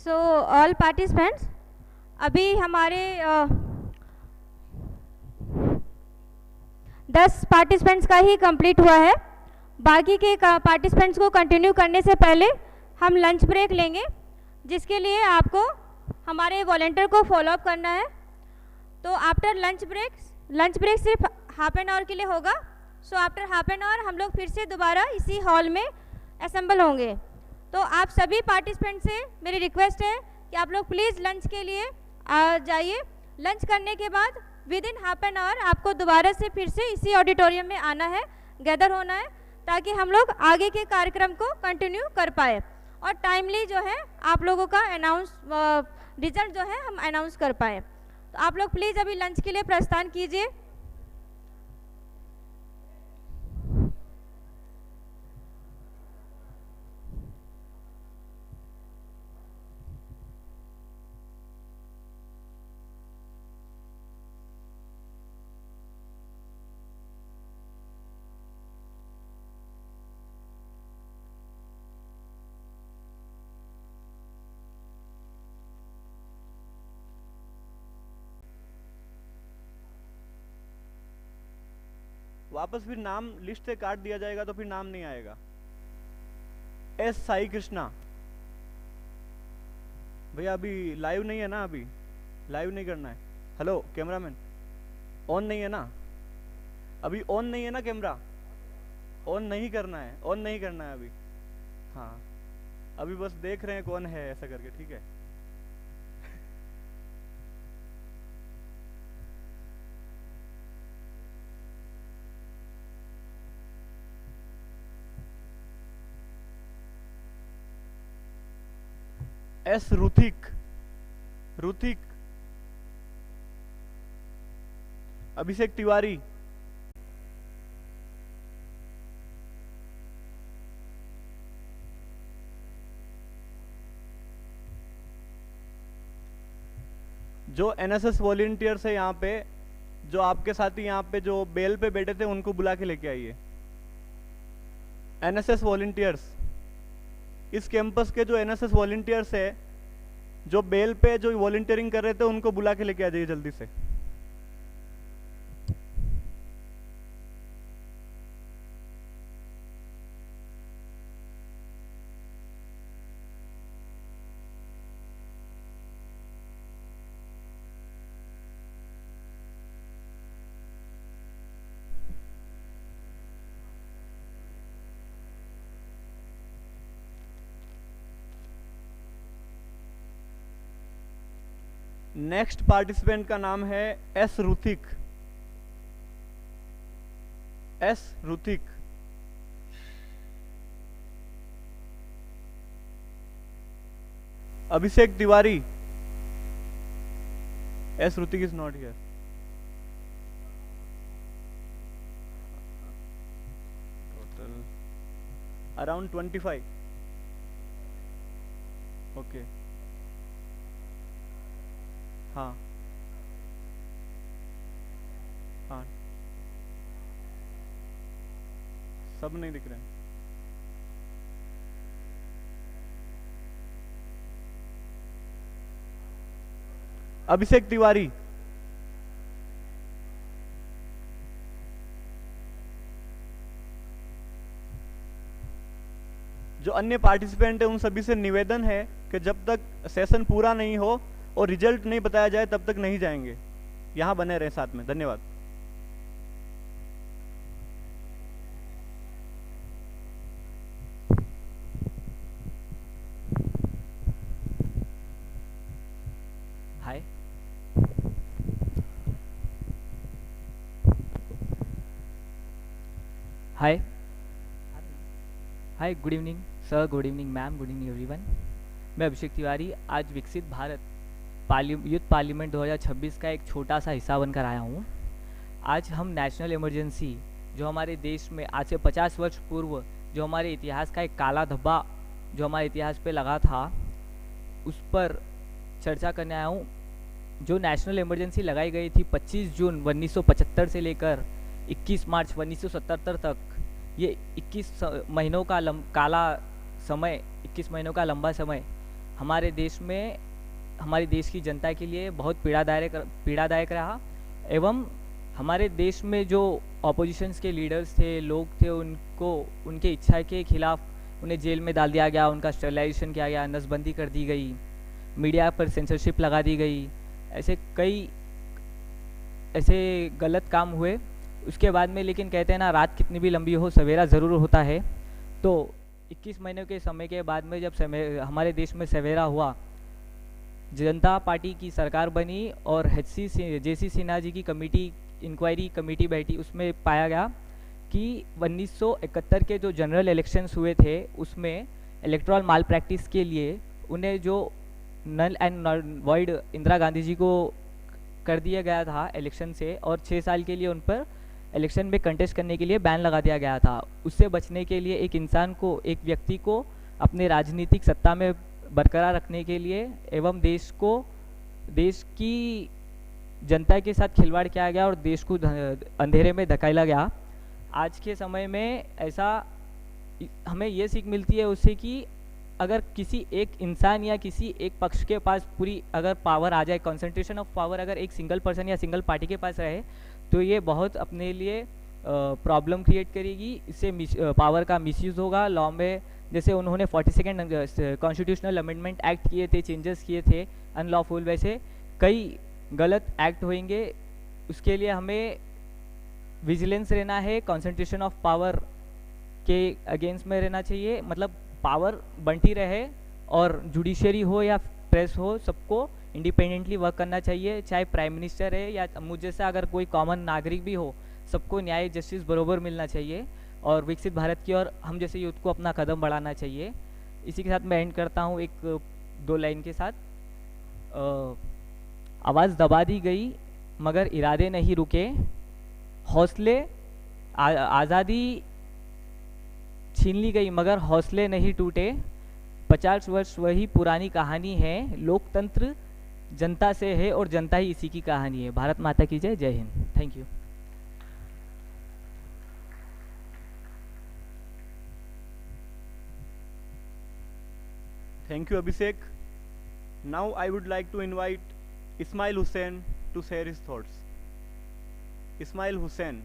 [SPEAKER 1] सो ऑल पार्टिसिपेंट्स, अभी हमारे 10 पार्टिसिपेंट्स का ही कंप्लीट हुआ है. बाकी के पार्टिसिपेंट्स को कंटिन्यू करने से पहले हम लंच ब्रेक लेंगे, जिसके लिए आपको हमारे वॉलंटियर को फॉलोअप करना है. तो आफ्टर लंच ब्रेक सिर्फ हाफ एन आवर के लिए होगा. So after half an hour हम लोग फिर से दोबारा इसी हॉल में असेंबल होंगे. तो आप सभी पार्टिसिपेंट से मेरी रिक्वेस्ट है कि आप लोग प्लीज़ लंच के लिए आ जाइए. लंच करने के बाद with in half an hour आपको दोबारा से फिर से इसी ऑडिटोरियम में आना है, गैदर होना है, ताकि हम लोग आगे के कार्यक्रम को कंटिन्यू कर पाए और टाइमली जो है आप लोगों का रिजल्ट जो है हम अनाउंस कर पाए. तो आप लोग प्लीज़ अभी लंच के लिए प्रस्थान कीजिए.
[SPEAKER 12] वापस फिर नाम लिस्ट से काट दिया जाएगा तो फिर नाम नहीं आएगा. एस साई कृष्णा भैया अभी लाइव नहीं है ना, अभी लाइव नहीं करना है. हेलो कैमरामैन, ऑन नहीं है ना, अभी ऑन नहीं है ना कैमरा, ऑन नहीं करना है, ऑन नहीं करना है अभी. हाँ अभी बस देख रहे हैं कौन है ऐसा करके, ठीक है. एस रुथिक अभिषेक तिवारी, जो एनएसएस वॉलंटियर्स है यहाँ पे, जो आपके साथी यहाँ पे जो बेल पे बैठे थे उनको बुला के लेके आइए. एनएसएस वॉलंटियर्स, इस कैंपस के जो एनएसएस वॉलंटियर्स है जो बेल पे जो वॉलंटियरिंग कर रहे थे उनको बुला के लेके आ जाइए जल्दी से. नेक्स्ट पार्टिसिपेंट का नाम है S Ruthik. Abhishek Tiwari. S Ruthik is not here. Around 25. Okay. हाँ हाँ सब नहीं दिख रहे हैं। अभिषेक तिवारी, जो अन्य पार्टिसिपेंट है उन सभी से निवेदन है कि जब तक सेशन पूरा नहीं हो और रिजल्ट नहीं बताया जाए तब तक नहीं जाएंगे, यहाँ बने रहे साथ में। धन्यवाद।
[SPEAKER 2] Hi, hi, hi, good evening sir, good evening ma'am, good evening everyone. मैं अभिषेक तिवारी आज विकसित भारत यूथ पार्लियामेंट 2026 का एक छोटा सा हिस्सा बनकर आया हूँ। आज हम नेशनल इमरजेंसी जो हमारे देश में आज से 50 वर्ष पूर्व जो हमारे इतिहास का एक काला धब्बा जो हमारे इतिहास पे लगा था उस पर चर्चा करने आया हूँ। जो नेशनल इमरजेंसी लगाई गई थी 25 जून 1975 से लेकर 21 मार्च 1977 तक, ये 21 महीनों का काला समय, 21 महीनों का लंबा समय हमारे देश में हमारे देश की जनता के लिए बहुत पीड़ादायक रहा। एवं हमारे देश में जो ऑपोजिशंस के लीडर्स थे, लोग थे, उनको उनके इच्छा के खिलाफ उन्हें जेल में डाल दिया गया, उनका स्टरलाइजेशन किया गया, नसबंदी कर दी गई, मीडिया पर सेंसरशिप लगा दी गई। ऐसे कई ऐसे गलत काम हुए। उसके बाद में लेकिन कहते हैं ना, रात कितनी भी लंबी हो सवेरा ज़रूर होता है। तो 21 महीने के समय के बाद में जब हमारे देश में सवेरा हुआ, जनता पार्टी की सरकार बनी और JC सिन्हा जी की इंक्वायरी कमेटी बैठी। उसमें पाया गया कि 1971 के जो जनरल इलेक्शंस हुए थे उसमें इलेक्टोरल माल प्रैक्टिस के लिए उन्हें जो null and void Indira Gandhi ji को कर दिया गया था इलेक्शन से, और 6 साल के लिए उन पर इलेक्शन में कंटेस्ट करने के लिए बैन लगा दिया गया था। उससे बचने के लिए एक इंसान को, एक व्यक्ति को अपने राजनीतिक सत्ता में बरकरार रखने के लिए एवं देश की जनता के साथ खिलवाड़ किया गया और देश को अंधेरे में धकेला गया। आज के समय में ऐसा हमें ये सीख मिलती है उससे कि अगर किसी एक इंसान या किसी एक पक्ष के पास पूरी अगर पावर आ जाए, कंसंट्रेशन ऑफ पावर अगर एक सिंगल पर्सन या सिंगल पार्टी के पास रहे तो ये बहुत अपने लिए प्रॉब्लम क्रिएट करेगी। इससे पावर का मिसयूज़ होगा। लॉ में जैसे उन्होंने 42nd कॉन्स्टिट्यूशनल अमेंडमेंट एक्ट किए थे, चेंजेस किए थे अनलॉफुल, वैसे कई गलत एक्ट होंगे। उसके लिए हमें विजिलेंस रहना है, कंसंट्रेशन ऑफ पावर के अगेंस्ट में रहना चाहिए। मतलब पावर बंटी रहे और जुडिशरी हो या प्रेस हो, सबको इंडिपेंडेंटली वर्क करना चाहिए। चाहे प्राइम मिनिस्टर है या मुझ जैसा अगर कोई कॉमन नागरिक भी हो, सबको न्याय जस्टिस बरोबर मिलना चाहिए और विकसित भारत की ओर हम जैसे यूथ को अपना कदम बढ़ाना चाहिए। इसी के साथ मैं एंड करता हूँ एक 2 लाइन के साथ। आवाज़ दबा दी गई मगर इरादे नहीं रुके, हौसले आज़ादी छीन ली गई मगर हौसले नहीं टूटे। 50 वर्ष वही पुरानी कहानी है, लोकतंत्र जनता से है और जनता ही इसी की कहानी है। भारत माता की जय। जय Hind. Thank you.
[SPEAKER 12] Thank you, Abhishek. Now I would like to invite Ismail Hussain to share his thoughts. Ismail Hussain.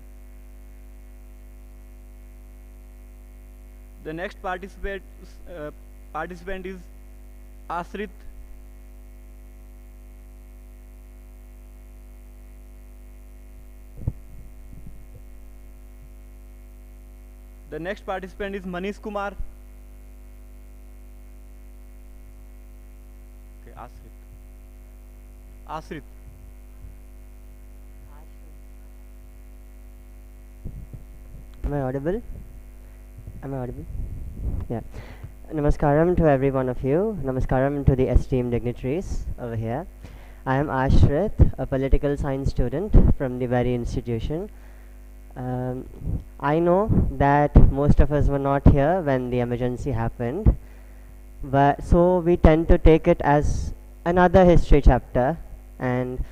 [SPEAKER 12] The next participant is Asrit. The next participant is Manish Kumar. Okay, Asrit.
[SPEAKER 22] Am I audible? Yeah. Namaskaram to every one of you. Namaskaram to the esteemed dignitaries over here. I am Ashrit, a political science student from the very institution. I know that most of us were not here when the emergency happened, but so we tend to take it as another history chapter, and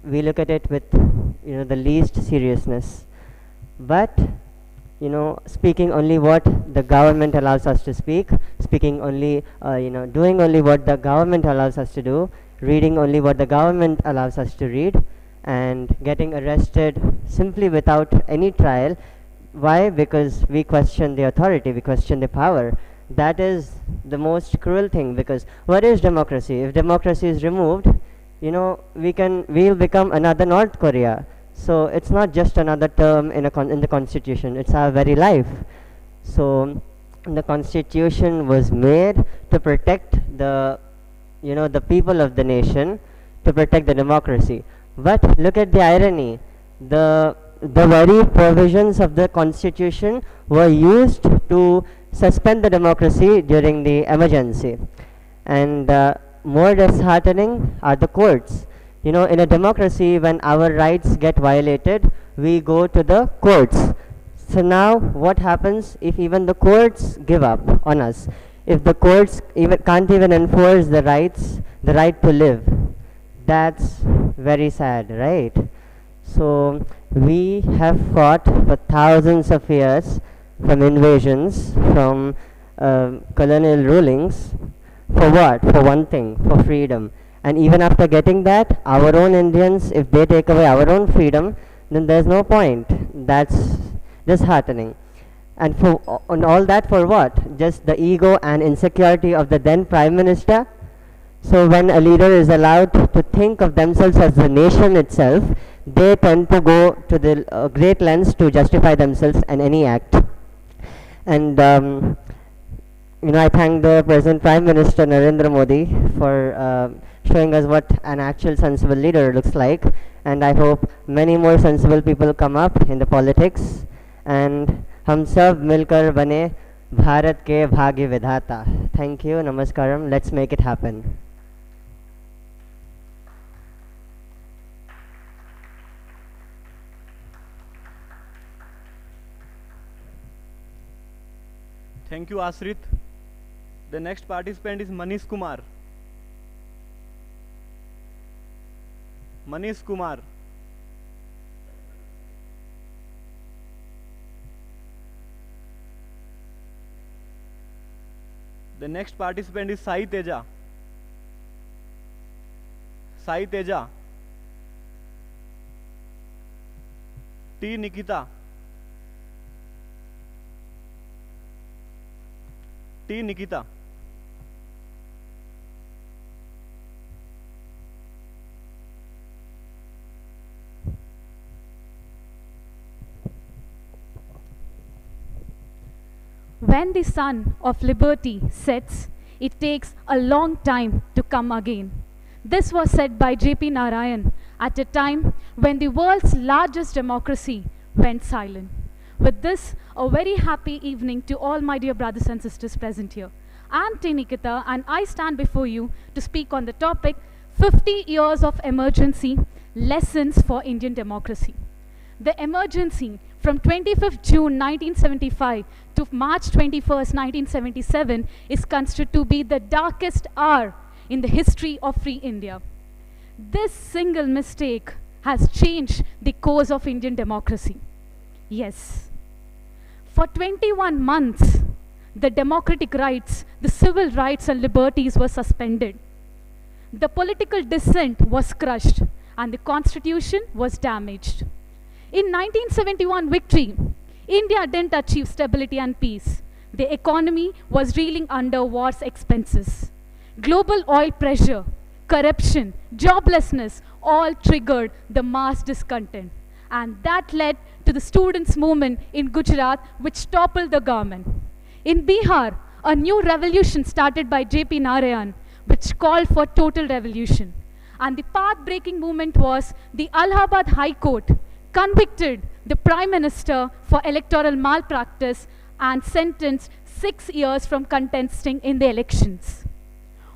[SPEAKER 22] we look at it with the least seriousness. But speaking only what the government allows us to speak, speaking only doing only what the government allows us to do, reading only what the government allows us to read, and getting arrested simply without any trial. Why? Because we question the authority, we question the power. That is the most cruel thing, because what is democracy? If democracy is removed, we'll become another North Korea. So it's not just another term in the constitution, it's our very life. So the constitution was made to protect the people of the nation, to protect the democracy. But look at the irony. The very provisions of the constitution were used to suspend the democracy during the emergency. And more disheartening are the courts. In a democracy, when our rights get violated, we go to the courts. So now what happens if even the courts give up on us? If the courts can't even enforce the right to live? That's very sad, right? So we have fought for thousands of years, from invasions, from colonial rulings, for what? For one thing, for freedom. And even after getting that, our own Indians, if they take away our own freedom, then there's no point. That's disheartening. And all that for what? Just the ego and insecurity of the then Prime Minister? So when a leader is allowed to think of themselves as the nation itself, they tend to go to the great lengths to justify themselves in any act. And I thank the present Prime Minister Narendra Modi for showing us what an actual sensible leader looks like. And I hope many more sensible people come up in the politics, and हम सब मिलकर बने भारत के भाग्य विधाता. Thank you, namaskaram. Let's make it happen.
[SPEAKER 12] Thank you, Asrit. The next participant is Manish Kumar. Manish Kumar. The next participant is Sai Teja. Sai Teja. T. Nikita. T. Nikita.
[SPEAKER 3] When the sun of liberty sets, it takes a long time to come again. This was said by J.P. Narayan at a time when the world's largest democracy went silent. With this, a very happy evening to all my dear brothers and sisters present here. I'm T. Nikita, and I stand before you to speak on the topic 50 Years of Emergency, Lessons for Indian Democracy. The emergency from 25th June 1975 to March 21st, 1977 is considered to be the darkest hour in the history of free India. This single mistake has changed the course of Indian democracy. Yes. For 21 months, the democratic rights, the civil rights and liberties were suspended. The political dissent was crushed and the constitution was damaged. In 1971 victory, India didn't achieve stability and peace. The economy was reeling under war's expenses. Global oil pressure, corruption, joblessness all triggered the mass discontent. And that led to the students' movement in Gujarat, which toppled the government. In Bihar, a new revolution started by J.P. Narayan, which called for total revolution. And the path-breaking movement was the Allahabad High Court convicted the Prime Minister for electoral malpractice and sentenced 6 years from contesting in the elections.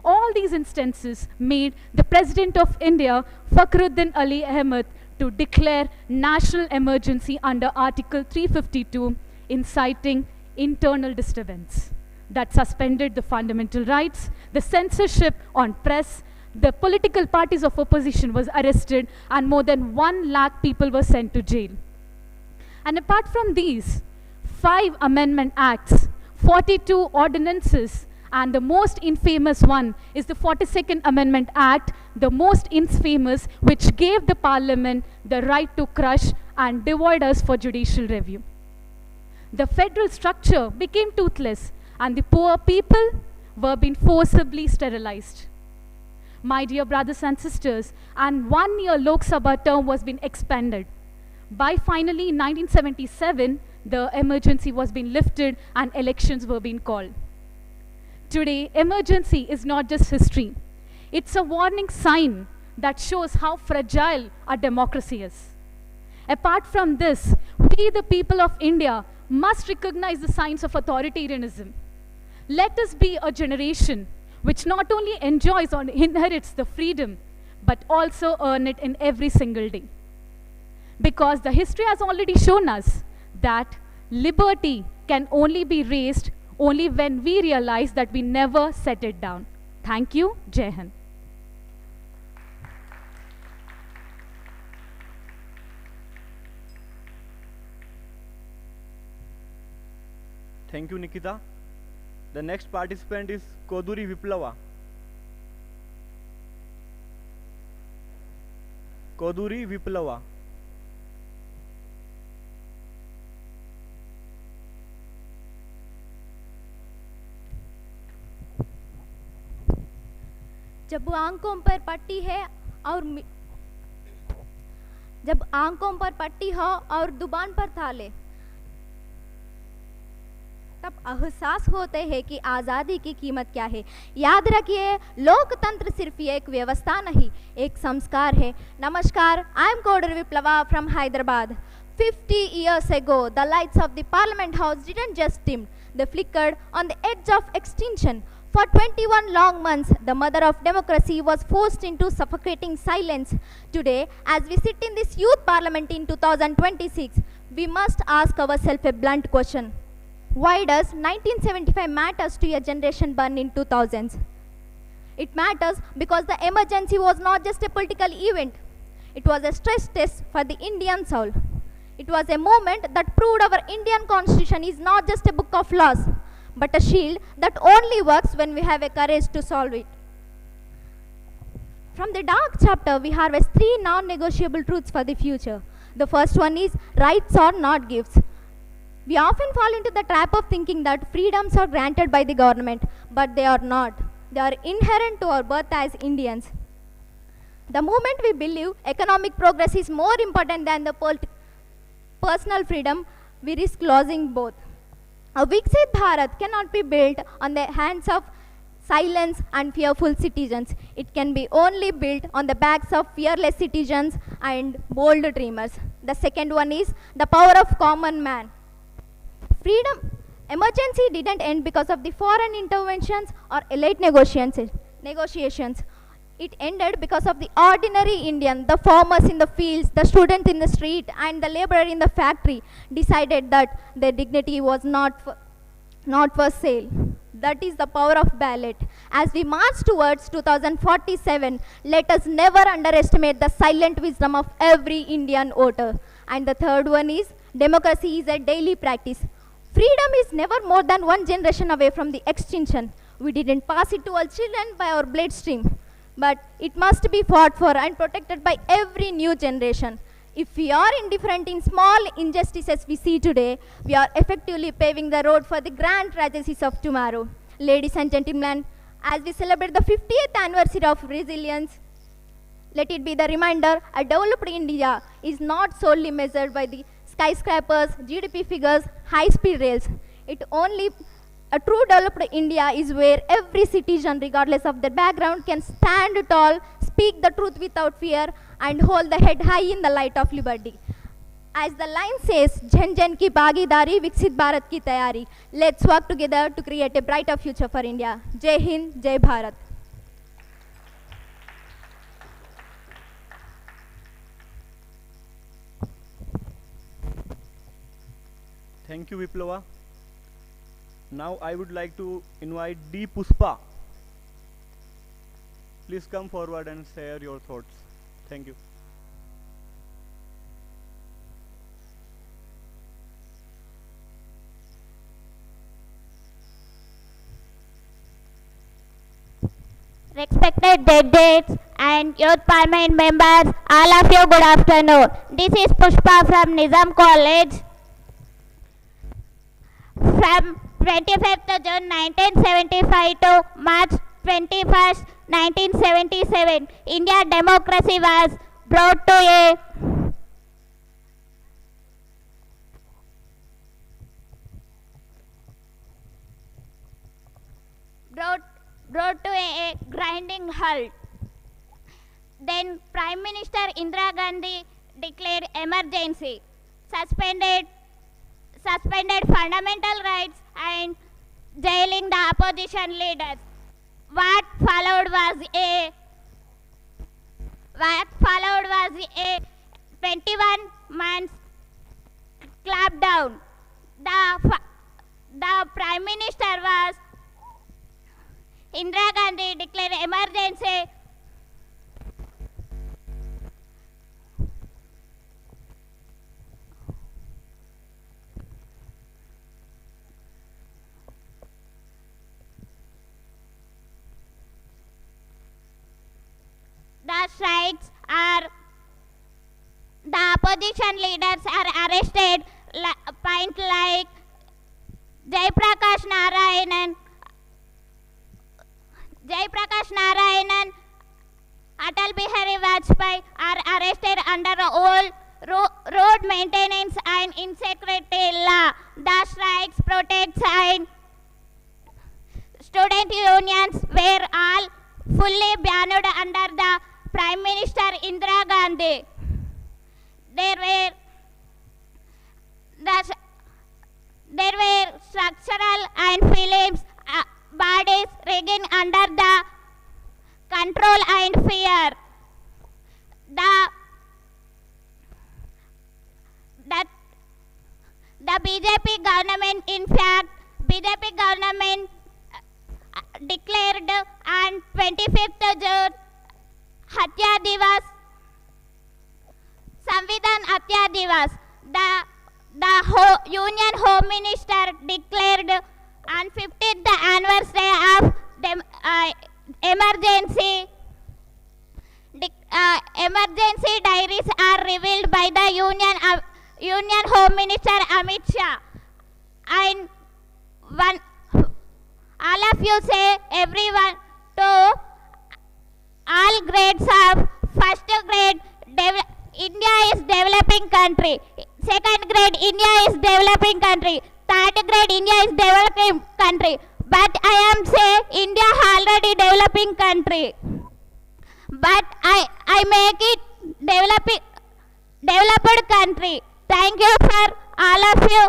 [SPEAKER 3] All these instances made the President of India, Fakhruddin Ali Ahmed, to declare national emergency under Article 352, inciting internal disturbance that suspended the fundamental rights, the censorship on press, the political parties of opposition was arrested, and more than 1 lakh people were sent to jail. And apart from these, 5 amendment acts, 42 ordinances, and the most infamous one is the 42nd Amendment Act, the most infamous, which gave the Parliament the right to crush and devoid us for judicial review. The federal structure became toothless, and the poor people were being forcibly sterilized. My dear brothers and sisters, and 1 year Lok Sabha term was being expanded. By finally in 1977, the emergency was being lifted and elections were being called. Today, emergency is not just history. It's a warning sign that shows how fragile our democracy is. Apart from this, we the people of India must recognize the signs of authoritarianism. Let us be a generation which not only enjoys or inherits the freedom, but also earn it in every single day. Because the history has already shown us that liberty can only be raised only when we realize that we never set it down. Thank you. Jai Hind.
[SPEAKER 12] Thank you, Nikita. The next participant is Koduri Viplava. Koduri Viplava.
[SPEAKER 4] जब आंखों पर पट्टी है और जब आंखों पर पट्टी हो और जुबान पर ताले, तब एहसास होते हैं कि आज़ादी की कीमत क्या है। याद रखिए, लोकतंत्र सिर्फ एक व्यवस्था नहीं, एक संस्कार है। नमस्कार, I am Kodar Viplava from Hyderabad. 50 years ago, the lights of the Parliament House didn't just dim, they flickered on the edge of extinction. For 21 long months, the mother of democracy was forced into suffocating silence. Today, as we sit in this youth parliament in 2026, we must ask ourselves a blunt question. Why does 1975 matters to a generation born in 2000s? It matters because the emergency was not just a political event. It was a stress test for the Indian soul. It was a moment that proved our Indian constitution is not just a book of laws, but a shield that only works when we have a courage to solve it. From the dark chapter, we harvest 3 non-negotiable truths for the future. The first one is, rights are not gifts. We often fall into the trap of thinking that freedoms are granted by the government, but they are not. They are inherent to our birth as Indians. The moment we believe economic progress is more important than the personal freedom, we risk losing both. A Viksit Bharat cannot be built on the hands of silence and fearful citizens. It can be only built on the backs of fearless citizens and bold dreamers. The second one is the power of common man. Freedom emergency didn't end because of the foreign interventions or elite negotiations. It ended because of the ordinary Indian, the farmers in the fields, the student in the street, and the laborer in the factory decided that their dignity was not for sale. That is the power of ballot. As we march towards 2047, let us never underestimate the silent wisdom of every Indian voter. And the third one is, democracy is a daily practice. Freedom is never more than one generation away from the extinction. We didn't pass it to our children by our bloodstream, but it must be fought for and protected by every new generation. If we are indifferent in small injustices we see today, we are effectively paving the road for the grand tragedies of tomorrow. Ladies and gentlemen, as we celebrate the 50th anniversary of resilience, let it be the reminder, a developed India is not solely measured by the skyscrapers, GDP figures, high-speed rails. A true developed India is where every citizen, regardless of their background, can stand tall, speak the truth without fear, and hold the head high in the light of liberty. As the line says, Jan Jan ki bhagidari, Viksit Bharat ki tayari. Let's work together to create a brighter future for India. Jai Hind, Jai Bharat.
[SPEAKER 12] Thank you, Viplava. Now I would like to invite D. Puspa. Please come forward and share your thoughts. Thank you.
[SPEAKER 5] Respected judges and youth parliament members, all of you good afternoon. This is Pushpa from Nizam College. From 25th June 1975 to March 21st, 1977, India democracy was brought to a brought to a grinding halt. Then Prime Minister Indira Gandhi declared emergency, suspended fundamental rights and jailing the opposition leaders. What followed was a 21 months clampdown. The Prime Minister was Indira Gandhi declared emergency. The opposition leaders are arrested, point like Jaiprakash Narayanan, Atal Bihari Vajpayee are arrested under old road maintenance and insecurity law. The strikes, protests and student unions were all fully banned under the Prime Minister Indira Gandhi. There were structural and films bodies rigging under the control and fear. The BJP government, in fact, BJP government declared on 25th June Hatya Divas, Samvidhan Hatya Divas. The Union Home Minister declared on 50th anniversary of emergency. Emergency diaries are revealed by the Union Home Minister Amit Shah. And all of you say, everyone, to all grades of first grade, India is developing country. Second grade, India is developing country. Third grade, India is developing country. But I am say India already developing country. But I make it developed country. Thank you for all of you.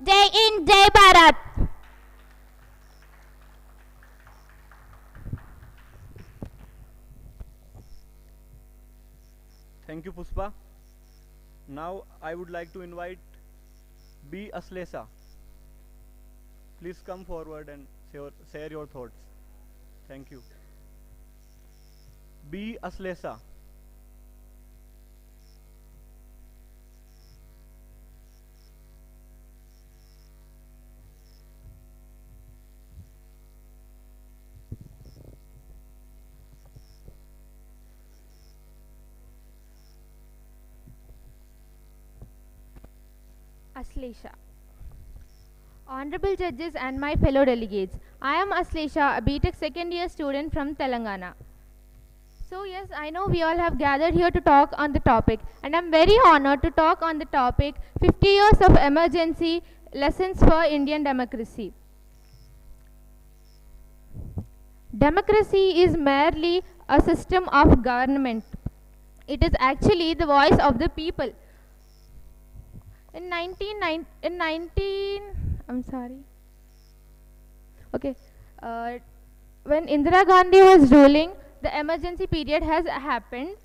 [SPEAKER 5] Jai Hind, Jai Bharat.
[SPEAKER 12] Thank you, Puspa. Now I would like to invite B. Aslesa. Please come forward and share your thoughts. Thank you. B. Aslesa.
[SPEAKER 7] Aslesha. Honorable judges and my fellow delegates, I am Aslesha, a BTech second year student from Telangana. So yes, I know we all have gathered here to talk on the topic, and I am very honored to talk on the topic 50 years of emergency lessons for Indian democracy. Democracy is merely a system of government. It is actually the voice of the people. When Indira Gandhi was ruling, the emergency period has happened.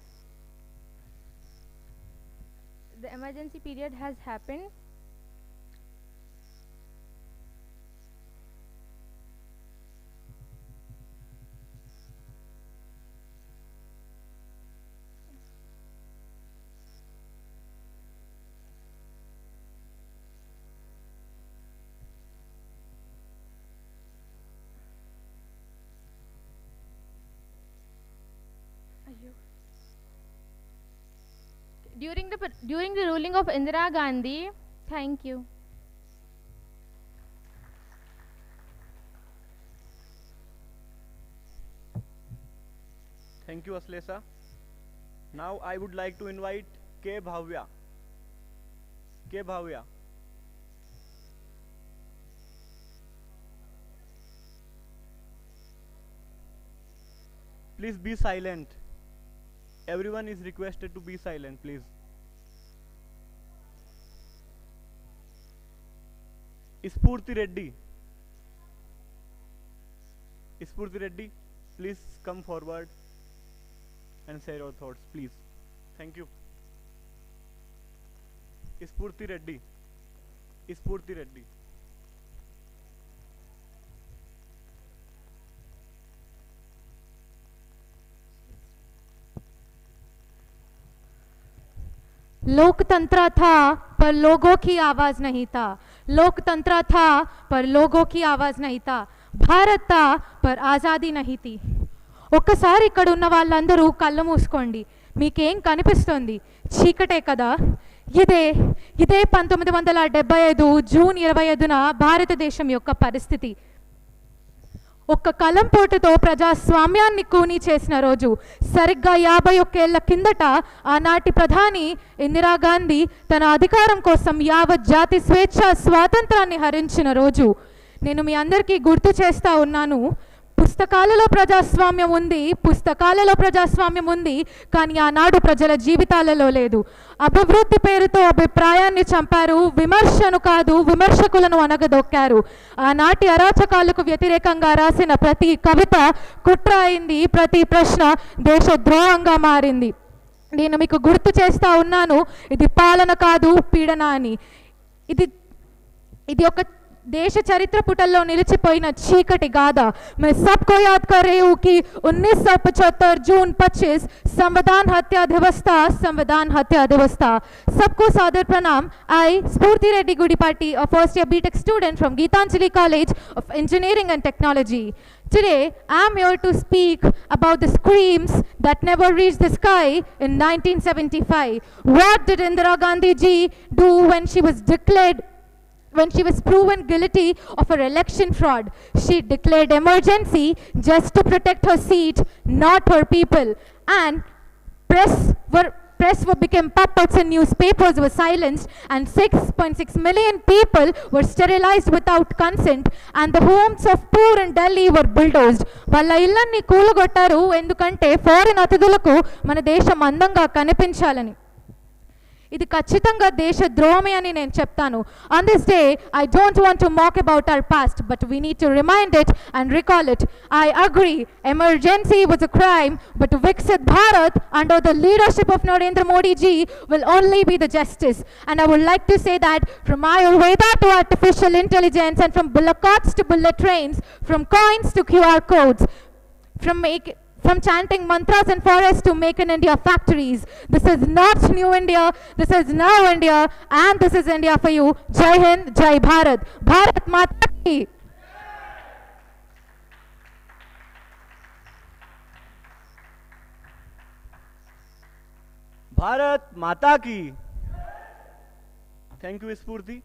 [SPEAKER 7] during the ruling of Indira Gandhi. Thank you.
[SPEAKER 12] Thank you, Aslesha. Now I would like to invite K. Bhavya. K. Bhavya. Please be silent. Everyone is requested to be silent, please. Spurti Reddy. Spurti Reddy, please come forward and share your thoughts, please. Thank you. Spurti Reddy. Spurti Reddy.
[SPEAKER 3] लोकतंत्र था पर लोगों की आवाज नहीं था, लोकतंत्र था पर लोगों की आवाज नहीं था, భారత్ తా పర్ ఆజాదీ నహీ థీ. ఒక్కసారి ఇక్కడ ఉన్న వాళ్ళందరూ కళ్ళు మూసుకోండి. మీకేం కనిపిస్తుంది? చీకటే కదా. ఇదే 1975 జూన్ 25న భారతదేశం యొక్క పరిస్థితి. ఒక్క కలం పోటుతో ప్రజాస్వామ్యాన్ని కూనీ చేసిన రోజు. సరిగ్గా 51 ఏళ్ల కిందట ఆనాటి ప్రధాని ఇందిరాగాంధీ తన అధికారం కోసం యావత్ జాతి స్వేచ్ఛ స్వాతంత్రాన్ని హరించిన రోజు. నేను మీ అందరికీ గుర్తు చేస్తా ఉన్నాను, పుస్తకాలలో ప్రజాస్వామ్యం ఉంది, పుస్తకాలలో ప్రజాస్వామ్యం ఉంది, కానీ ఆనాడు ప్రజల జీవితాలలో లేదు. అభివృద్ధి పేరుతో అభిప్రాయాన్ని చంపారు, విమర్శను కాదు విమర్శకులను అనగదొక్కారు. ఆనాటి అరాచకాలకు వ్యతిరేకంగా రాసిన ప్రతి కవిత కుట్ర అయింది, ప్రతి ప్రశ్న దేశద్రోహంగా మారింది. నేను మీకు గుర్తు చేస్తా ఉన్నాను, ఇది పాలన కాదు పీడన అని. ఇది ఒక देश चरित्र पुटल्लो निलिचिपोयिन चीकटी गाथा. मैं सबको याद कर रही हूँ कि 1975 जून 25 संविधान हत्या दिवस था. सबको सादर प्रणाम. I Spurti Reddy Gudipatti, a first year BTech student from Geetanjali College of Engineering and Technology. Today I am here to speak about the screams that never reached the sky in 1975. What did Indira Gandhi ji do when she was proven guilty of her election fraud? She declared emergency just to protect her seat, not her people. And press became puppets and newspapers were silenced, and 6.6 million people were sterilized without consent, and the homes of poor in Delhi were bulldozed. వాళ్ళ ఇళ్ళన్ని కూలగొట్టారు ఎందుకంటే foreign అతిథులకు మన దేశం అందంగా కనిపించాలని. ఇది ఖచ్చితంగా దేశద్రోహమే అని నేను చెప్తాను. On this day, I don't want to mock about our past, but we need to remind it and recall it. I agree, emergency was a crime, but Viksit Bharat under the leadership of Narendra Modi ji will only be the justice. And I would like to say that from Ayurveda to artificial intelligence, and from bullock carts to bullet trains, from coins to QR codes, from chanting mantras in forests to make in India factories. This is not new India, this is now India, and this is India for you. Jai Hind, Jai Bharat. Bharat Mata ki.
[SPEAKER 12] Bharat Mata ki. Thank you, Spurti.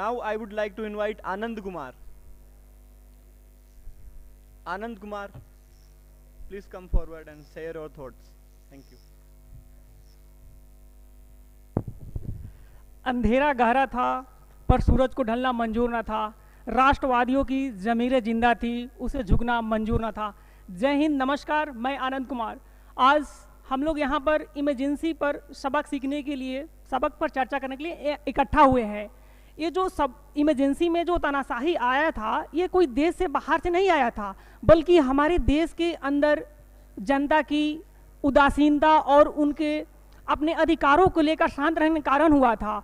[SPEAKER 12] Now I would like to invite Anand Kumar. Anand Kumar, please come forward and share your thoughts. Thank you.
[SPEAKER 8] अंधेरा गहरा था पर सूरज को ढलना मंजूर न था. राष्ट्रवादियों की ज़मीरें जिंदा थी, उसे झुकना मंजूर न था. जय हिंद, नमस्कार. मैं आनंद कुमार. आज हम लोग यहाँ पर इमरजेंसी पर सबक सीखने के लिए, सबक पर चर्चा करने के लिए इकट्ठा हुए हैं. ये जो सब इमरजेंसी में जो तानाशाही आया था, ये कोई देश से बाहर से नहीं आया था, बल्कि हमारे देश के अंदर जनता की उदासीनता और उनके अपने अधिकारों को लेकर शांत रहने के कारण हुआ था.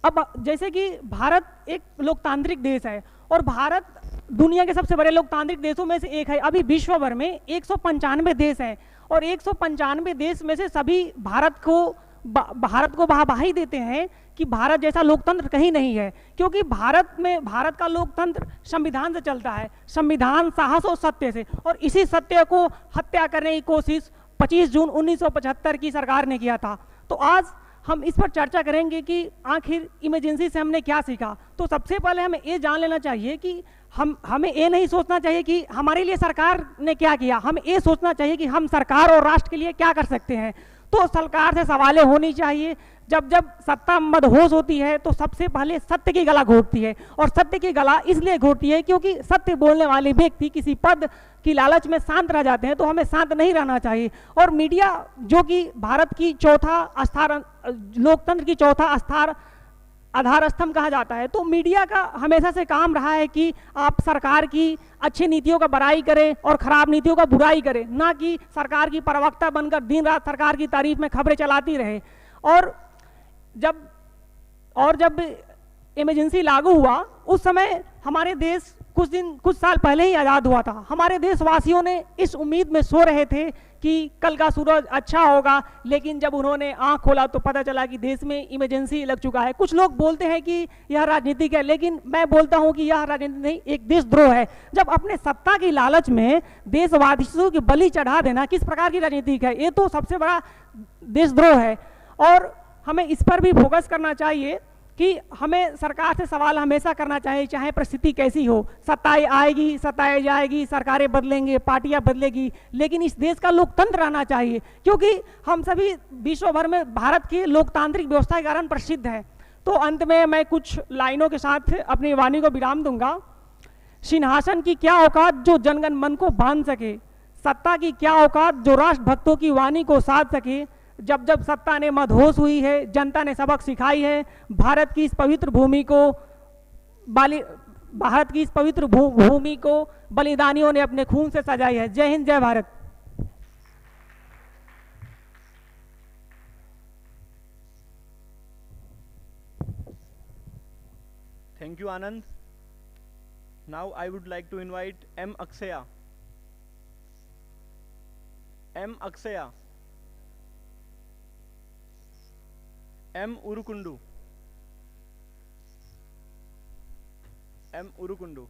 [SPEAKER 8] अब जैसे कि भारत एक लोकतांत्रिक देश है और भारत दुनिया के सबसे बड़े लोकतांत्रिक देशों में से एक है. अभी विश्व भर में 195 देश हैं और 195 देश में से सभी भारत को वाहवाही देते हैं कि भारत जैसा लोकतंत्र कहीं नहीं है, क्योंकि भारत का लोकतंत्र संविधान से चलता है. संविधान साहस और सत्य से, और इसी सत्य को हत्या करने की कोशिश 25 जून 1975 की सरकार ने किया था। तो आज हम इस पर चर्चा करेंगे कि आखिर इमरजेंसी से हमने क्या सीखा। तो सबसे पहले हमें ये जान लेना चाहिए कि हमें ये नहीं सोचना चाहिए कि हमारे लिए सरकार ने क्या किया, हमें ये सोचना चाहिए कि हम सरकार और राष्ट्र के लिए क्या कर सकते हैं। तो सरकार से सवालें होनी चाहिए। जब जब सत्ता मदहोश होती है तो सबसे पहले सत्य की गला घोटती है, और सत्य की गला इसलिए घोटती है क्योंकि सत्य बोलने वाले व्यक्ति किसी पद की लालच में शांत रह जाते हैं। तो हमें शांत नहीं रहना चाहिए। और मीडिया जो कि भारत की चौथा स्थान, लोकतंत्र की चौथा स्थान आधार स्तंभ कहा जाता है, तो मीडिया का हमेशा से काम रहा है कि आप सरकार की अच्छी नीतियों का बड़ाई करें और खराब नीतियों का बुराई करें, ना कि सरकार की प्रवक्ता बनकर दिन रात सरकार की तारीफ में खबरें चलाती रहे। और जब इमरजेंसी लागू हुआ उस समय हमारे देश कुछ साल पहले ही आज़ाद हुआ था। हमारे देशवासियों ने इस उम्मीद में सो रहे थे कि कल का सूरज अच्छा होगा, लेकिन जब उन्होंने आंख खोला तो पता चला कि देश में इमरजेंसी लग चुका है। कुछ लोग बोलते हैं कि यह राजनीतिक है, लेकिन मैं बोलता हूं कि यह राजनीति नहीं, एक देशद्रोह है। जब अपने सत्ता की लालच में देशवासियों की बलि चढ़ा देना किस प्रकार की राजनीतिक है, ये तो सबसे बड़ा देशद्रोह है। और हमें इस पर भी फोकस करना चाहिए कि हमें सरकार से सवाल हमेशा करना चाहिए, चाहे परिस्थिति कैसी हो। सत्ताएं आएगी, सत्ताएं जाएगी, सरकारें बदलेंगे, पार्टियां बदलेगी, लेकिन इस देश का लोकतंत्र रहना चाहिए, क्योंकि हम सभी विश्व भर में भारत की लोकतांत्रिक व्यवस्था के कारण प्रसिद्ध है। तो अंत में मैं कुछ लाइनों के साथ अपनी वाणी को विराम दूंगा। सिंहासन की क्या औकात जो जनगण मन को बांध सके, सत्ता की क्या औकात जो राष्ट्र भक्तों की वाणी को साध सके। जब जब सत्ता ने मदहोश हुई है, जनता ने सबक सिखाई है। भारत की इस पवित्र भूमि को बलिदानियों ने अपने खून से सजाई है। जय हिंद, जय Bharat.
[SPEAKER 12] Thank you, Anand. Now I would like to invite M. Akshaya. M. Akshaya. M. Urukundu. M. Urukundu.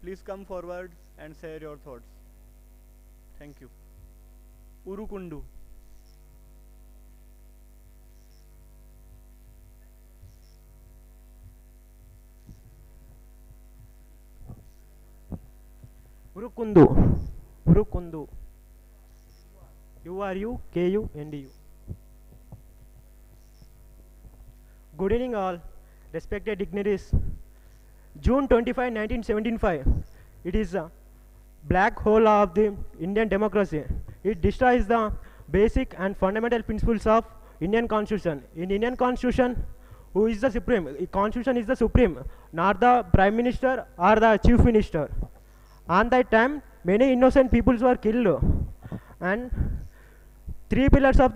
[SPEAKER 12] Please come forward and share your thoughts. Thank you. Urukundu.
[SPEAKER 9] Urukundu. Urukundu. URUKUNDU. Good evening all, respected dignitaries. June 25, 1975. It is a black hole of the Indian democracy. It destroys the basic and fundamental principles of Indian Constitution. In Indian Constitution, who is the supreme? Constitution is the supreme, not the Prime Minister or the Chief Minister. On that time, many innocent peoples were killed, and three pillars of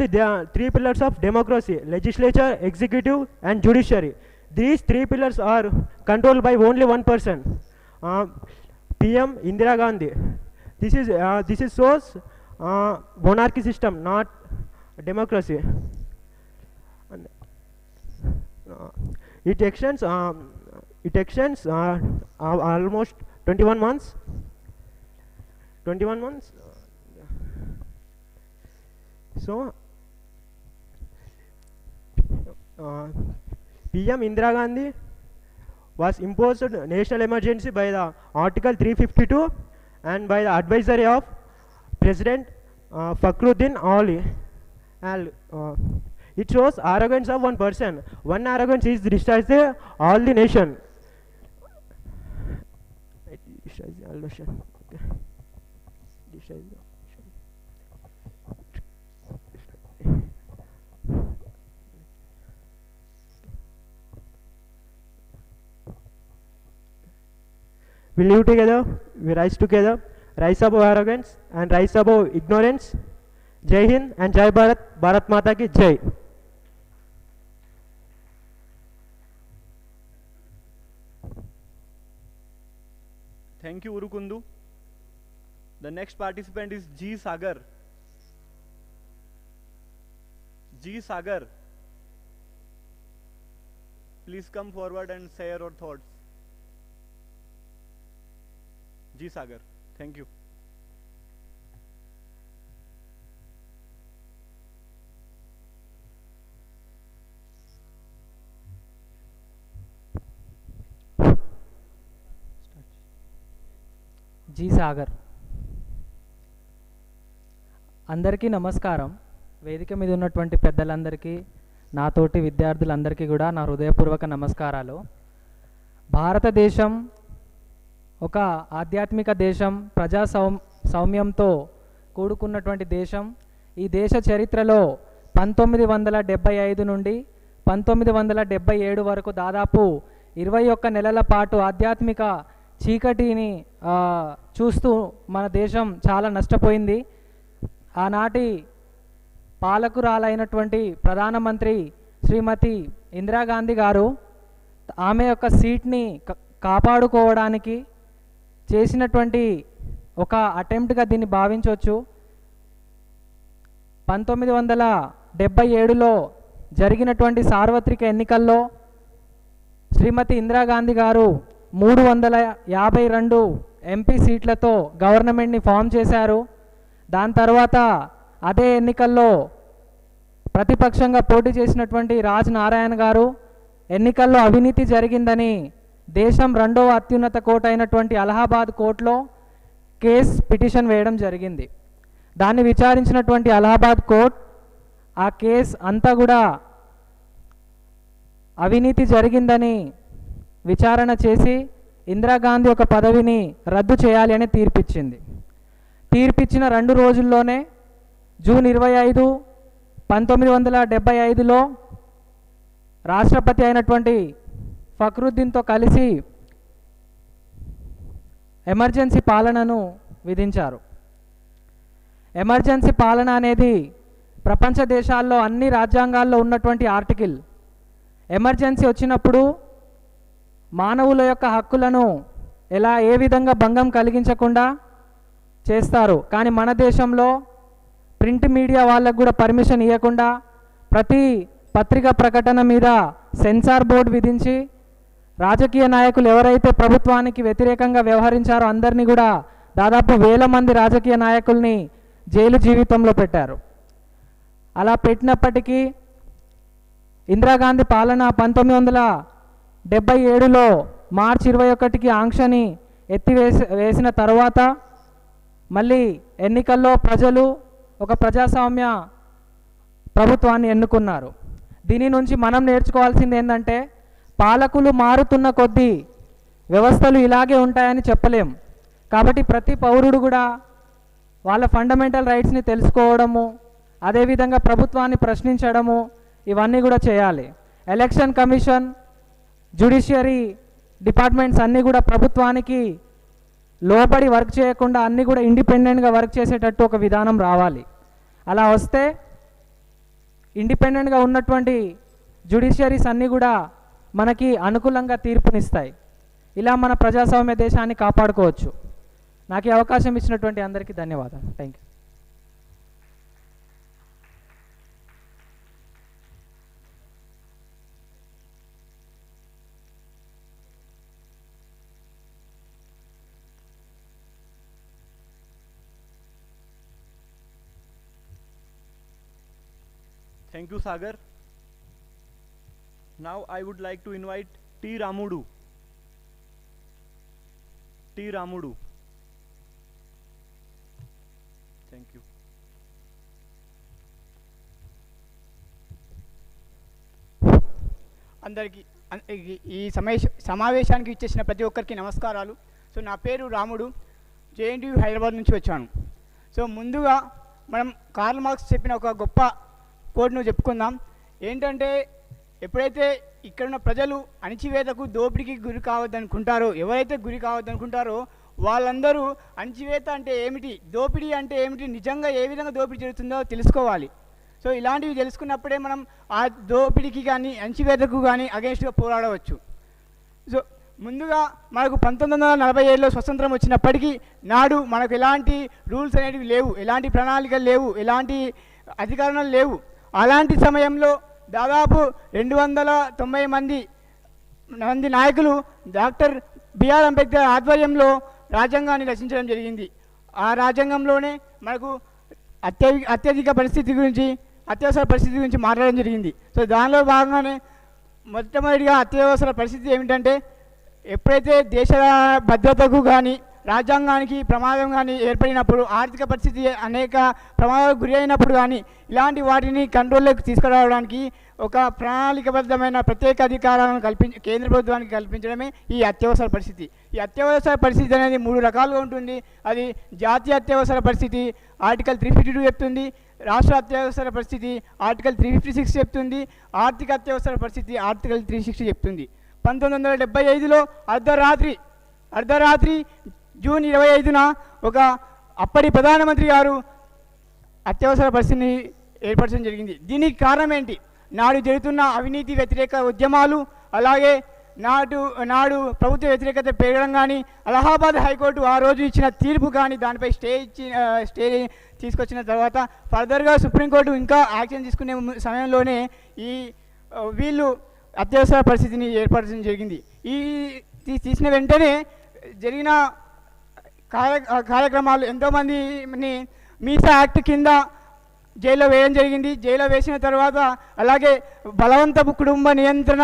[SPEAKER 9] democracy: legislature, executive, and judiciary. These three pillars are controlled by only one person, PM Indira Gandhi. This shows monarchy system, not democracy. And, it extends almost 21 months. 21 months. So, PM Indira Gandhi was imposed national emergency by the Article 352 and by the advisory of President Fakhruddin Ali. It shows arrogance of one person. One arrogance is destroys all the nation. It destroys all the nation. Okay. Destroys the we live together, we rise together, rise above arrogance and rise above ignorance. Jai Hind and Jai Bharat, Bharat Mata ki Jai.
[SPEAKER 12] Thank you, Urukundu. The next participant is G. Sagar. G. Sagar. Please come forward and share your thoughts. G. Sagar. Thank you.
[SPEAKER 6] G Sagar. అందరికీ నమస్కారం. వేదిక మీద ఉన్నటువంటి పెద్దలందరికీ, నాతోటి విద్యార్థులందరికీ కూడా నా హృదయపూర్వక నమస్కారాలు. భారతదేశం ఒక ఆధ్యాత్మిక దేశం, ప్రజా సౌమ్యంతో కూడుకున్నటువంటి దేశం. ఈ దేశ చరిత్రలో 1975 నుండి 1977 వరకు దాదాపు 21 నెలల పాటు ఆధ్యాత్మిక చీకటిని చూస్తూ మన దేశం చాలా నష్టపోయింది. ఆనాటి పాలకురాలైనటువంటి ప్రధానమంత్రి శ్రీమతి ఇందిరాగాంధీ గారు ఆమె యొక్క సీట్ని కాపాడుకోవడానికి చేసినటువంటి ఒక అటెంప్ట్గా దీన్ని భావించవచ్చు. 1977లో జరిగినటువంటి సార్వత్రిక ఎన్నికల్లో శ్రీమతి ఇందిరాగాంధీ గారు 352 ఎంపీ సీట్లతో గవర్నమెంట్ని ఫామ్ చేశారు. దాని తర్వాత అదే ఎన్నికల్లో ప్రతిపక్షంగా పోటీ చేసినటువంటి రాజ్ నారాయణ గారు ఎన్నికల్లో అవినీతి జరిగిందని దేశం రెండవ అత్యున్నత కోర్టు అయినటువంటి అలహాబాద్ కోర్టులో పిటిషన్ వేయడం జరిగింది. దాన్ని విచారించినటువంటి అలహాబాద్ కోర్ట్ ఆ కేసు అంతా కూడా అవినీతి జరిగిందని విచారణ చేసి ఇందిరాగాంధీ ఒక పదవిని రద్దు చేయాలి అని తీర్పిచ్చింది. తీర్పిచ్చిన 2 రోజుల్లోనే జూన్ 25, 1975లో రాష్ట్రపతి అయినటువంటి ఫక్రుద్దీన్తో కలిసి ఎమర్జెన్సీ పాలనను విధించారు. ఎమర్జెన్సీ పాలన అనేది ప్రపంచ దేశాల్లో అన్ని రాజ్యాంగాల్లో ఉన్నటువంటి ఆర్టికల్. ఎమర్జెన్సీ వచ్చినప్పుడు మానవుల యొక్క హక్కులను ఏ విధంగా భంగం కలిగించకుండా చేస్తారు. కానీ మన దేశంలో ప్రింట్ మీడియా వాళ్ళకు కూడా పర్మిషన్ ఇవ్వకుండా ప్రతి పత్రికా ప్రకటన మీద సెన్సార్ బోర్డు విధించి రాజకీయ నాయకులు ఎవరైతే ప్రభుత్వానికి వ్యతిరేకంగా వ్యవహరించారో అందరినీ కూడా దాదాపు 1000 మంది రాజకీయ నాయకుల్ని జైలు జీవితంలో పెట్టారు. అలా పెట్టినప్పటికీ ఇందిరాగాంధీ పాలన 1977లో మార్చి 21కి ఆంక్షని వేసిన తర్వాత మళ్ళీ ఎన్నికల్లో ప్రజలు ఒక ప్రజాస్వామ్య ప్రభుత్వాన్ని ఎన్నుకున్నారు. దీని నుంచి మనం నేర్చుకోవాల్సింది ఏంటంటే పాలకులు మారుతున్న కొద్దీ వ్యవస్థలు ఇలాగే ఉంటాయని చెప్పలేం. కాబట్టి ప్రతి పౌరుడు కూడా వాళ్ళ ఫండమెంటల్ రైట్స్ని తెలుసుకోవడము, అదేవిధంగా ప్రభుత్వాన్ని ప్రశ్నించడము ఇవన్నీ కూడా చేయాలి. ఎలక్షన్ కమిషన్, జ్యుడిషియరీ డిపార్ట్మెంట్స్ అన్నీ కూడా ప్రభుత్వానికి లోబడి వర్క్ చేయకుండా అన్నీ కూడా ఇండిపెండెంట్గా వర్క్ చేసేటట్టు ఒక విధానం రావాలి. అలా వస్తే ఇండిపెండెంట్గా ఉన్నటువంటి జ్యుడిషియరీస్ అన్నీ కూడా మనకి అనుకూలంగా తీర్పునిస్తాయి. ఇలా మన ప్రజాస్వామ్య దేశాన్ని కాపాడుకోవచ్చు. నాకు ఈ అవకాశం ఇచ్చినటువంటి అందరికీ ధన్యవాదాలు. Thank you.
[SPEAKER 12] Thank you, Sagar. Now I would like to invite T. Ramudu. T. Ramudu. Thank you.
[SPEAKER 10] అందరికీ ఈ సమావేశానికి ఇచ్చేసిన ప్రతి ఒక్కరికి నమస్కారాలు. సో నా పేరు రాముడు, జేఎన్టీయూ హైదరాబాద్ నుంచి వచ్చాను. సో ముందుగా మనం కార్ల్ మార్క్స్ చెప్పిన ఒక గొప్ప కోడ్ను చెప్పుకుందాం. ఏంటంటే ఎప్పుడైతే ఇక్కడున్న ప్రజలు అణిచివేతకు దోపిడీకి గురి కావద్దనుకుంటారో, ఎవరైతే గురి కావద్దనుకుంటారో వాళ్ళందరూ అణిచివేత అంటే ఏమిటి, దోపిడీ అంటే ఏమిటి, నిజంగా ఏ విధంగా దోపిడీ జరుగుతుందో తెలుసుకోవాలి. సో ఇలాంటివి తెలుసుకున్నప్పుడే మనం ఆ దోపిడీకి కానీ అణిచివేతకు కానీ అగెన్స్ట్గా పోరాడవచ్చు. సో ముందుగా మనకు 1947లో స్వతంత్రం వచ్చినప్పటికీ నాడు మనకు ఎలాంటి రూల్స్ అనేవి లేవు, ఎలాంటి ప్రణాళికలు లేవు, ఎలాంటి అధికారాలు లేవు. అలాంటి సమయంలో దాదాపు 290 మంది నాయకులు డాక్టర్ బిఆర్ అంబేద్కర్ ఆధ్వర్యంలో రాజ్యాంగాన్ని రచించడం జరిగింది. ఆ రాజ్యాంగంలోనే మనకు అత్యవసర పరిస్థితి గురించి మాట్లాడడం జరిగింది. సో దానిలో భాగంగానే మొట్టమొదటిగా అత్యవసర పరిస్థితి ఏమిటంటే ఎప్పుడైతే దేశ భద్రతకు కానీ రాజ్యాంగానికి ప్రమాదం కానీ ఏర్పడినప్పుడు, ఆర్థిక పరిస్థితి అనేక ప్రమాదాలకు గురి అయినప్పుడు కానీ ఇలాంటి వాటిని కంట్రోల్లోకి తీసుకురావడానికి ఒక ప్రణాళికబద్ధమైన ప్రత్యేక అధికారాలను కేంద్ర ప్రభుత్వానికి కల్పించడమే ఈ అత్యవసర పరిస్థితి. ఈ అత్యవసర పరిస్థితి అనేది 3 రకాలుగా ఉంటుంది. అది జాతీయ అత్యవసర పరిస్థితి ఆర్టికల్ 352 చెప్తుంది, రాష్ట్ర అత్యవసర పరిస్థితి ఆర్టికల్ 356 చెప్తుంది, ఆర్థిక అత్యవసర పరిస్థితి ఆర్టికల్ 360 చెప్తుంది. 1975లో అర్ధరాత్రి జూన్ 25న ఒక అప్పటి ప్రధానమంత్రి గారు అత్యవసర పరిస్థితిని ఏర్పరచడం జరిగింది. దీనికి కారణం ఏంటి? నాడు జరుగుతున్న అవినీతి వ్యతిరేక ఉద్యమాలు, అలాగే నాడు ప్రభుత్వ వ్యతిరేకత పెరగడం కానీ, అలహాబాద్ హైకోర్టు ఆ రోజు ఇచ్చిన తీర్పు కానీ దానిపై స్టే తీసుకొచ్చిన తర్వాత ఫర్దర్గా సుప్రీంకోర్టు ఇంకా యాక్షన్ తీసుకునే సమయంలోనే వీళ్ళు అత్యవసర పరిస్థితిని ఏర్పరచడం జరిగింది. తీసిన వెంటనే జరిగిన కార్యక్రమాలు ఎంతోమందిని మీసా యాక్ట్ కింద జైల్లో వేయడం జరిగింది. జైల్లో వేసిన తర్వాత అలాగే బలవంతపు కుటుంబ నియంత్రణ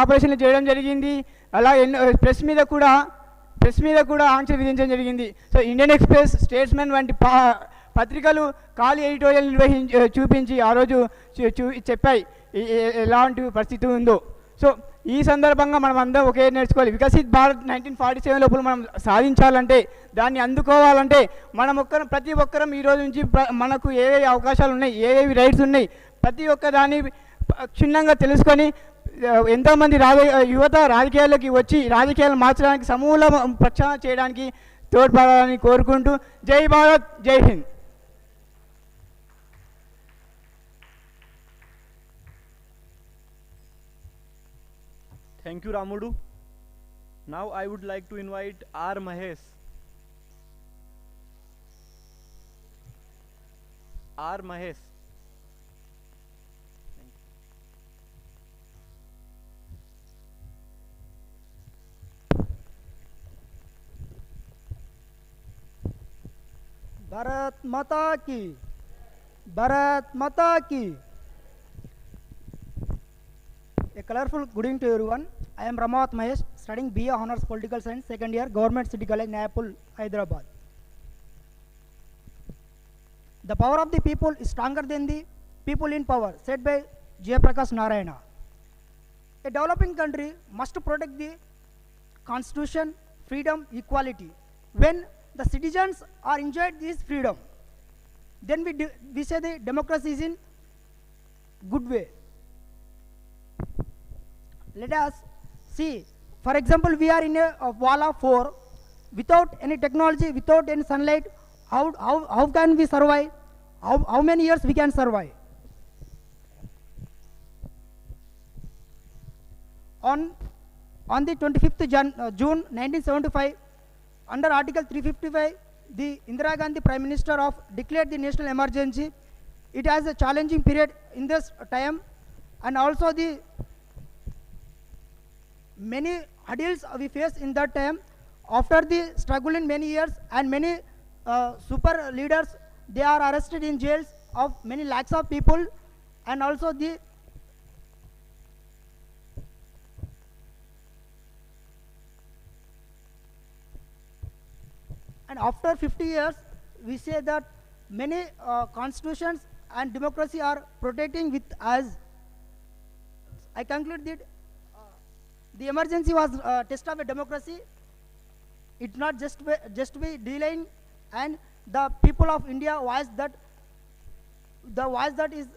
[SPEAKER 10] ఆపరేషన్లు చేయడం జరిగింది. అలాగే ప్రెస్ మీద కూడా ఆంక్షలు విధించడం జరిగింది. సో ఇండియన్ ఎక్స్ప్రెస్, స్టేట్స్మెన్ వంటి పత్రికలు ఖాళీ ఎడిటోరియల్ చూపించి ఆ రోజు చెప్పాయి ఎలాంటి పరిస్థితి ఉందో. సో ఈ సందర్భంగా మనం అందరం ఒకే నేర్చుకోవాలి. వికసిత్ భారత్ 1947 లోపల మనం సాధించాలంటే, దాన్ని అందుకోవాలంటే ప్రతి ఒక్కరం ఈ రోజు నుంచి మనకు ఏవేవి అవకాశాలు ఉన్నాయి, ఏవేవి రైట్స్ ఉన్నాయి, ప్రతి ఒక్క దాన్ని క్షుణ్ణంగా తెలుసుకొని ఎంతోమంది యువత రాజకీయాల్లోకి వచ్చి రాజకీయాలు మార్చడానికి, సమూల ప్రక్షాళన చేయడానికి తోడ్పడాలని కోరుకుంటూ జై భారత్, జై Hind.
[SPEAKER 12] Thank you, Ramudu. Now I would like to invite R. Mahesh. R. Mahesh.
[SPEAKER 11] Bharat माता की, भारत माता की. A colorful good evening to everyone. I am Ramat Mahesh, studying BA Honors Political Science, second year, Government City College, Napul, Hyderabad. The power of the people is stronger than the people in power, said by Jayaprakash Narayana. A developing country must protect the constitution, freedom, equality. When the citizens are enjoyed this freedom, then we say the democracy is in good way. Let us see, for example, we are in a wall of 4, without any technology, without any sunlight. How can we survive? How many years we can survive? On the 25th June 1975, under Article 355, the Indira Gandhi Prime Minister declared the national emergency. It has a challenging period in this time, and also the many hurdles we faced in that time. After the struggle in many years, and many super leaders, they are arrested in jails of many lakhs of people, and also the and after 50 years, we say that many constitutions and democracy are protecting with us. I conclude that the emergency was a test of a democracy. It not just be delaying, and the people of India voice that is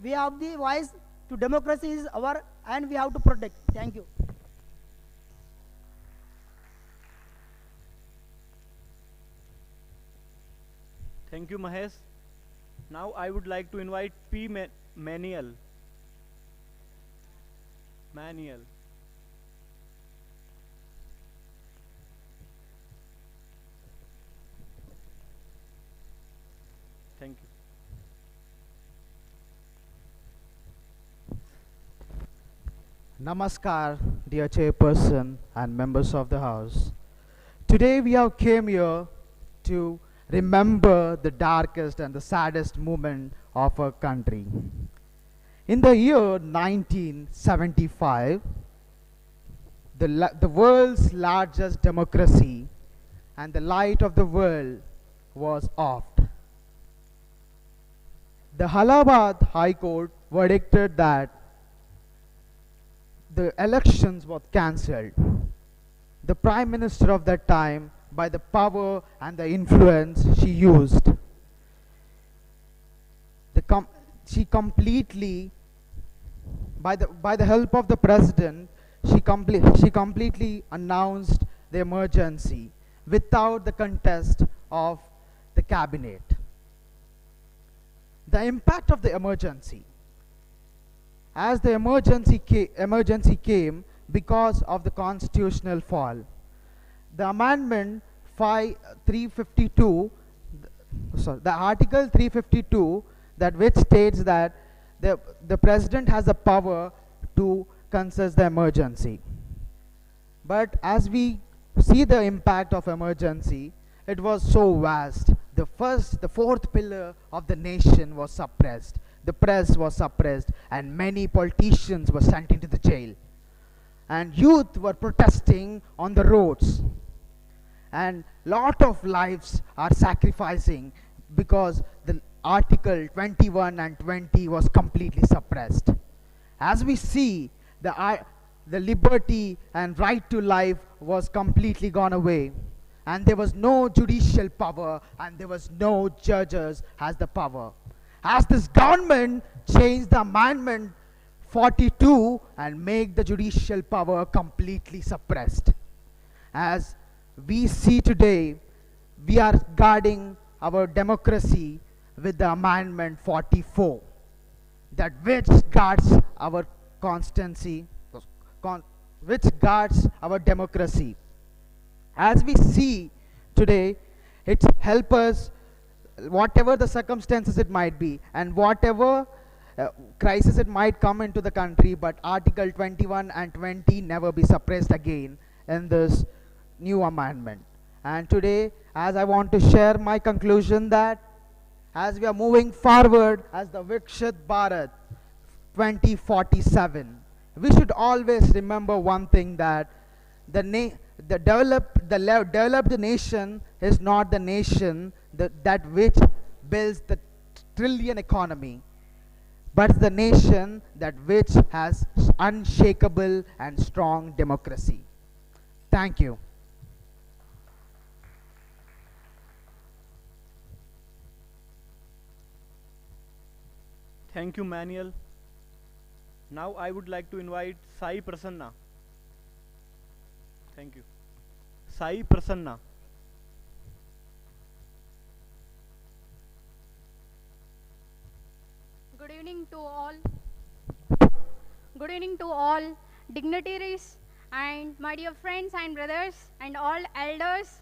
[SPEAKER 11] we have the voice to democracy is our, and we have to protect. Thank you.
[SPEAKER 12] Thank you, Mahesh. Now I would like to invite P. Manuel. Thank you.
[SPEAKER 13] Namaskar, dear chairperson and members of the house. Today we have came here to remember the darkest and the saddest moment of our country. In the year 1975, the world's largest democracy and the light of the world was off. The Allahabad High Court verdicted that the elections were cancelled. The Prime Minister of that time, by the power and the influence she used, she completely, by the help of the President, she completely announced the emergency without the contest of the cabinet. The impact of the emergency. As the emergency came because of the constitutional fall, the amendment 352, the Article 352, that which states that the President has the power to concess the emergency. But as we see the impact of emergency, it was so vast. The fourth pillar of the nation was suppressed. The press was suppressed, and many politicians were sent into the jail. And youth were protesting on the roads. And lot of lives are sacrificing because the Article 21 and 20 was completely suppressed. As we see, the liberty and right to life was completely gone away. And there was no judicial power, and there was no judges has the power. As this government changed the Amendment 42 and make the judicial power completely suppressed. As we see today, we are guarding our democracy with the Amendment 44, that which guards our constancy, which guards our democracy. As we see today, it helps us, whatever the circumstances it might be, and whatever crisis it might come into the country, but Article 21 and 20 never be suppressed again in this new amendment. And today, as I want to share my conclusion, that as we are moving forward as the Viksit Bharat 2047, we should always remember one thing, that the developed nation is not the nation that which builds the trillion economy, but the nation that which has unshakable and strong democracy. Thank you.
[SPEAKER 12] Thank you, Manuel. Now I would like to invite Sai Prasanna. Thank you. Sai Prasanna.
[SPEAKER 15] Good evening to all. Good evening to all dignitaries and my dear friends and brothers and all elders.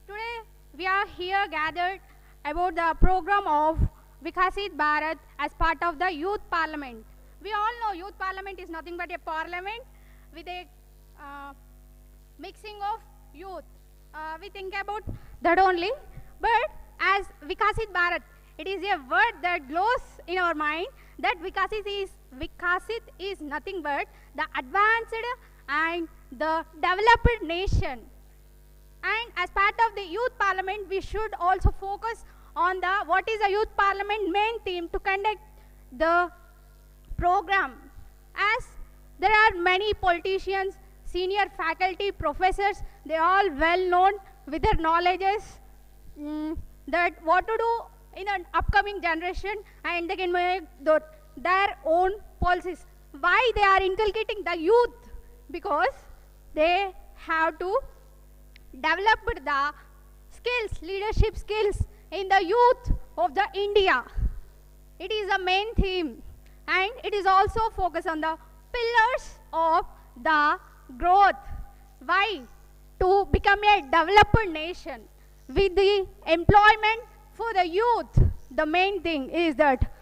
[SPEAKER 15] Today we are here gathered about the program of Viksit Bharat as part of the Youth Parliament. We all know Youth Parliament is nothing but a parliament with a mixing of youth. We think about that only. But as Viksit Bharat, it is a word that glows in our mind, that Viksit is nothing but the advanced and the developed nation. And as part of the Youth Parliament, we should also focus on the what is the Youth Parliament main theme to conduct the program. As there are many politicians, senior faculty, professors, they are all well known with their knowledges that what to do in an upcoming generation, and they can make their own policies. Why they are inculcating the youth? Because they have to develop the skills, leadership skills in the youth of the India. It is a main theme, and it is also focused on the pillars of the growth. Why? To become a developed nation with the employment for the youth. The main thing is that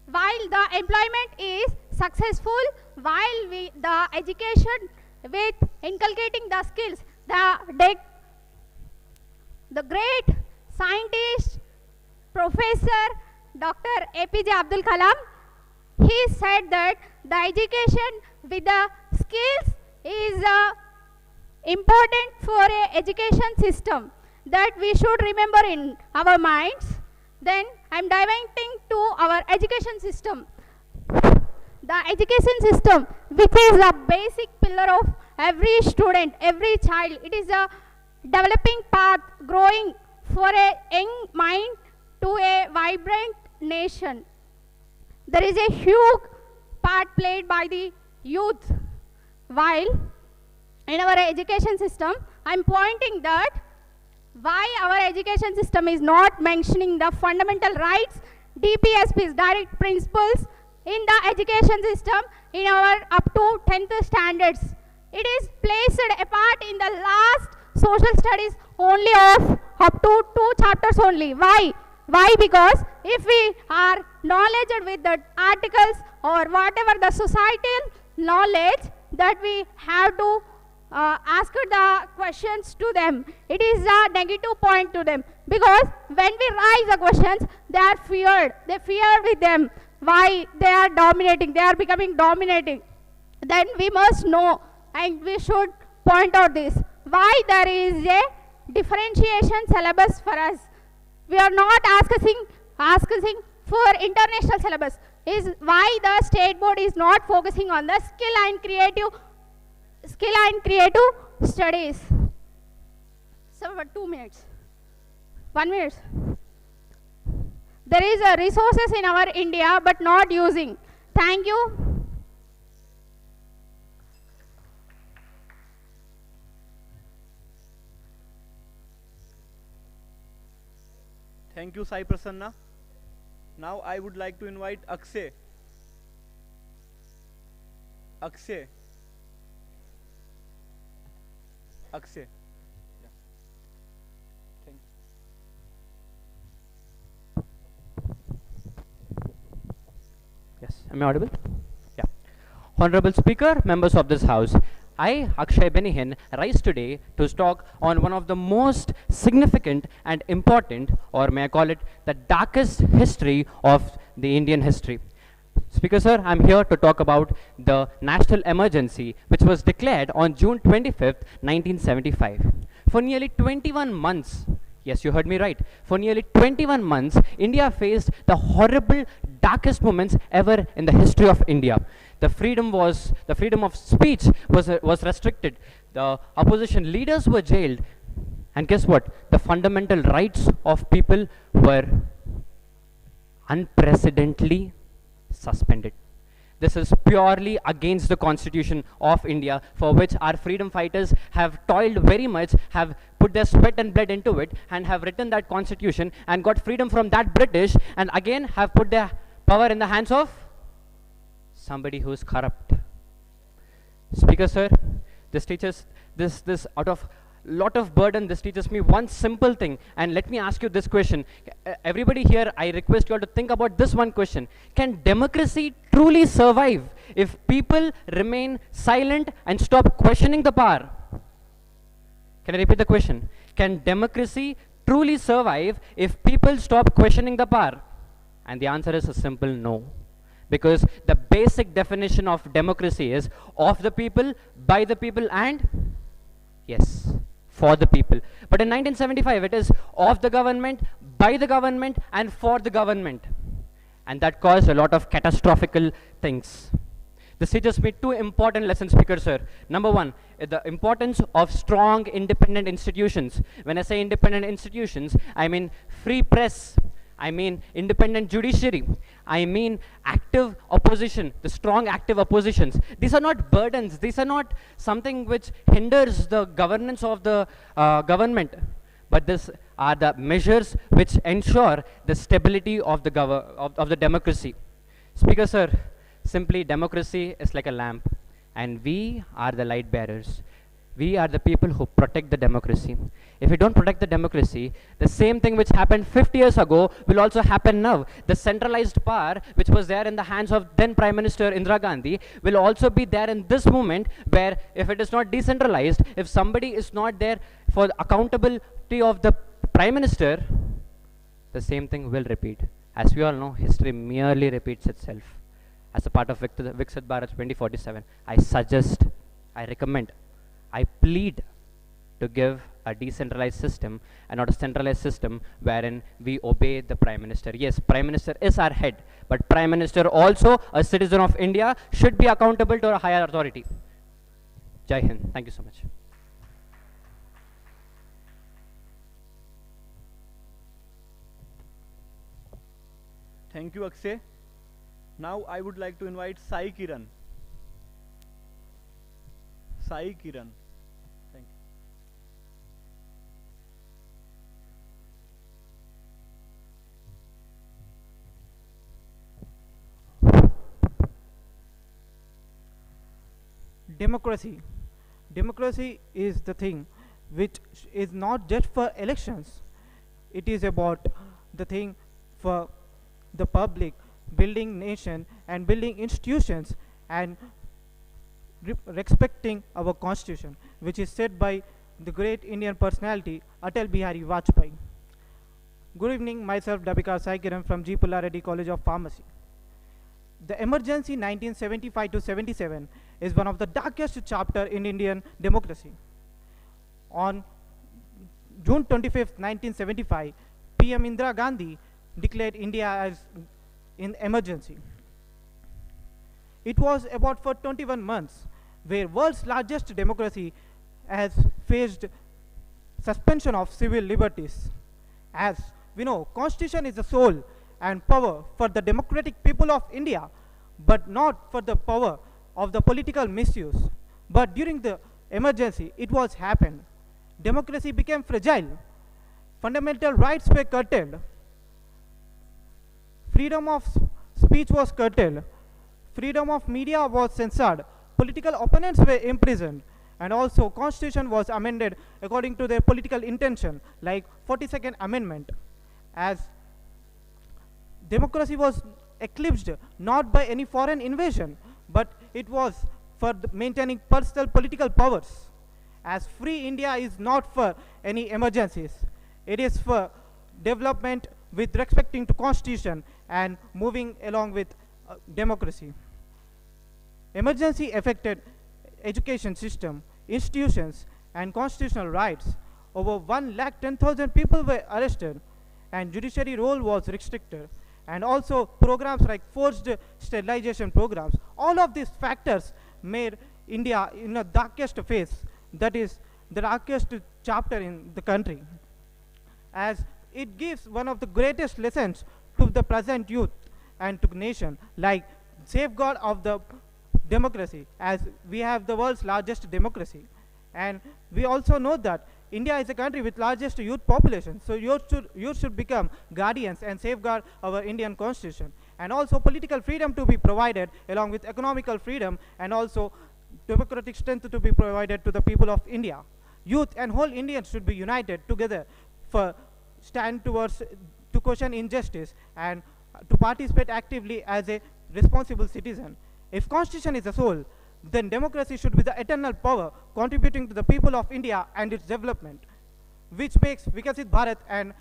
[SPEAKER 15] while the employment is successful, while the education with inculcating the skills, the great scientist, Professor Dr. APJ Abdul Kalam, he said that the education with the skills is important for a education system that we should remember in our minds. Then I am diverting to our education system. The education system, which is the basic pillar of every student, every child. It is a developing path growing for a young mind to a vibrant nation. There is a huge part played by the youth. While in our education system, I am pointing that why our education system is not mentioning the fundamental rights, DPSP's direct principles in the education system in our up to 10th standards. It is placed apart in the last social studies only of up to 2 chapters only. Why? Why? Because if we are knowledgeable with the articles or whatever the societal knowledge that we have to ask the questions to them, it is a negative point to them, because when we raise the questions, they are feared. They fear with them. Why? They are dominating. They are becoming dominating. Then we must know, and we should point out this, why there is a differentiation syllabus for us. We are not asking for international syllabus. Is why the state board is not focusing on the skill and creative studies. So for 2 minutes, 1 minute. There is a resources in our India but not using. Thank you.
[SPEAKER 12] Thank you, Sai Prasanna. Now I would like to invite Akshay. Akshay. Akshay. Yeah. Thank you.
[SPEAKER 16] Yes, am I audible? Yeah. Honorable Speaker, members of this House, I, Akshay Benihin, rise today to talk on one of the most significant and important, or may I call it, the darkest history of the Indian history. Speaker sir, I'm here to talk about the national emergency which was declared on June 25th, 1975. For nearly 21 months, yes, you heard me right, for nearly 21 months, India faced the horrible, darkest moments ever in the history of India. The freedom of speech was restricted. The opposition leaders were jailed. And guess what? The fundamental rights of people were unprecedentedly suspended. This is purely against the Constitution of India, for which our freedom fighters have toiled very much, have put their sweat and blood into it, and have written that Constitution and got freedom from that British, and again have put their power in the hands of somebody who is corrupt. Speaker sir, this teaches this out of lot of burden, this teaches me one simple thing, and let me ask you this question. Everybody here, I request you all to think about this one question. Can democracy truly survive if people remain silent and stop questioning the power? Can I repeat the question? Can democracy truly survive if people stop questioning the power? And the answer is a simple no. Because the basic definition of democracy is of the people, by the people, and yes, for the people. But in 1975, it is of the government, by the government, and for the government. And that caused a lot of catastrophical things. This teaches me two important lessons, Speaker sir. Number one, the importance of strong independent institutions. When I say independent institutions, I mean free press, I mean independent judiciary, I mean active opposition, the strong active oppositions. These are not burdens, these are not something which hinders the governance of the government, but these are the measures which ensure the stability of the of the democracy. Speaker sir, simply democracy is like a lamp, and we are the light bearers. We are the people who protect the democracy. If we don't protect the democracy, the same thing which happened 50 years ago will also happen now. The centralized power which was there in the hands of then Prime Minister Indira Gandhi will also be there in this moment, where if it is not decentralized, if somebody is not there for the accountability of the Prime Minister, the same thing will repeat. As we all know, history merely repeats itself. As a part of Viksit Bharat 2047, I suggest, I recommend, I plead to give a decentralized system and not a centralized system wherein we obey the Prime Minister. Yes, Prime Minister is our head, but Prime Minister also, a citizen of India, should be accountable to a higher authority. Jai Hind. Thank you so much.
[SPEAKER 12] Thank you, Akshay. Now I would like to invite Sai Kiran. Sai Kiran. Thank
[SPEAKER 6] you. Democracy. Democracy is the thing which is not just for elections. It is about the thing for the public, building nation and building institutions and respecting our constitution, which is set by the great Indian personality Atal Bihari Vajpayee. Good evening, myself Dabika Sai Kiran from G. Pulla Reddy College of Pharmacy. The emergency 1975 to 77 is one of the darkest chapter in Indian democracy. On June 25, 1975, PM Indira Gandhi declared India as in emergency. It was about for 21 months where world's largest democracy has faced suspension of civil liberties. As we know, constitution is the soul and power for the democratic people of India, but not for the power of the political misuse. But during the emergency, it was happened. Democracy became fragile. Fundamental rights were curtailed. Freedom of speech was curtailed. Freedom of media was censored. Political opponents were imprisoned. And also constitution was amended according to their political intention, like 42nd Amendment. As democracy was eclipsed not by any foreign invasion, but it was for maintaining personal political powers. As free India is not for any emergencies. It is for development with respecting to constitution and moving along with democracy. Emergency affected education system, institutions and constitutional rights. Over 1,10,000 people were arrested and judiciary role was restricted. And also programs like forced sterilization programs. All of these factors made India in the darkest phase, that is the darkest chapter in the country. As it gives one of the greatest lessons to the present youth and to the nation, like safeguard of the democracy, as we have the world's largest democracy. And we also know that India is a country with largest youth population, so youth should become guardians and safeguard our Indian constitution. And also political freedom to be provided along with economical freedom, and also democratic strength to be provided to the people of India. Youth and whole Indians should be united together for stand towards to question injustice and to participate actively as a responsible citizen. If constitution is a soul, then democracy should be the eternal power contributing to the people of India and its development, which makes Viksit Bharat an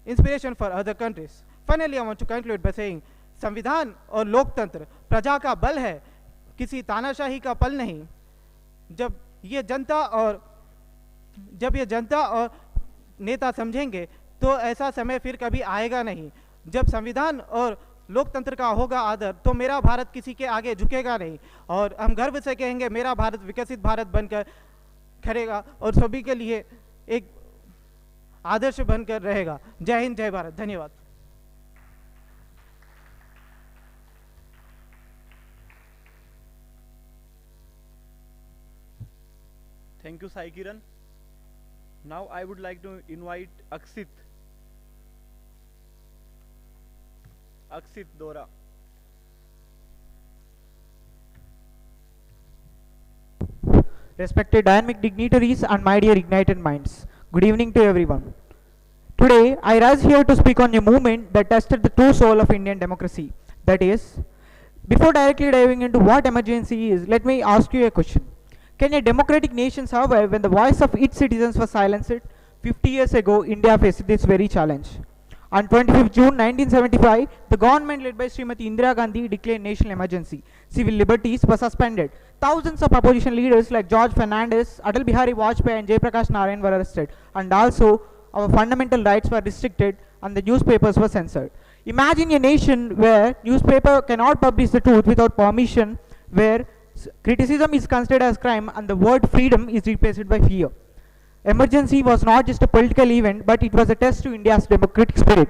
[SPEAKER 6] inspiration for other countries. Finally, I want to conclude by saying, संविधान और लोकतंत्र प्रजा का बल है, किसी तानाशाही का पल नहीं. जब ये जनता और नेता समझेंगे तो ऐसा समय फिर कभी आएगा नहीं. जब संविधान और लोकतंत्र का होगा आदर, तो मेरा भारत किसी के आगे झुकेगा नहीं और हम गर्व से कहेंगे मेरा भारत विकसित भारत बनकर खड़ेगा और सभी के लिए एक आदर्श बनकर रहेगा. जय हिंद, जय भारत. धन्यवाद.
[SPEAKER 12] Thank you, Sai Kiran. Now I would like to invite Aksit Dora.
[SPEAKER 17] Respected dynamic dignitaries and my dear ignited minds, good evening to everyone. Today, I rise here to speak on a movement that tested the true soul of Indian democracy. That is, before directly diving into what emergency is, let me ask you a question. Can a democratic nation survive when the voice of its citizens was silenced? 50 years ago, India faced this very challenge. On 25th June 1975, the government led by Srimati Indira Gandhi declared national emergency. Civil liberties were suspended. Thousands of opposition leaders like George Fernandez, Atal Bihari Vajpayee and Jayaprakash Narayan were arrested. And also, our fundamental rights were restricted and the newspapers were censored. Imagine a nation where newspaper cannot publish the truth without permission, where criticism is considered as crime and the word freedom is replaced by fear. Emergency was not just a political event, but it was a test to India's democratic spirit.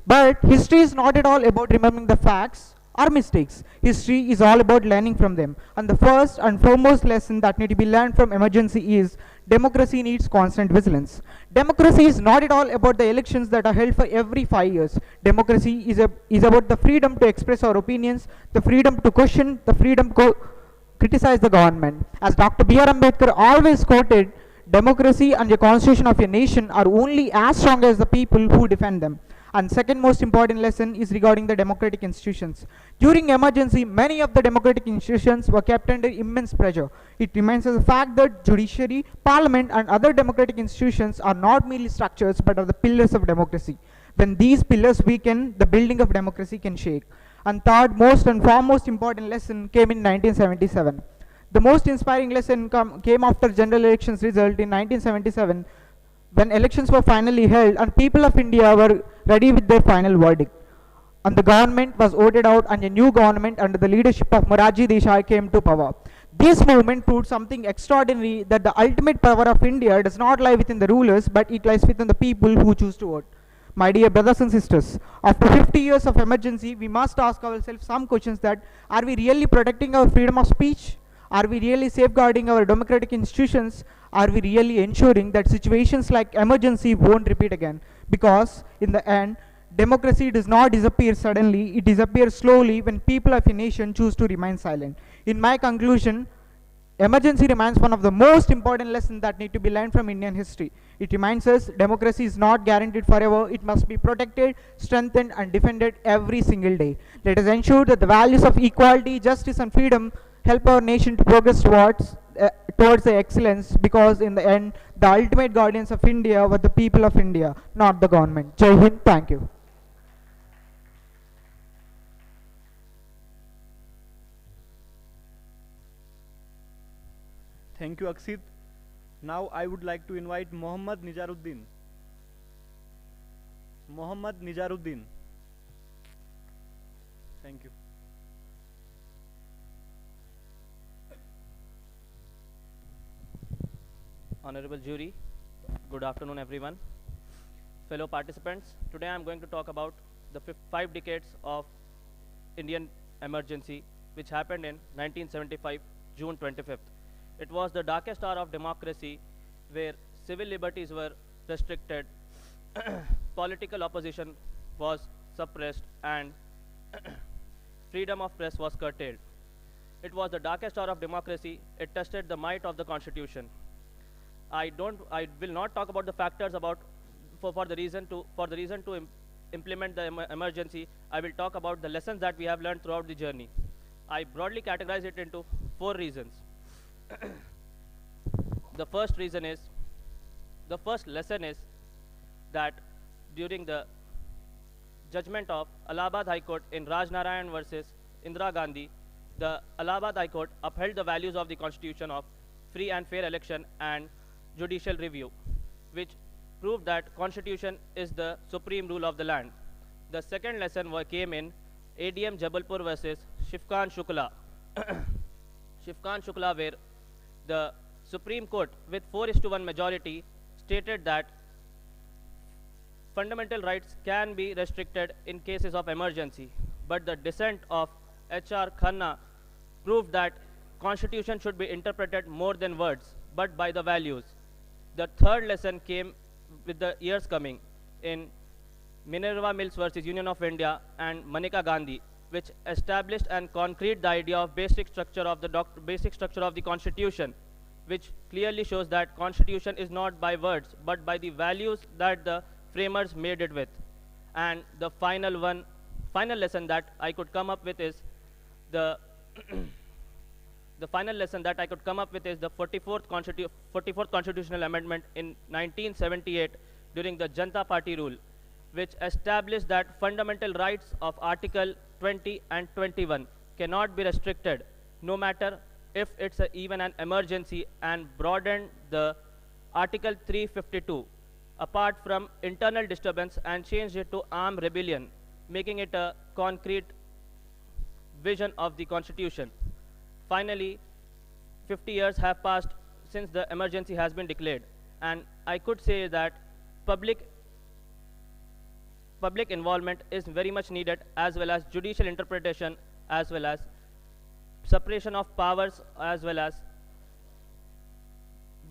[SPEAKER 17] But history is not at all about remembering the facts or mistakes. History is all about learning from them. And the first and foremost lesson that need to be learned from emergency is democracy needs constant vigilance. Democracy is not at all about the elections that are held for every 5 years. Democracy is about the freedom to express our opinions, the freedom to question, the freedom to criticize the government. As Dr. B.R. Ambedkar always quoted, democracy and the constitution of a nation are only as strong as the people who defend them. And second most important lesson is regarding the democratic institutions. During emergency, many of the democratic institutions were kept under immense pressure. It reminds us the fact that judiciary, parliament and other democratic institutions are not merely structures but are the pillars of democracy. When these pillars weaken, the building of democracy can shake. And third most and foremost important lesson came in 1977. The most inspiring lesson came after general elections result in 1977, when elections were finally held and people of India were ready with their final verdict. And the government was voted out and a new government under the leadership of Morarji Desai came to power. This movement proved something extraordinary, that the ultimate power of India does not lie within the rulers, but it lies within the people who choose to vote. My dear brothers and sisters, after 50 years of emergency, we must ask ourselves some questions that, are we really protecting our freedom of speech? Are we really safeguarding our democratic institutions? Are we really ensuring that situations like emergency won't repeat again? Because in the end, democracy does not disappear suddenly, it disappears slowly when people of a nation choose to remain silent. In my conclusion, emergency remains one of the most important lessons that need to be learned from Indian history. It reminds us democracy is not guaranteed forever, it must be protected, strengthened and defended every single day. Let us ensure that the values of equality, justice and freedom help our nation to progress towards the excellence, because in the end, the ultimate guardians of India were the people of India, not the government. Jai Hind, thank you.
[SPEAKER 12] Thank you, Aksit. Now I would like to invite Mohammad Nijaruddin. Mohammad Nijaruddin. Thank you.
[SPEAKER 18] Honorable jury, good afternoon everyone. Fellow participants, today I am going to talk about the 5 decades of Indian emergency which happened in 1975, June 25th. It was the darkest hour of democracy, where civil liberties were restricted, political opposition was suppressed and freedom of press was curtailed. It was the darkest hour of democracy. It tested the might of the constitution. I will not talk about the factors for the reason to implement the emergency. I will talk about the lessons that we have learned throughout the journey. I broadly categorize it into 4 reasons. The first lesson is that during the judgment of Allahabad High Court in Rajnarayan versus Indira Gandhi, the Allahabad High Court upheld the values of the constitution of free and fair election and judicial review, which proved that constitution is the supreme rule of the land. The second lesson came in ADM Jabalpur versus Shivkan Shukla. Shivkan Shukla, where the Supreme Court with 4:1 majority stated that fundamental rights can be restricted in cases of emergency, but the dissent of H.R. Khanna proved that constitution should be interpreted more than words, but by the values. The third lesson came with the years coming in Minerva Mills versus Union of India and Maneka Gandhi, which established and concrete the idea of basic structure of the constitution, which clearly shows that constitution is not by words, but by the values that the framers made it with. And the final lesson that I could come up with is the the 44th constitutional amendment in 1978 during the Janta Party rule, which established that fundamental rights of Article 20 and 21 cannot be restricted, no matter if it's even an emergency, and broadened the Article 352 apart from internal disturbance and changed it to armed rebellion, making it a concrete vision of the Constitution. Finally, 50 years have passed since the emergency has been declared, and I could say that public involvement is very much needed, as well as judicial interpretation, as well as separation of powers, as well as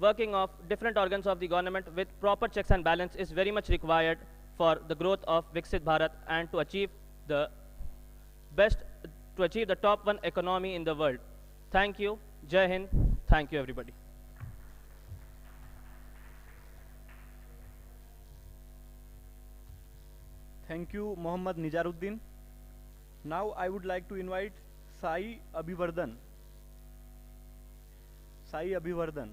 [SPEAKER 18] working of different organs of the government with proper checks and balance is very much required for the growth of Viksit Bharat and to achieve the top one economy in the world. Thank you. Jai Hind. Thank you, everybody.
[SPEAKER 12] Thank you, Mohammad Nijaruddin. Now I would like to invite Sai Abhivardhan. Sai Abhivardhan.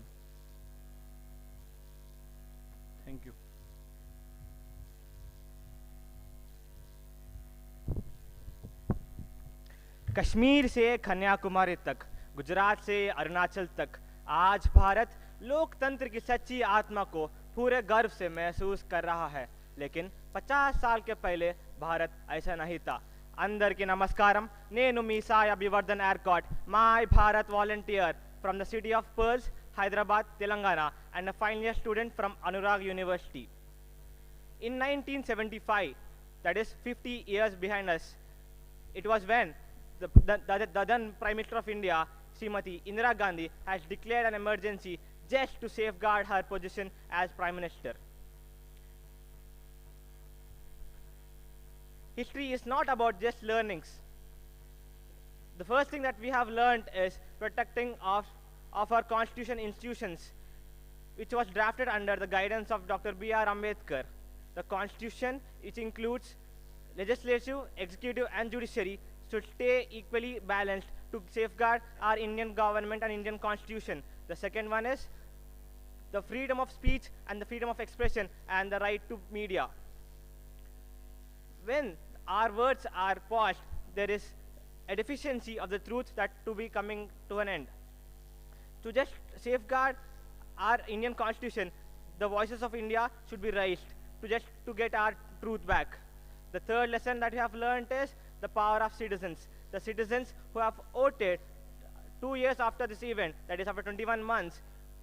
[SPEAKER 12] Thank you.
[SPEAKER 14] Kashmir से कन्याकुमारी तक, गुजरात से अरुणाचल तक, आज भारत लोकतंत्र की सच्ची आत्मा को पूरे गर्व से महसूस कर रहा है। लेकिन 50 साल के पहले भारत ऐसा नहीं था। अंदर की नमस्कारम, नेनु मी साई अभिवर्धन एयरकॉट, my Bharat volunteer from the city of Pearls, Hyderabad, Telangana, and a final year student from Anurag University. In 1975, that is 50 years behind us, it was when the then Prime Minister of India, Srimati Indira Gandhi, has declared an emergency just to safeguard her position as Prime Minister. History is not about just learnings. The first thing that we have learned is protecting of our constitution institutions, which was drafted under the guidance of Dr. B.R. Ambedkar. The constitution, which includes legislative, executive and judiciary, should stay equally balanced to safeguard our Indian government and Indian constitution. The second one is the freedom of speech and the freedom of expression and the right to media. When our words are paused, there is a deficiency of the truth that to be coming to an end. To just safeguard our Indian constitution, the voices of India should be raised to get our truth back. The third lesson that we have learned is the power of citizens. The citizens who have voted 2 years after this event, that is after 21 months,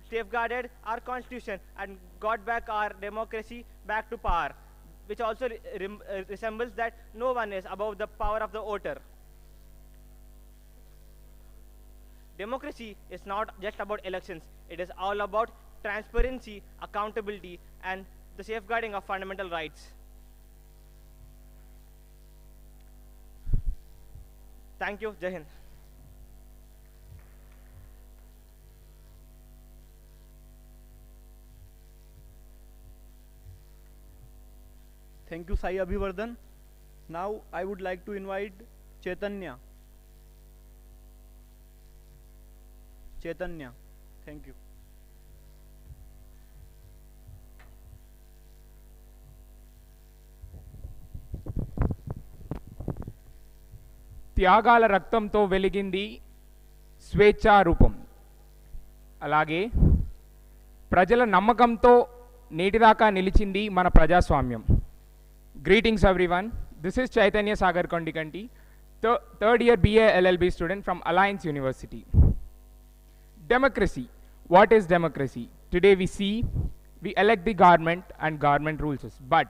[SPEAKER 14] safeguarded our constitution and got back our democracy back to power, which also resembles that no one is above the power of the voter. Democracy is not just about elections. It is all about transparency, accountability, and the safeguarding of fundamental rights. Thank you. Jai Hind.
[SPEAKER 12] Thank you, Sai Abhivardhan. Now I would like to invite Chaitanya. Chaitanya, thank you.
[SPEAKER 19] త్యాగాల రక్తంతో వెలిగింది స్వేచ్ఛా రూపం. అలాగే ప్రజల నమ్మకంతో నేటిదాకా నిలిచింది మన ప్రజాస్వామ్యం. Greetings everyone. This is Chaitanya Sagar Kondikanti, third year BA LLB student from Alliance University. Democracy. What is democracy? Today we elect the government and government rules us. But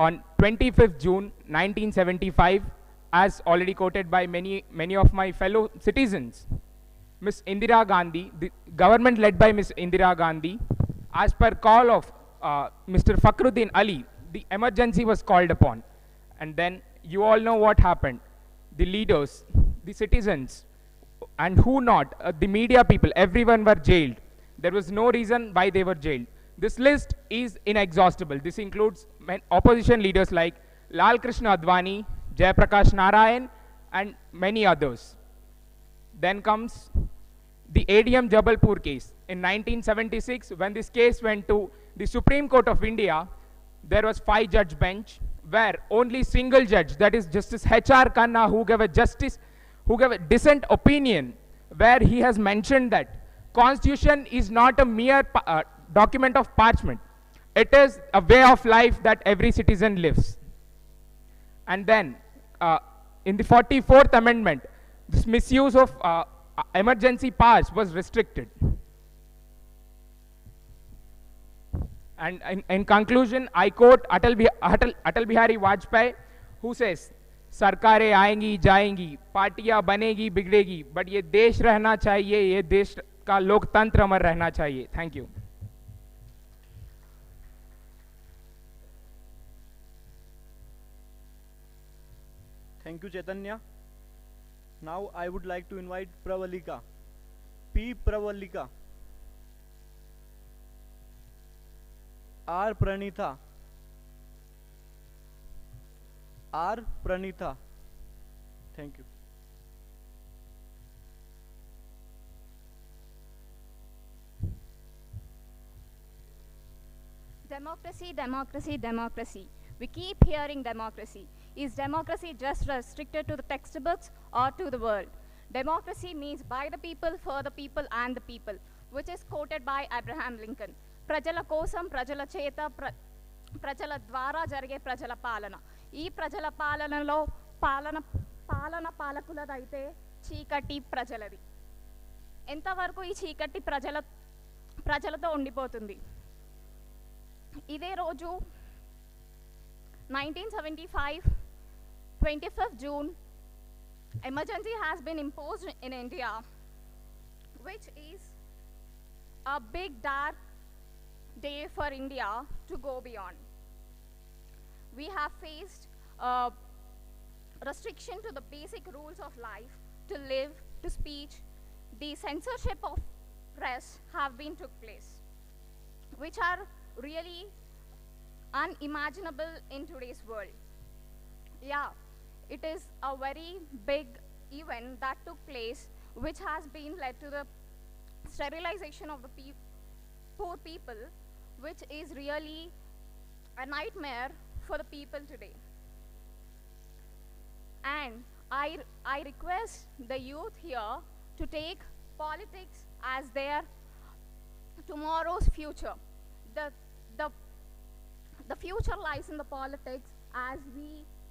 [SPEAKER 19] on 25th June 1975, as already quoted by many of my fellow citizens, Miss Indira Gandhi, the government led by Miss Indira Gandhi, as per call of Mr. Fakhruddin Ali, the emergency was called upon. And then you all know what happened. The leaders, the citizens, and who not, the media people, everyone were jailed. There was no reason why they were jailed. This list is inexhaustible. This includes opposition leaders like Lal Krishna Advani, Jayaprakash Narayan, and many others. Then comes the ADM Jabalpur case. In 1976, when this case went to the Supreme Court of India, there was 5-judge bench where only single judge, that is Justice H.R. Khanna, who gave a dissent opinion, where he has mentioned that Constitution is not a mere document of parchment. It is a way of life that every citizen lives. And then, in the 44th Amendment, this misuse of emergency powers was restricted. And in conclusion, I quote Atal Bihari Vajpayee, who says, सरकारें आएंगी जाएंगी, पार्टियां बनेगी बिगड़ेगी, but ये देश रहना चाहिए, ये देश का लोकतंत्र अमर रहना चाहिए. Thank you.
[SPEAKER 12] Thank you, Chaitanya. Now I would like to invite Pravalika. P. Pravalika. R. Pranitha. R. Pranitha. Thank you.
[SPEAKER 20] Democracy, democracy, democracy. We keep hearing democracy. Is democracy just restricted to the textbooks or to the world? Democracy means by the people, for the people, and the people, which is quoted by Abraham Lincoln. Prajala kosam, prajala cheta, ప్రజల ద్వారా జరిగే ప్రజల పాలన. ఈ ప్రజల పాలనలో పాలన పాలకులదైతే చీకటి ప్రజలది. ఎంతవరకు ఈ చీకటి ప్రజలతో ఉండిపోతుంది? ఇదే రోజు 1975 25th June emergency has been imposed in India, which is a big dark day for India to go beyond. We have faced restriction to the basic rules of life, to live, to speech. The censorship of press have been took place, which are really unimaginable in today's world. Yeah, it is a very big event that took place, which has been led to the sterilization of the poor people, which is really a nightmare for the people today. And I request the youth here to take politics as their tomorrow's future. The future lies in the politics as we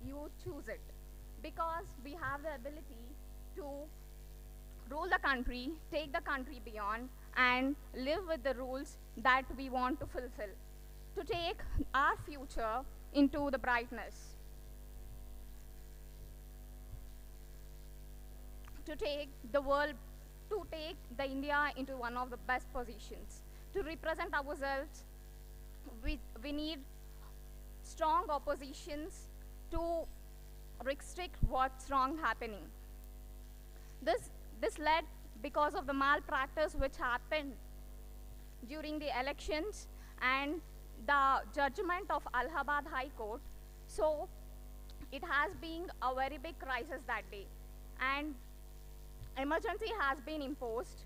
[SPEAKER 20] youth choose it, because we have the ability to rule the country, take the country beyond, and live with the rules that we want to fulfill, to take our future into the brightness, to take the world, to take the India into one of the best positions. To represent ourselves, we need strong oppositions to restrict what's wrong happening. This led because of the malpractice which happened during the elections and the judgment of Allahabad High Court. So it has been a very big crisis that day, and emergency has been imposed,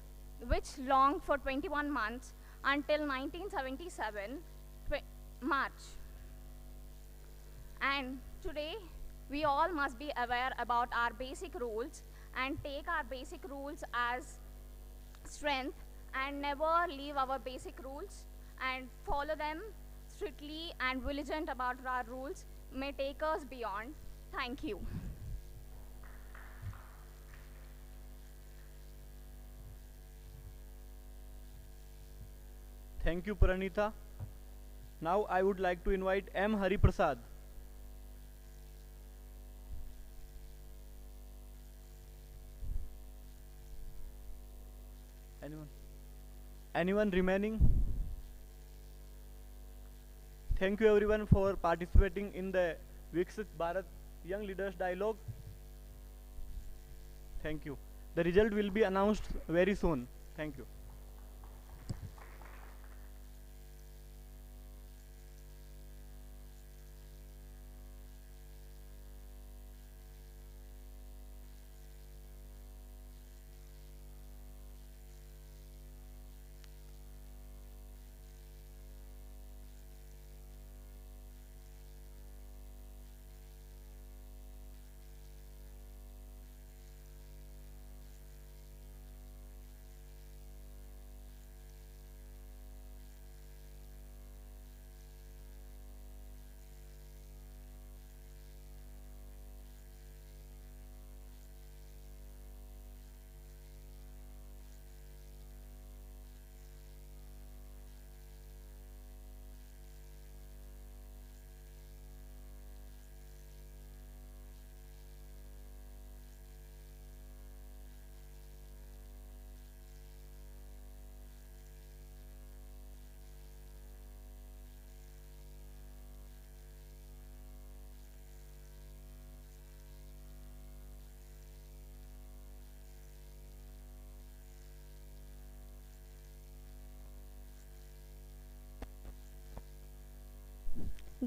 [SPEAKER 20] which long for 21 months until 1977 March. And today we all must be aware about our basic rules and take our basic rules as strength and never leave our basic rules and follow them strictly and vigilant about our rules may take us beyond. Thank you.
[SPEAKER 12] Thank you, Pranitha. Now I would like to invite M. Hari Prasad. Anyone remaining? Thank you everyone for participating in the Viksit Bharat Young Leaders Dialogue. Thank you. The result will be announced very soon. Thank you.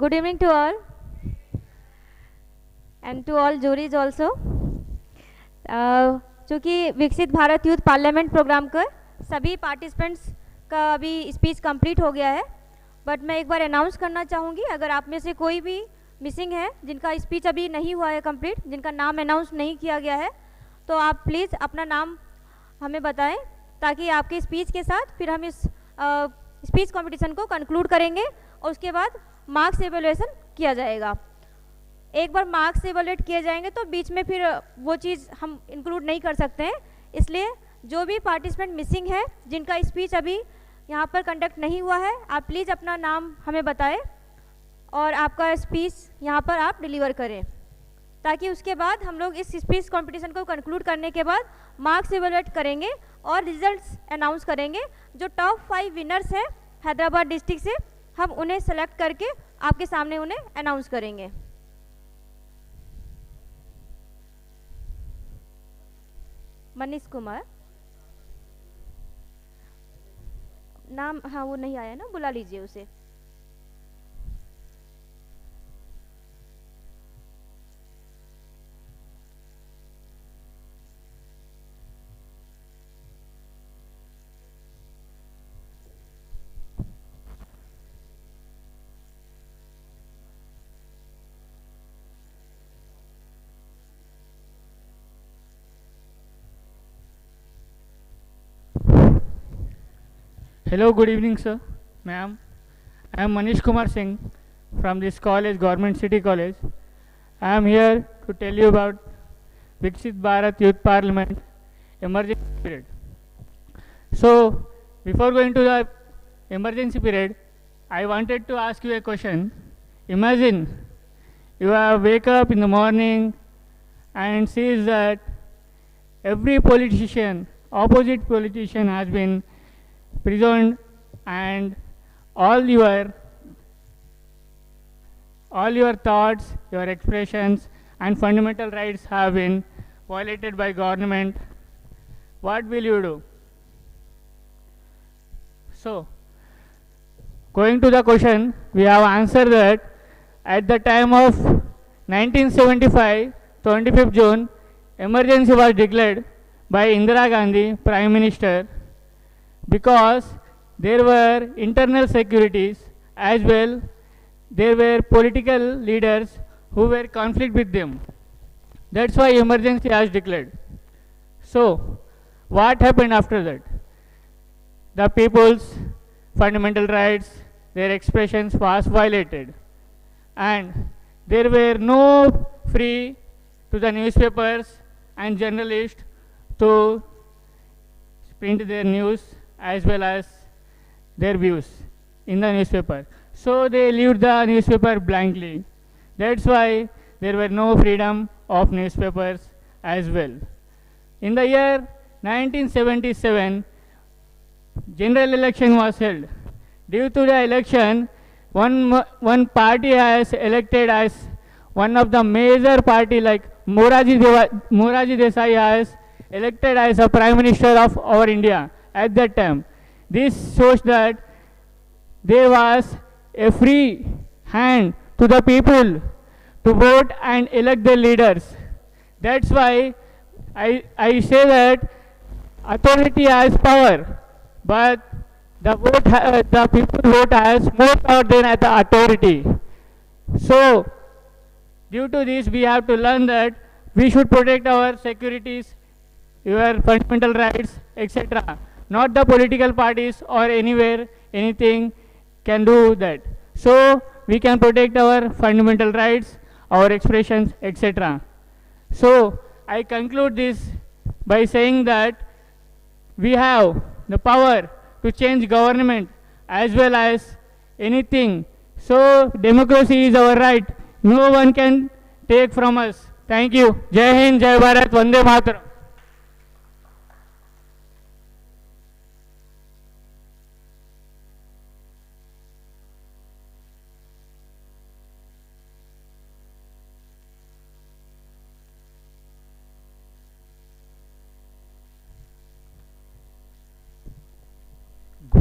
[SPEAKER 1] Good evening to all and to all juries also. चूँकि विकसित Bharat youth parliament programme का सभी participants का अभी speech complete हो गया है, but मैं एक बार अनाउंस करना चाहूँगी, अगर आप में से कोई भी मिसिंग है जिनका स्पीच अभी नहीं हुआ है कंप्लीट, जिनका नाम अनाउंस नहीं किया गया है, तो आप प्लीज़ अपना नाम हमें बताएं, ताकि आपके स्पीच के साथ फिर हम इस स्पीच कंपटीशन को कंक्लूड करेंगे और उसके बाद मार्क्स एवेल्यूएशन किया जाएगा। एक बार मार्क्स एवेल्यूएट किए जाएंगे तो बीच में फिर वो चीज़ हम इंक्लूड नहीं कर सकते हैं, इसलिए जो भी पार्टिसिपेंट मिसिंग है जिनका स्पीच अभी यहाँ पर कंडक्ट नहीं हुआ है, आप प्लीज़ अपना नाम हमें बताएं और आपका स्पीच यहाँ पर आप डिलीवर करें, ताकि उसके बाद हम लोग इस स्पीच कंपटीशन को कंक्लूड करने के बाद मार्क्स एवेल्यूएट करेंगे और रिजल्ट्स अनाउंस करेंगे। जो टॉप 5 विनर्स हैं हैदराबाद डिस्ट्रिक्ट से, हम उन्हें सेलेक्ट करके आपके सामने उन्हें अनाउंस करेंगे। मनीष कुमार नाम, हाँ वो नहीं आया ना, बुला लीजिए उसे।
[SPEAKER 21] Hello, good evening, sir, ma'am. I am Manish Kumar Singh from this college, Government City College. I am here to tell you about Viksit Bharat Youth Parliament emergency period. So, before going to the emergency period, I wanted to ask you a question. Imagine you wake up in the morning and sees that every politician, opposite politician has been prisoned and all your thoughts, your expressions and fundamental rights have been violated by government. What will you do? So, going to the question, we have answered that at the time of 1975, 25th June, emergency was declared by Indira Gandhi, Prime Minister, because there were internal securities as well, there were political leaders who were conflict with them. That's why emergency was declared. So, what happened after that? The people's fundamental rights, their expressions was violated, and there were no free to the newspapers and journalists to print their news as well as their views in the newspaper. So they left the newspaper blankly. That's why there were no freedom of newspapers as well. In the year 1977, general election was held. Due to the election, one party has elected as one of the major party, like Moraji Desai has elected as a Prime Minister of our India at that time. This shows that there was a free hand to the people to vote and elect their leaders. That's why I say that authority has power, but the people vote has more power than the authority. So, due to this, we have to learn that we should protect our securities, your fundamental rights, etc. Not the political parties or anywhere, anything can do that. So, we can protect our fundamental rights, our expressions, etc. So, I conclude this by saying that we have the power to change government as well as anything. So, democracy is our right. No one can take from us. Thank you. Jai Hind, Jai Bharat, Vande Mataram.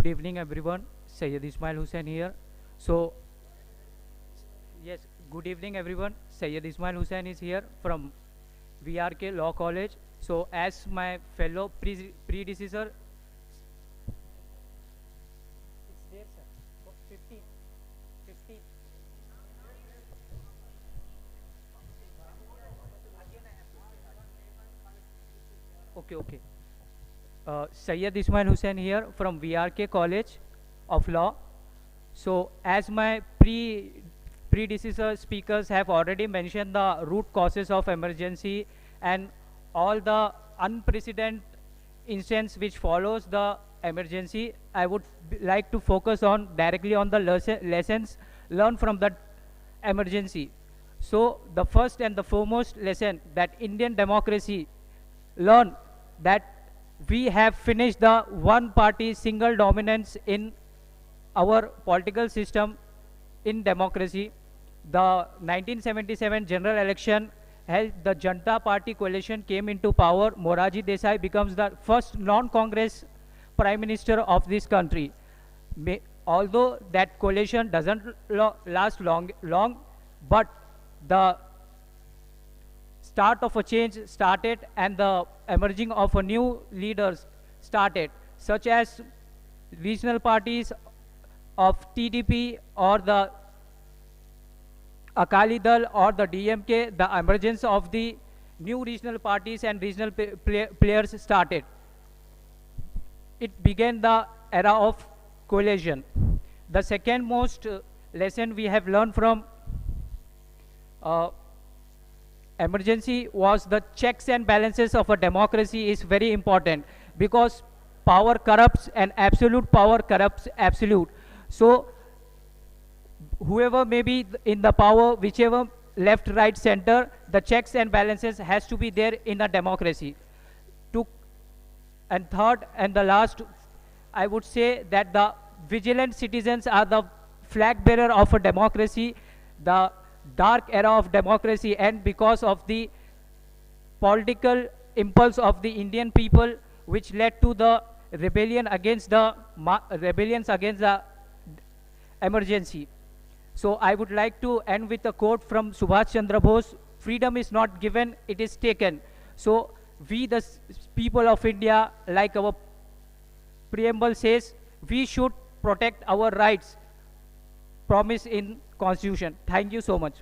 [SPEAKER 23] Good evening everyone, Sayyid Ismail Hussain here. So
[SPEAKER 2] Yes, good evening everyone. Sayyid Ismail Hussain is here from VRK Law College. So as my fellow predecessor, it's there sir, 15. Okay. Sayyid Ismail Hussain here from VRK College of Law. So as my predecessor speakers have already mentioned the root causes of emergency and all the unprecedented instance which follows the emergency, I would like to focus on directly on the lessons learned from the emergency. So the first and the foremost lesson that Indian democracy learned that we have finished the one party single dominance in our political system in democracy. The 1977 general election held, the Janata Party coalition came into power. Morarji Desai becomes the first non-Congress Prime Minister of this country. Although that coalition doesn't last long, but the start of a change started and the emerging of a new leaders started, such as regional parties of TDP or the Akali Dal or the DMK. The emergence of the new regional parties and regional players started. It began the era of coalition. The second most lesson we have learned from emergency was the checks and balances of a democracy is very important, because power corrupts and absolute power corrupts absolute. So whoever may be in the power, whichever left, right, center, the checks and balances has to be there in a democracy. And third and the last, I would say that the vigilant citizens are the flag bearer of a democracy, the dark era of democracy, and because of the political impulse of the Indian people, which led to the rebellions against the emergency. So I would like to end with a quote from Subhash Chandra Bose: "Freedom is not given, it is taken." So we, the people of India, like our preamble says, we should protect our rights promised in Constitution. Thank you so much.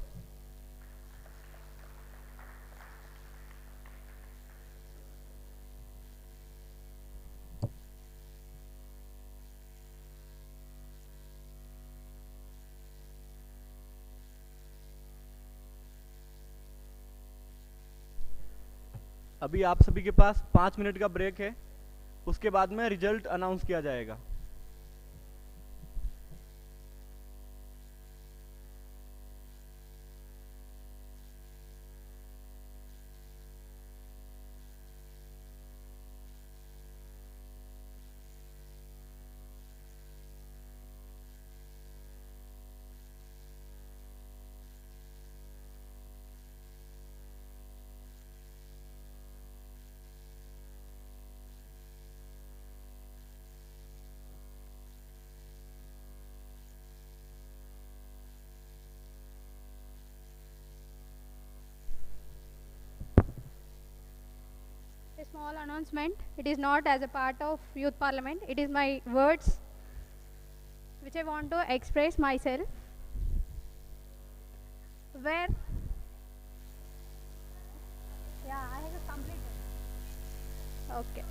[SPEAKER 12] अभी आप सभी के पास 5 minute का break है, उसके बाद में result announce किया जाएगा।
[SPEAKER 15] A small announcement. It is not as a part of youth parliament. It is my words which I want to express myself. Where I have completed. Okay.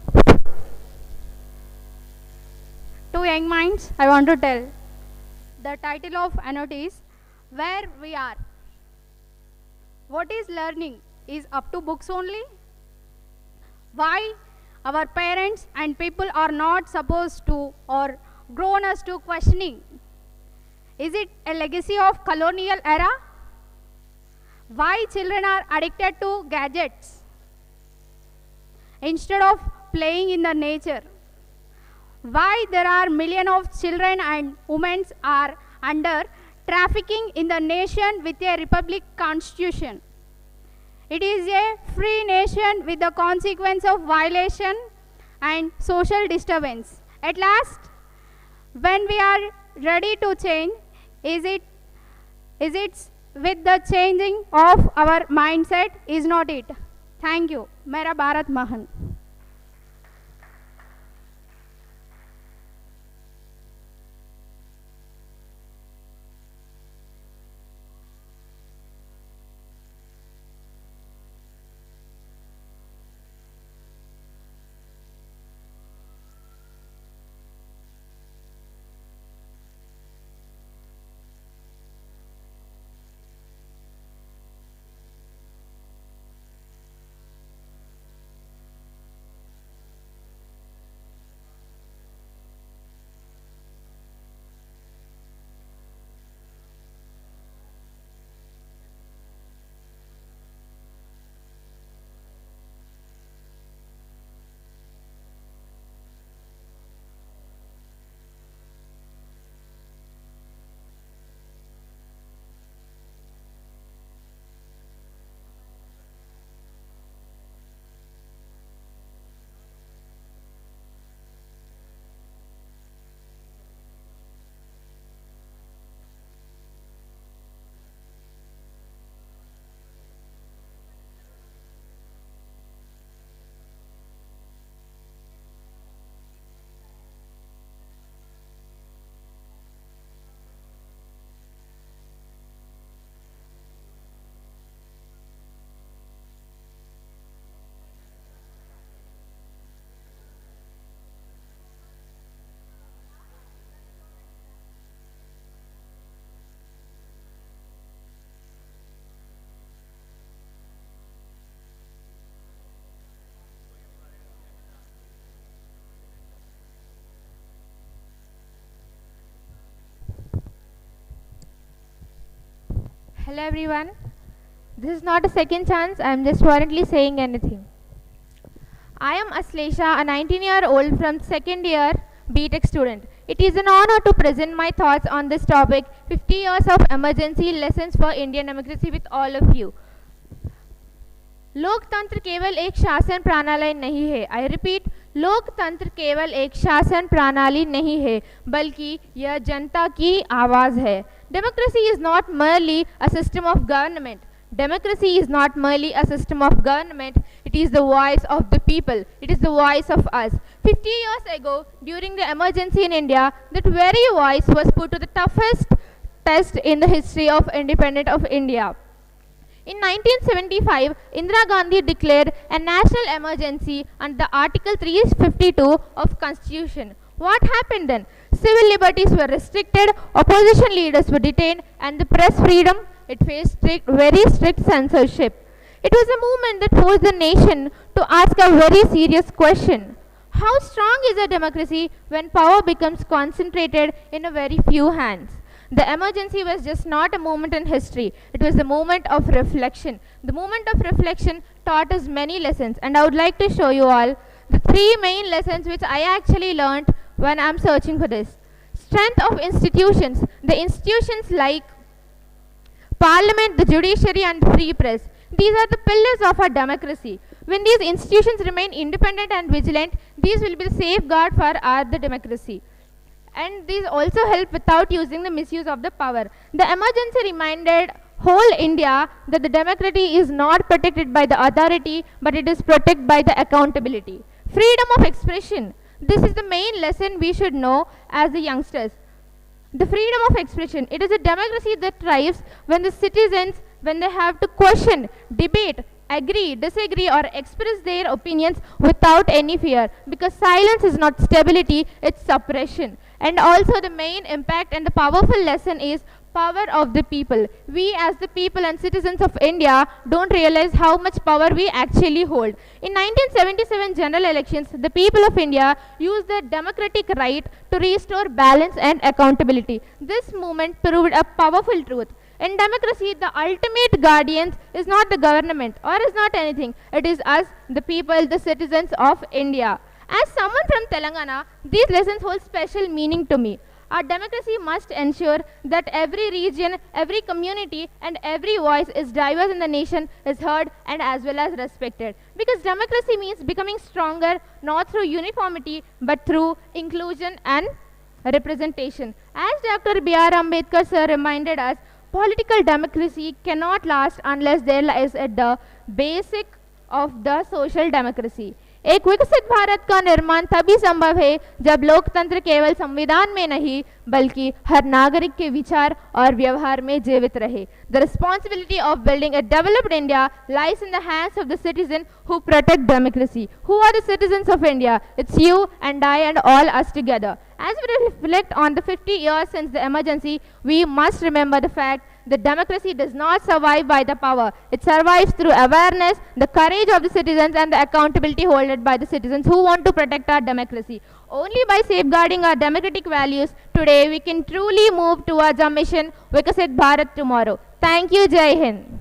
[SPEAKER 15] To young minds, I want to tell. The title of a notice: Where we are. What is learning is up to books only? Why our parents and people are not supposed to or grown us to questioning? Is it a legacy of colonial era? Why children are addicted to gadgets instead of playing in the nature? Why there are millions of children and women are under trafficking in the nation with a republic constitution? It is a free nation with the consequence of violation and social disturbance. At last, when we are ready to change, is it with the changing of our mindset is not it. Thank you. Mera Bharat Mahan.
[SPEAKER 7] Hello everyone. This is not a second chance. I am just voluntarily saying anything. I am Aslesha, a 19-year-old from second year BTech student. It is an honor to present my thoughts on this topic, 50 years of emergency lessons for Indian democracy with all of you. लोकतंत्र केवल एक शासन प्रणाली नहीं है. I repeat, लोकतंत्र केवल एक शासन प्रणाली नहीं है, बल्कि यह जनता की आवाज़ है. Democracy is not merely a system of government. Democracy is not merely a system of government. It is the voice of the people. It is the voice of us. 50 years ago, during the emergency in India, that very voice was put to the toughest test in the history of independence of India. In 1975, Indira Gandhi declared a national emergency under Article 352 of Constitution. What happened then? Civil liberties were restricted, opposition leaders were detained, and the press freedom, it faced very strict censorship. It was a movement that forced the nation to ask a very serious question. How strong is a democracy when power becomes concentrated in a very few hands? The emergency was just not a moment in history. It was a moment of reflection. The moment of reflection taught us many lessons, and I would like to show you all the three main lessons which I actually learned when I am searching for this. Strength of institutions. The institutions like Parliament, the judiciary, and the free press. These are the pillars of our democracy. When these institutions remain independent and vigilant, these will be the safeguard for our democracy. And these also help without using the misuse of the power. The emergency reminded whole India that the democracy is not protected by the authority, but it is protected by the accountability. Freedom of expression. This is the main lesson we should know as the youngsters. The freedom of expression. It is a democracy that thrives when the citizens, when they have to question, debate, agree, disagree, or express their opinions without any fear. Because silence is not stability, it's suppression. And also the main impact and the powerful lesson is power of the people. We as the people and citizens of India don't realize how much power we actually hold. In 1977 general elections, the people of India used their democratic right to restore balance and accountability. This movement proved a powerful truth. In democracy, the ultimate guardians is not the government or is not anything. It is us, the people, the citizens of India. As someone from Telangana, these lessons hold special meaning to me. Our democracy must ensure that every region, every community, and every voice is diverse in the nation is heard and as well as respected. Because democracy means becoming stronger not through uniformity but through inclusion and representation. As Dr. B.R. Ambedkar sir reminded us, Political democracy cannot last unless there is at the basic of the social democracy. एक विकसित भारत का निर्माण तभी संभव है जब लोकतंत्र केवल संविधान में नहीं बल्कि हर नागरिक के विचार और व्यवहार में जीवित रहे. The responsibility of building a developed India lies in the hands of the citizen who protect democracy. Who are the citizens of India? It's you and I and all us together. As we reflect on the 50 years since the emergency, we must remember the fact that democracy does not survive by the power. It survives through awareness, the courage of the citizens and the accountability held by the citizens who want to protect our democracy. Only by safeguarding our democratic values today we can truly move towards our mission Viksit Bharat tomorrow. Thank you. Jai Hind.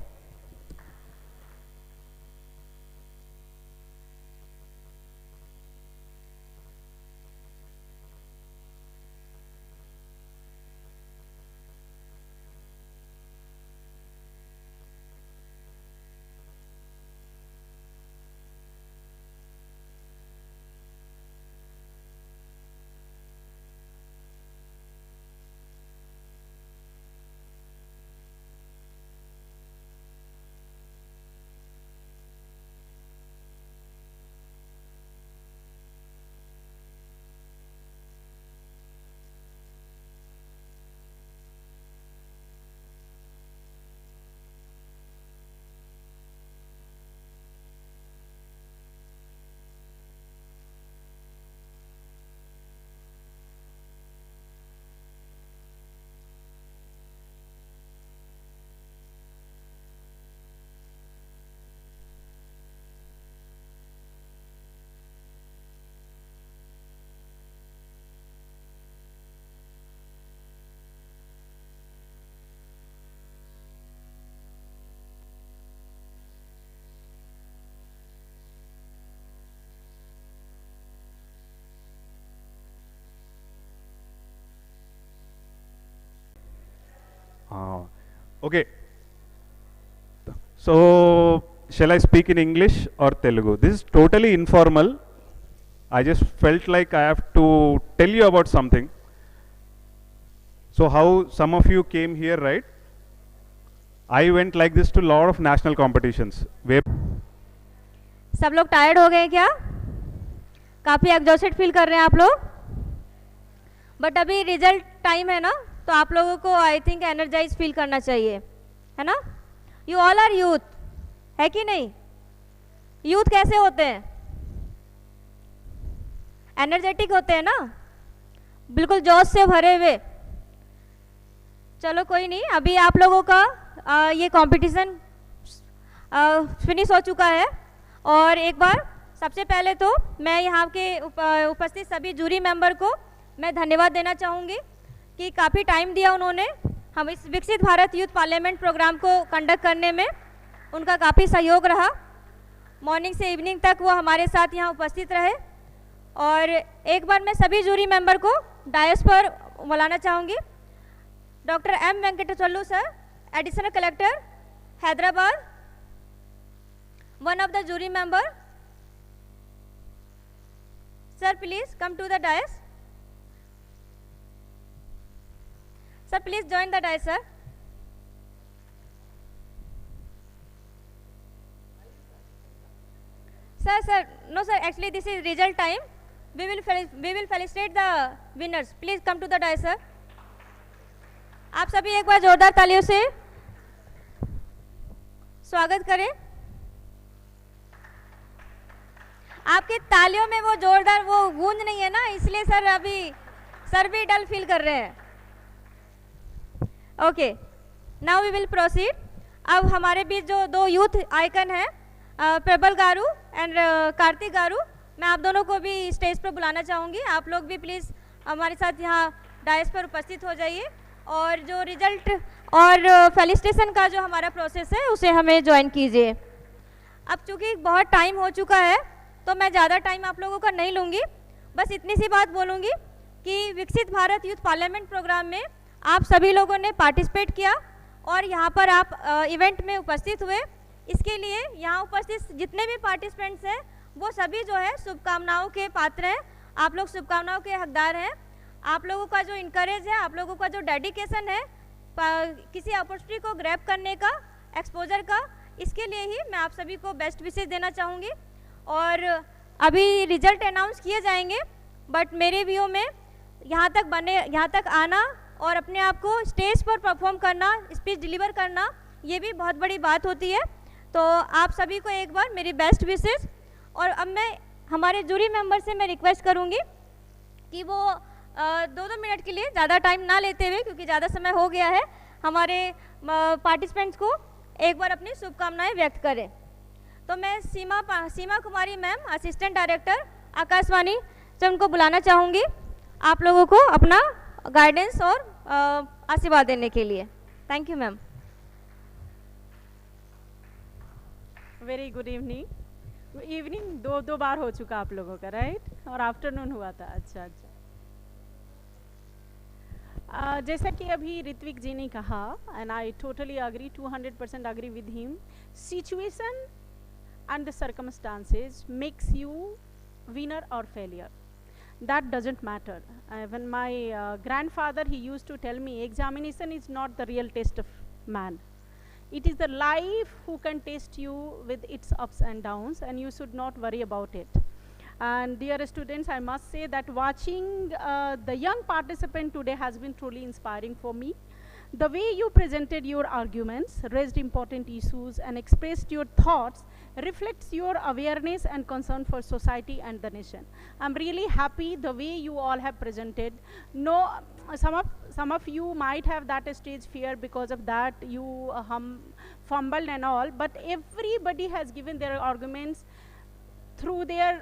[SPEAKER 4] Okay. So, shall I speak in English or Telugu? This is totally informal. I just felt like I have to tell you about something. So, how some of you came here, right? I went like this to a lot of national competitions. Where
[SPEAKER 1] सब लोग tired हो गए क्या? काफ़ी exhausted feel कर रहे हैं आप लोग? बट अभी रिजल्ट टाइम है ना, तो आप लोगों को आई थिंक एनर्जाइज फील करना चाहिए, है ना? यू ऑल आर यूथ, है कि नहीं? यूथ कैसे होते हैं? एनर्जेटिक होते हैं ना, बिल्कुल जोश से भरे हुए. चलो कोई नहीं, अभी आप लोगों का ये कंपटीशन फिनिश हो चुका है. और एक बार सबसे पहले तो मैं यहाँ के उपस्थित सभी जूरी मेंबर को मैं धन्यवाद देना चाहूँगी कि काफ़ी टाइम दिया उन्होंने हम इस विकसित भारत यूथ पार्लियामेंट प्रोग्राम को कंडक्ट करने में. उनका काफ़ी सहयोग रहा. मॉर्निंग से इवनिंग तक वो हमारे साथ यहाँ उपस्थित रहे. और एक बार मैं सभी जूरी मेंबर को डायस पर बुलाना चाहूँगी. Doctor M Venkateshwarlu sir, additional collector Hyderabad, one of the jury member. Sir please come to the dais. Sir, please join the dais, sir. Sir, no sir, actually this is result time. We will felicitate the winners. Please come to the dais, sir. आप सभी एक बार जोरदार तालियों से स्वागत करें. आपके तालियों में वो जोरदार वो गूंज नहीं है ना, इसलिए सर अभी सर भी डल फील कर रहे हैं. Okay, now we will proceed. अब हमारे बीच जो दो यूथ आइकन हैं, प्रबल गारू एंड कार्तिक गारू, मैं आप दोनों को भी स्टेज पर बुलाना चाहूँगी. आप लोग भी प्लीज़ हमारे साथ यहाँ डायस पर उपस्थित हो जाइए और जो रिजल्ट और फेलिसिटेशन का जो हमारा प्रोसेस है उसे हमें ज्वाइन कीजिए. अब चूँकि बहुत टाइम हो चुका है तो मैं ज़्यादा टाइम आप लोगों का नहीं लूँगी. बस इतनी सी बात बोलूँगी कि विकसित भारत यूथ पार्लियामेंट प्रोग्राम में आप सभी लोगों ने पार्टिसिपेट किया और यहाँ पर आप इवेंट में उपस्थित हुए. इसके लिए यहाँ उपस्थित जितने भी पार्टिसिपेंट्स हैं वो सभी जो है शुभकामनाओं के पात्र हैं. आप लोग शुभकामनाओं के हकदार हैं. आप लोगों का जो इनकरेज है, आप लोगों का जो डेडिकेशन है, किसी अपॉर्चुनिटी को ग्रैब करने का, एक्सपोजर का, इसके लिए ही मैं आप सभी को बेस्ट विशेष देना चाहूँगी। और अभी रिजल्ट अनाउंस किए जाएंगे, बट मेरे व्यू में यहाँ तक आना और अपने आप को स्टेज पर परफॉर्म करना, स्पीच डिलीवर करना, ये भी बहुत बड़ी बात होती है। तो आप सभी को एक बार मेरी बेस्ट विशेष। और अब मैं हमारे जूरी मेंबर से मैं रिक्वेस्ट करूँगी कि वो 2-2 मिनट के लिए, ज़्यादा टाइम ना लेते हुए क्योंकि ज़्यादा समय हो गया है, हमारे पार्टिसिपेंट्स को एक बार अपनी शुभकामनाएं व्यक्त करें। तो मैं सीमा Kumari ma'am, assistant director Akashvani से उनको बुलाना चाहूँगी आप लोगों को अपना गाइडेंस और आशीर्वाद देने के लिए। Thank you ma'am.
[SPEAKER 5] Very good evening. Evening दो बार हो चुका आप लोगों का, राइट? और आफ्टरनून हुआ था। अच्छा। जैसा कि अभी ऋत्विक जी ने कहा, and I totally agree, 200% agree with him, situation and the circumstances makes you winner or failure. That doesn't matter. When my grandfather, he used to tell me, examination is not the real test of man. It is the life who can test you with its ups and downs, and you should not worry about it. And dear students, I must say that watching the young participant today has been truly inspiring for me. The way you presented your arguments, raised important issues, and expressed your thoughts reflects your awareness and concern for society and the nation. I'm really happy the way you all have presented. No, some of you might have that stage fear, because of that you fumbled and all, but everybody has given their arguments through their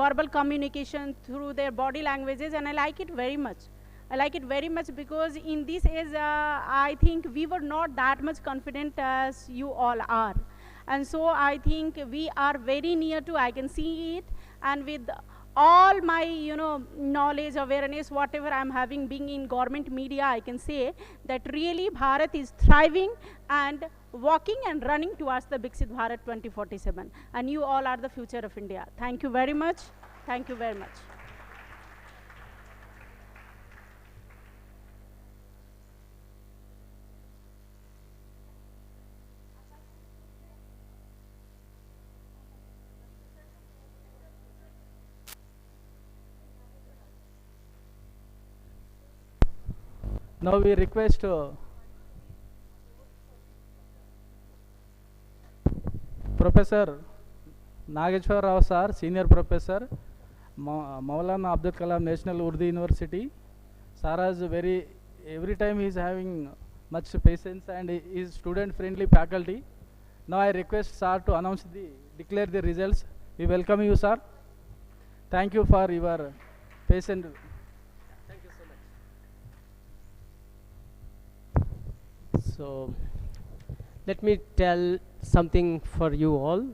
[SPEAKER 5] verbal communication, through their body languages, and I like it very much. I like it very much because in this age, I think we were not that much confident as you all are. And so I think we are very near to, I can see it, and with all my, knowledge, awareness, whatever I'm having being in government media, I can say that really Bharat is thriving and walking and running towards the Viksit Bharat 2047. And you all are the future of India. Thank you very much. Thank you very much.
[SPEAKER 22] Now we request Professor Nageshwar Rao sir, Senior Professor, Maulana Abdul Kalam National Urdu University. Sir is every time he is having much patience and he is student-friendly faculty. Now I request sir to declare the results. We welcome you, sir. Thank you for your patience.
[SPEAKER 23] So let me tell something for you all.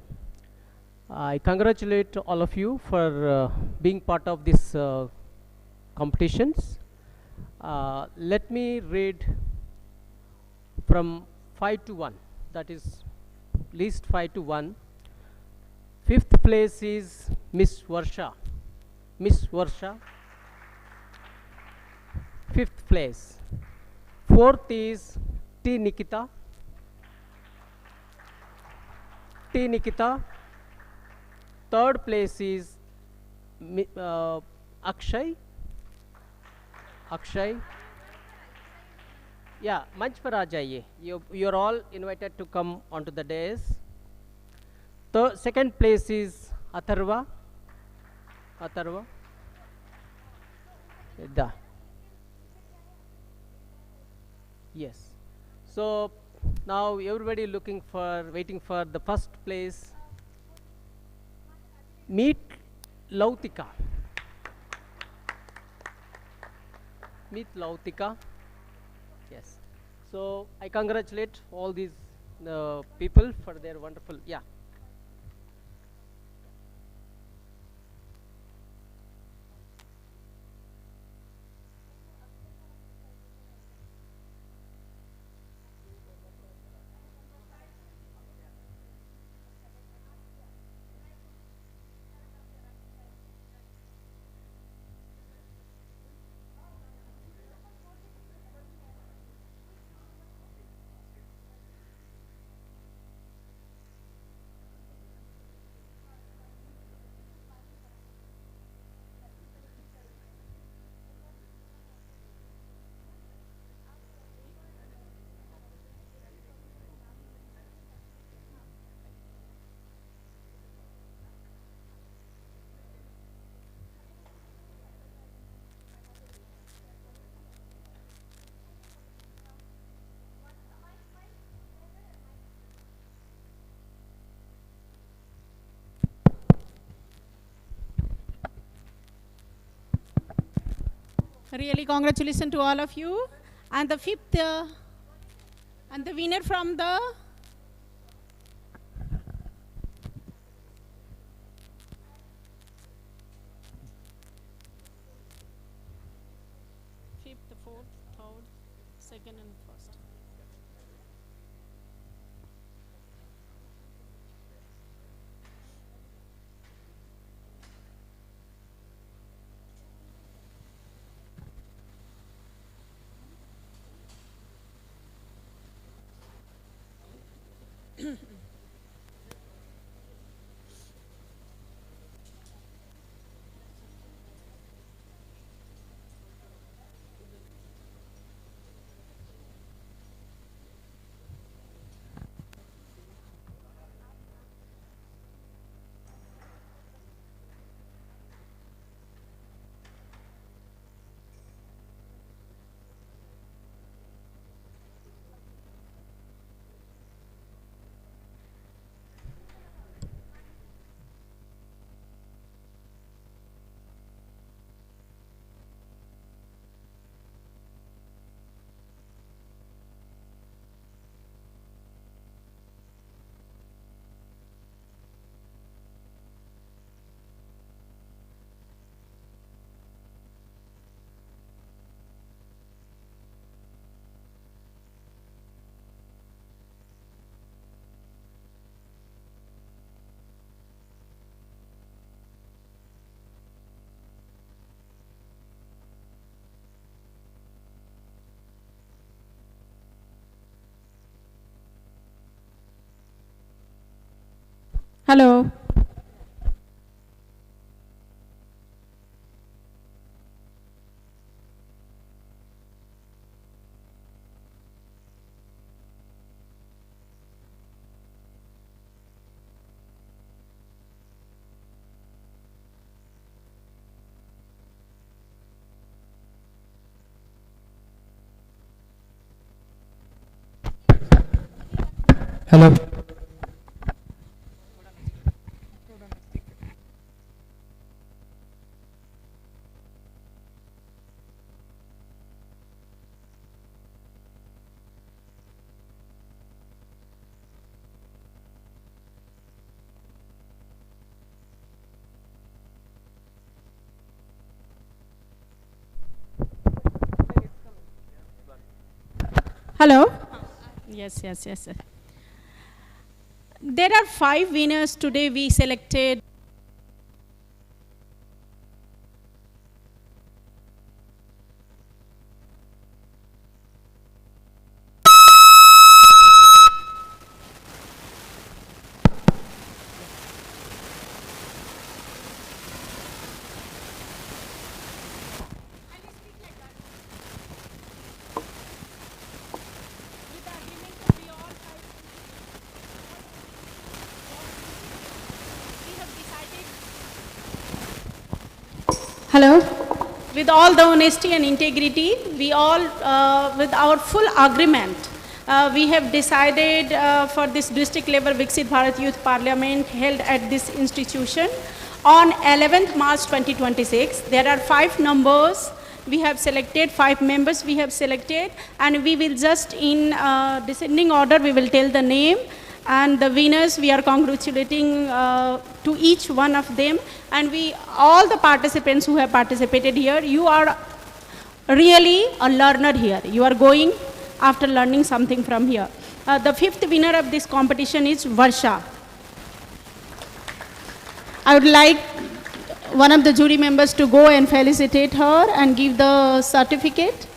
[SPEAKER 23] I congratulate all of you for being part of this competitions. Let me read from 5 to 1, that is list 5 to 1. 5th place is Miss Varsha. Miss Varsha. 5th place. 4th is T. Nikita. T. Nikita. 3rd place is Akshay. Akshay. Yeah, मंच पर आ जाइए. You are all invited to come onto the dais. The 2nd place is Atharva. Atharva. Yes. So now everybody waiting for the 1st place. Meet Lautika. Meet Lautika. Yes. So I congratulate all these people for their wonderful, yeah.
[SPEAKER 5] Really congratulations to all of you. And the fifth, and the winner from the fifth, fourth, third, second and first. Hello.
[SPEAKER 17] Hello.
[SPEAKER 5] Hello. Yes. There are 5 winners today we selected. Hello. With all the honesty and integrity, we all, with our full agreement, we have decided for this district level Viksit Bharat Youth Parliament held at this institution on 11th March 2026. There are 5 numbers we have selected, 5 members we have selected, and we will just in descending order we will tell the name. And the winners, we are congratulating to each one of them. And all the participants who have participated here, you are really a learner here. You are going after learning something from here. The 5th winner of this competition is Varsha. I would like one of the jury members to go and felicitate her and give the certificate.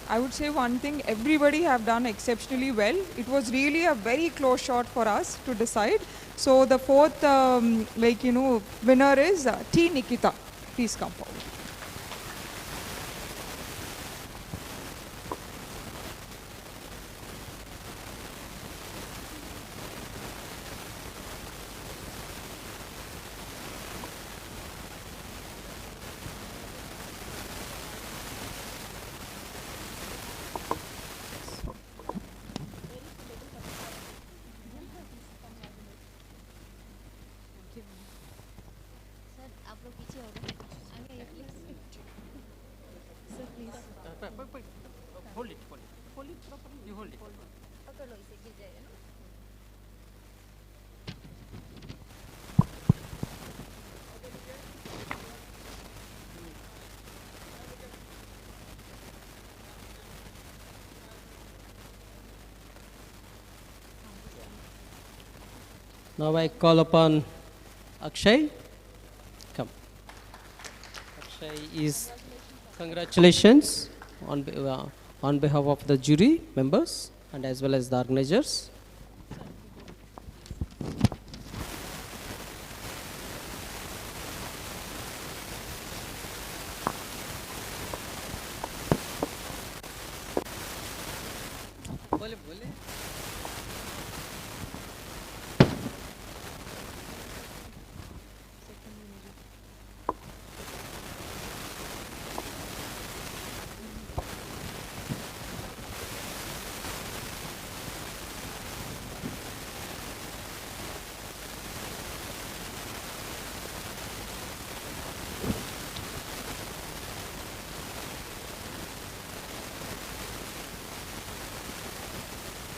[SPEAKER 3] I would say one thing, everybody have done exceptionally well. It was really a very close shot for us to decide. So the fourth, winner is T. Nikita. Please come forward.
[SPEAKER 2] Hold it properly. You hold it.
[SPEAKER 23] Now I call upon Akshay. Come. Akshay is congratulations on behalf of the jury members and as well as the organizers.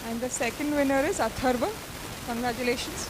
[SPEAKER 23] And the second winner is Atharva. Congratulations.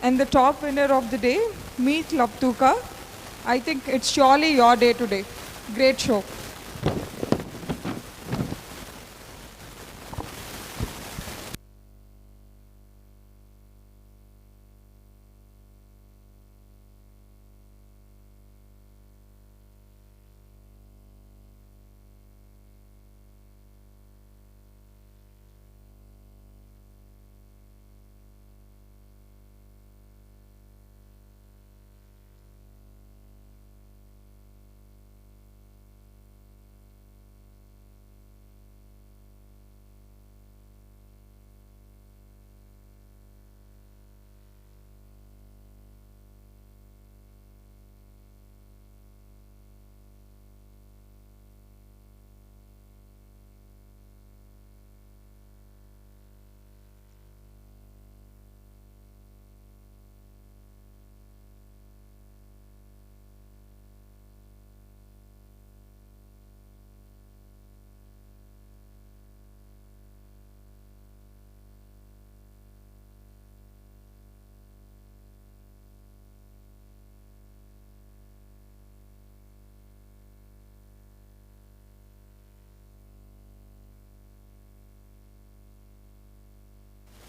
[SPEAKER 23] And the top winner of the day, Meet Laptuka. I think it's surely your day today. Great show.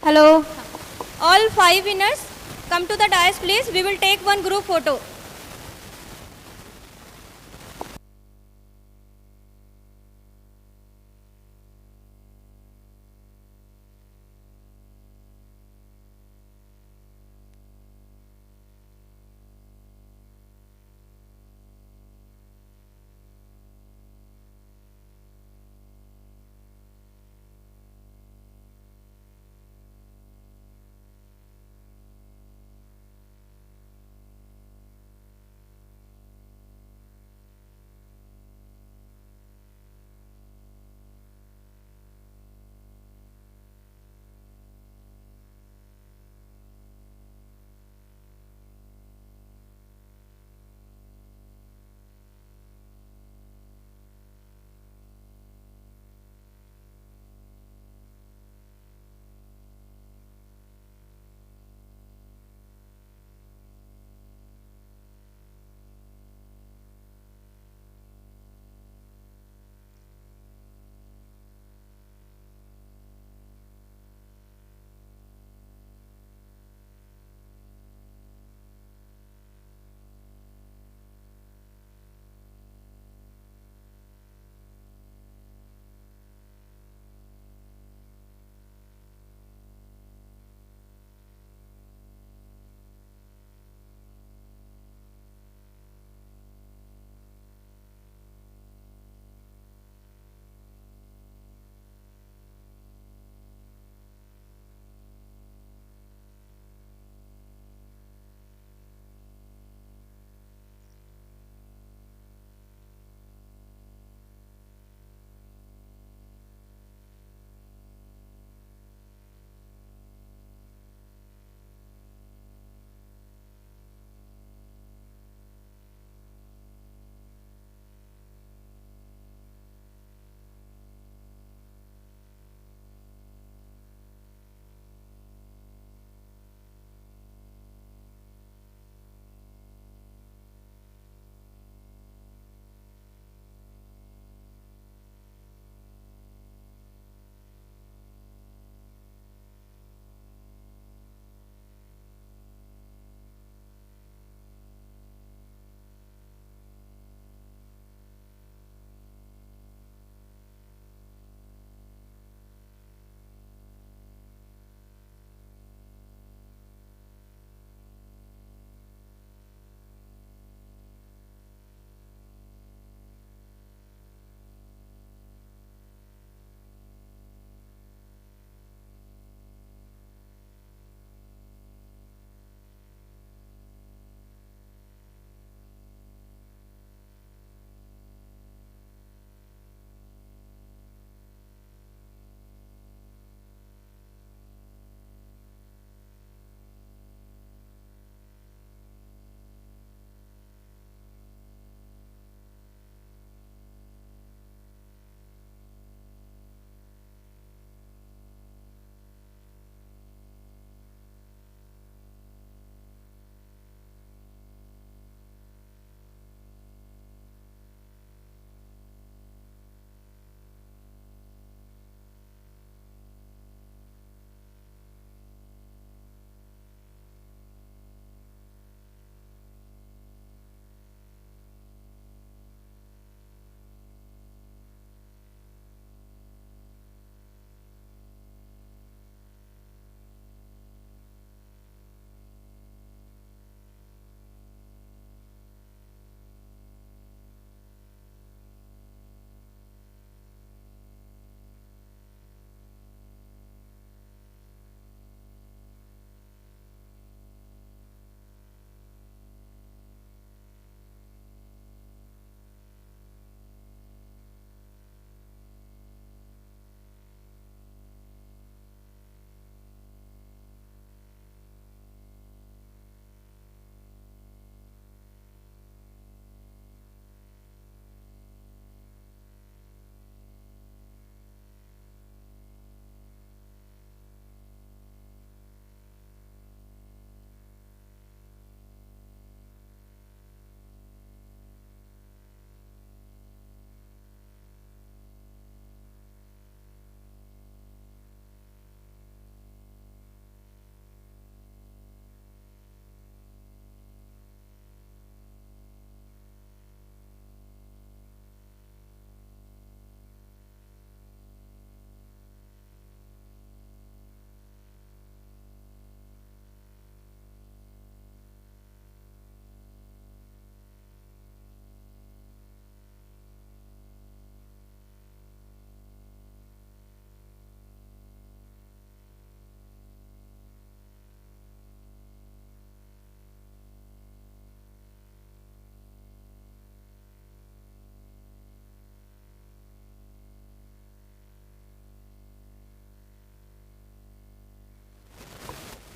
[SPEAKER 1] Hello. All 5 winners, come to the dais please. We will take one group photo.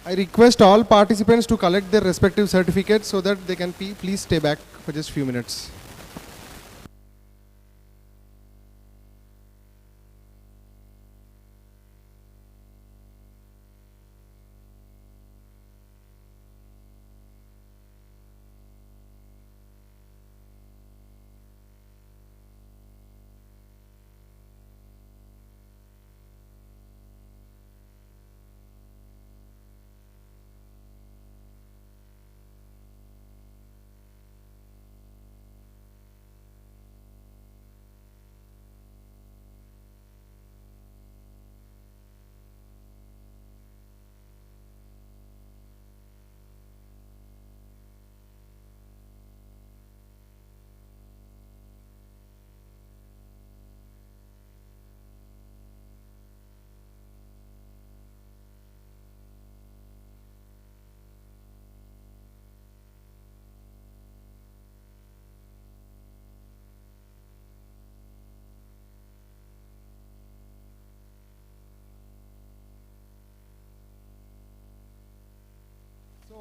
[SPEAKER 8] I request all participants to collect their respective certificates so that they can please stay back for just few minutes.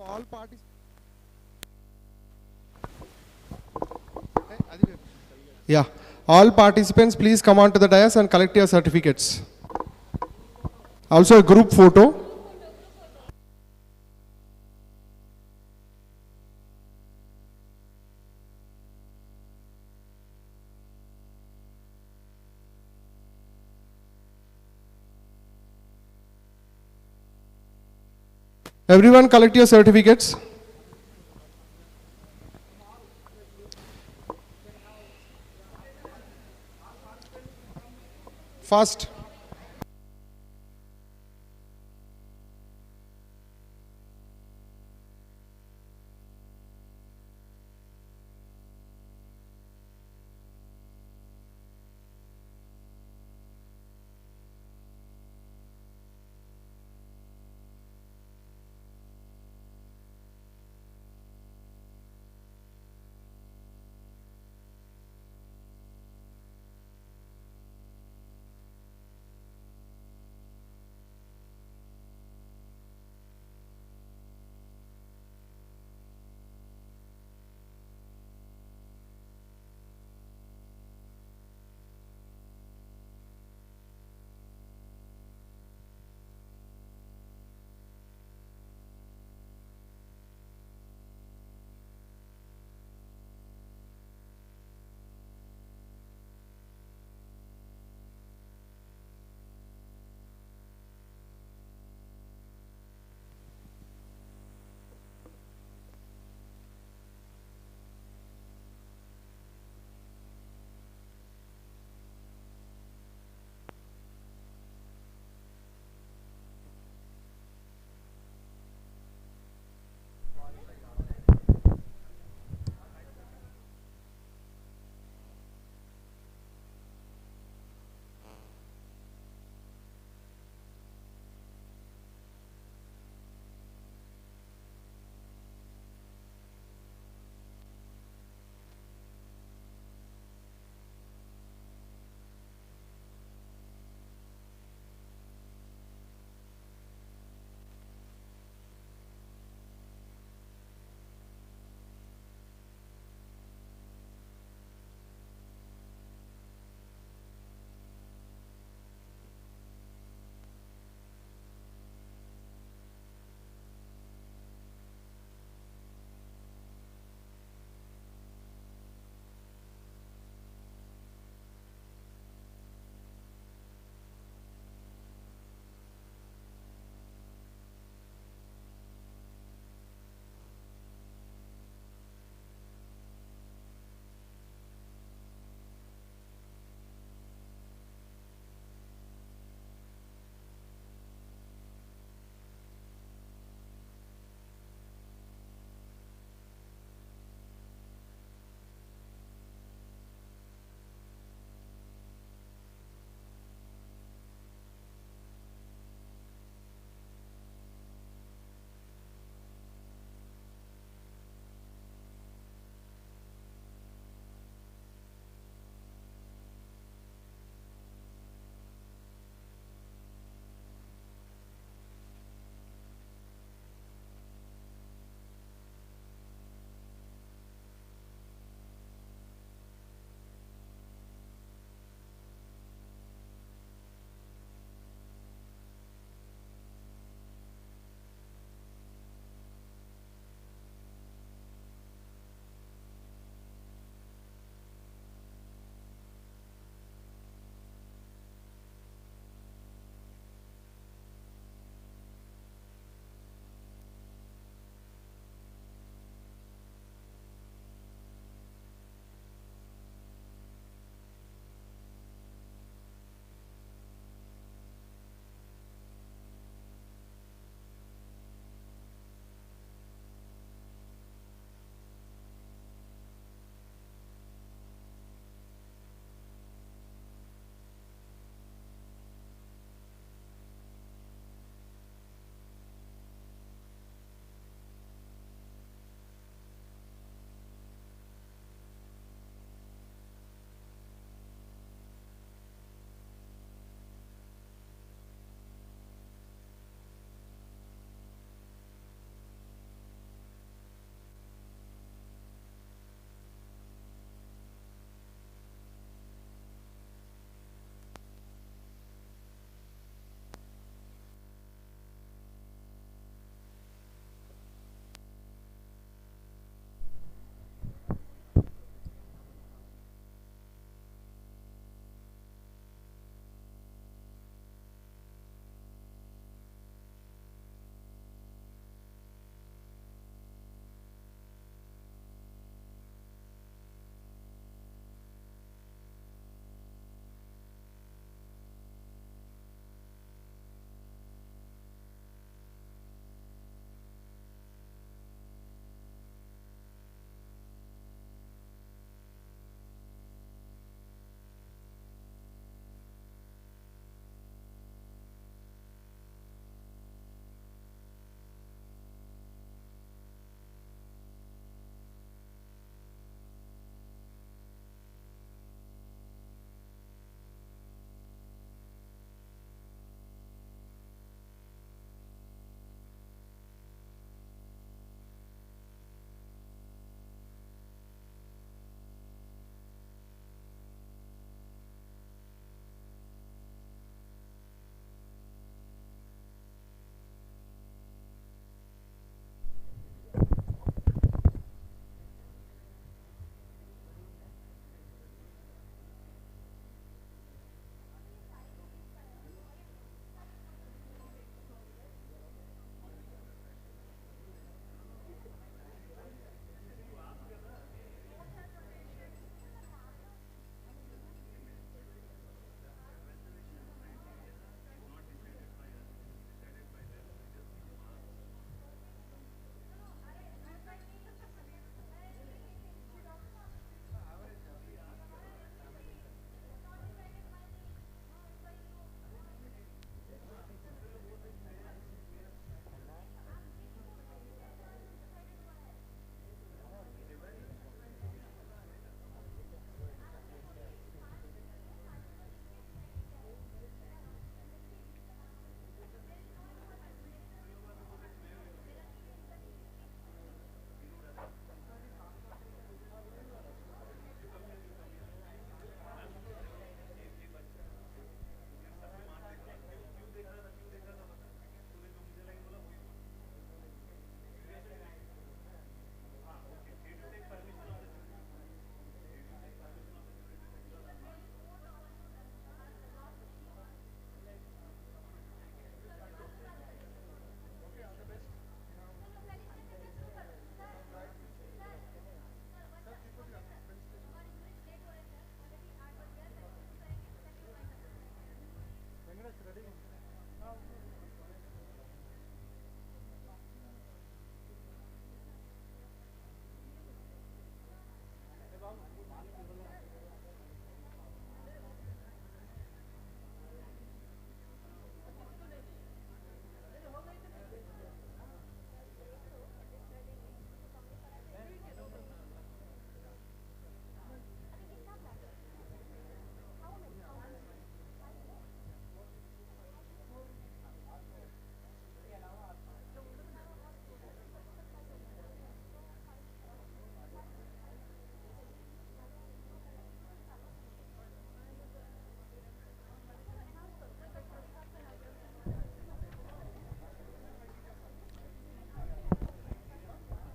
[SPEAKER 8] All parties. Yeah, all participants please come on to the dais and collect your certificates. Also a group photo. Everyone collect your certificates. First.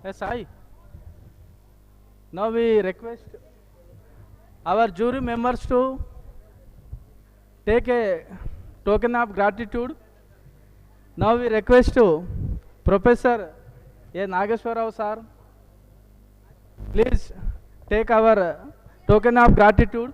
[SPEAKER 22] Yes, I. Now we request our jury members to take a token of gratitude. Now we request to Professor A. Nageshwarrao sir, please take our token of gratitude.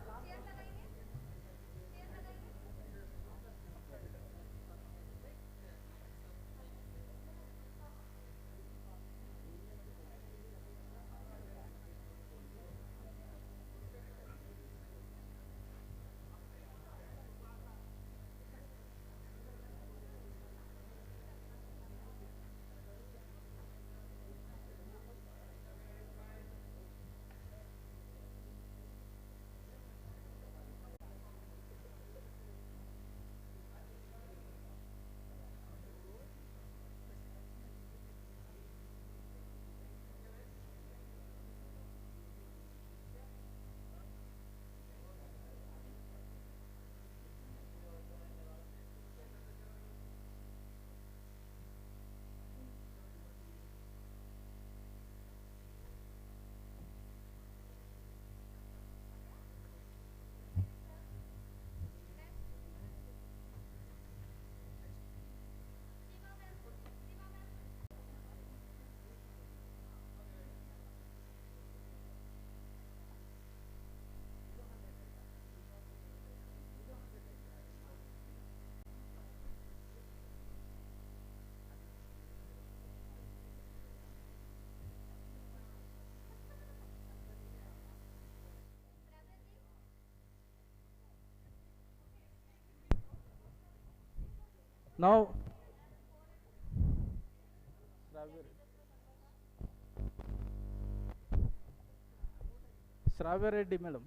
[SPEAKER 22] Now, Shravya Reddy, madam.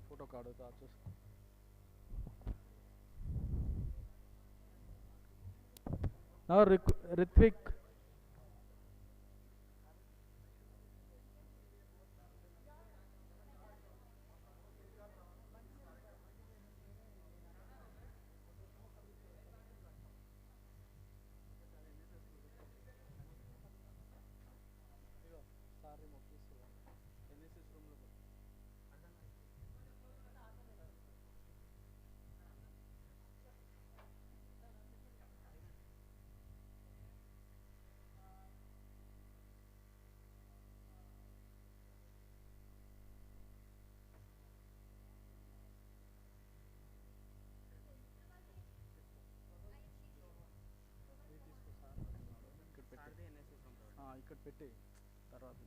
[SPEAKER 22] फोटो काढो तो आजच. Now Ritvik. ఇక్కడ పెట్టి తర్వాత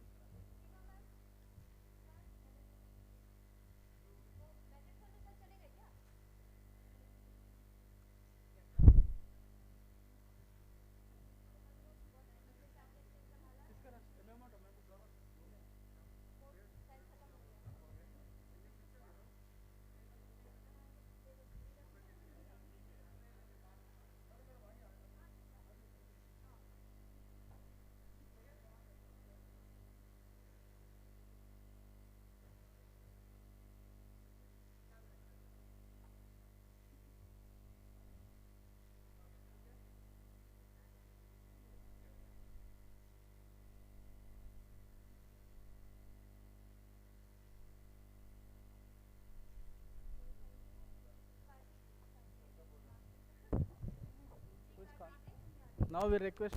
[SPEAKER 22] Now we request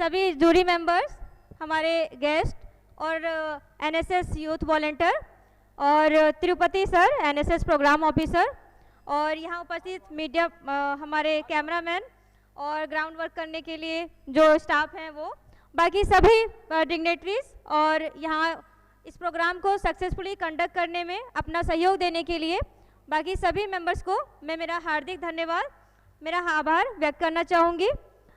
[SPEAKER 1] सभी jury members, हमारे guest और एनएसएस यूथ वॉलंटियर और Tirupati sir NSS programme officer और यहाँ उपस्थित मीडिया हमारे कैमरामैन और ग्राउंड वर्क करने के लिए जो स्टाफ हैं वो, बाकी सभी डिग्नेटरीज और यहाँ इस प्रोग्राम को सक्सेसफुली कंडक्ट करने में अपना सहयोग देने के लिए बाकी सभी मेंबर्स को मैं मेरा हार्दिक धन्यवाद, मेरा आभार व्यक्त करना चाहूँगी।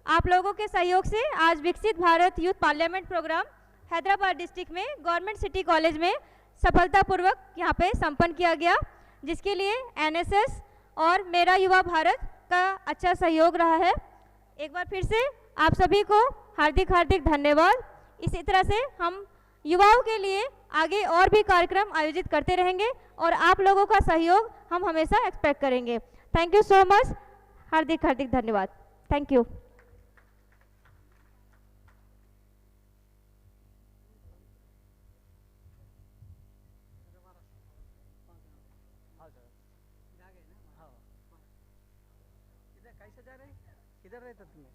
[SPEAKER 1] आप लोगों के सहयोग से आज विकसित Bharat youth parliament programme Hyderabad district में गवर्नमेंट सिटी कॉलेज में सफलतापूर्वक यहाँ पे संपन्न किया गया, जिसके लिए एनएसएस और मेरा युवा भारत का अच्छा सहयोग रहा है। एक बार फिर से आप सभी को हार्दिक हार्दिक धन्यवाद। इसी तरह से हम युवाओं के लिए आगे और भी कार्यक्रम आयोजित करते रहेंगे और आप लोगों का सहयोग हम हमेशा एक्सपेक्ट करेंगे। थैंक यू सो मच, हार्दिक हार्दिक धन्यवाद। Thank you.
[SPEAKER 9] कैसे जा रहे हैं? किधर रहते तुम्हें?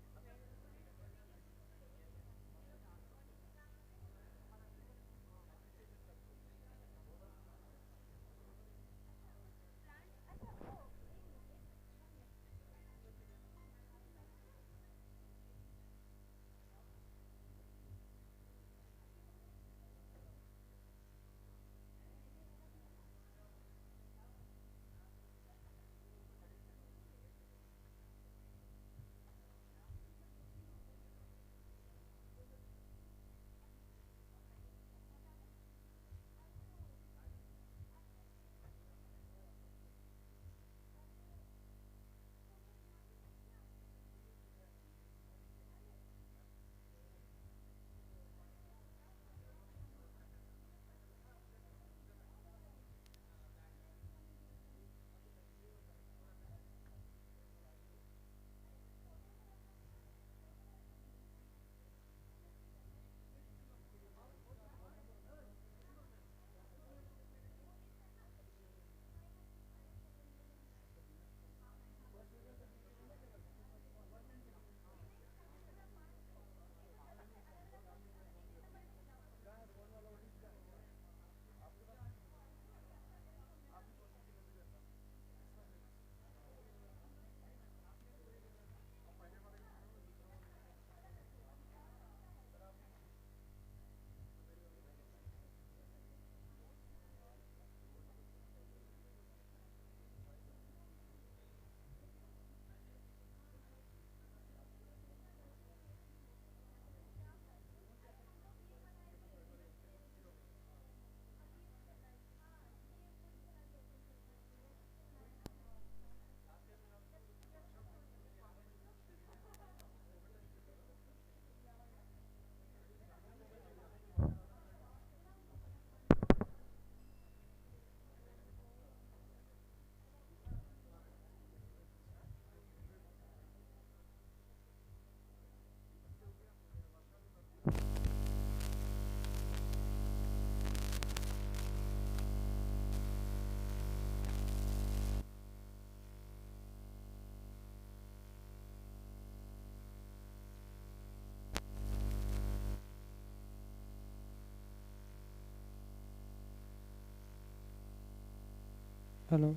[SPEAKER 10] హలో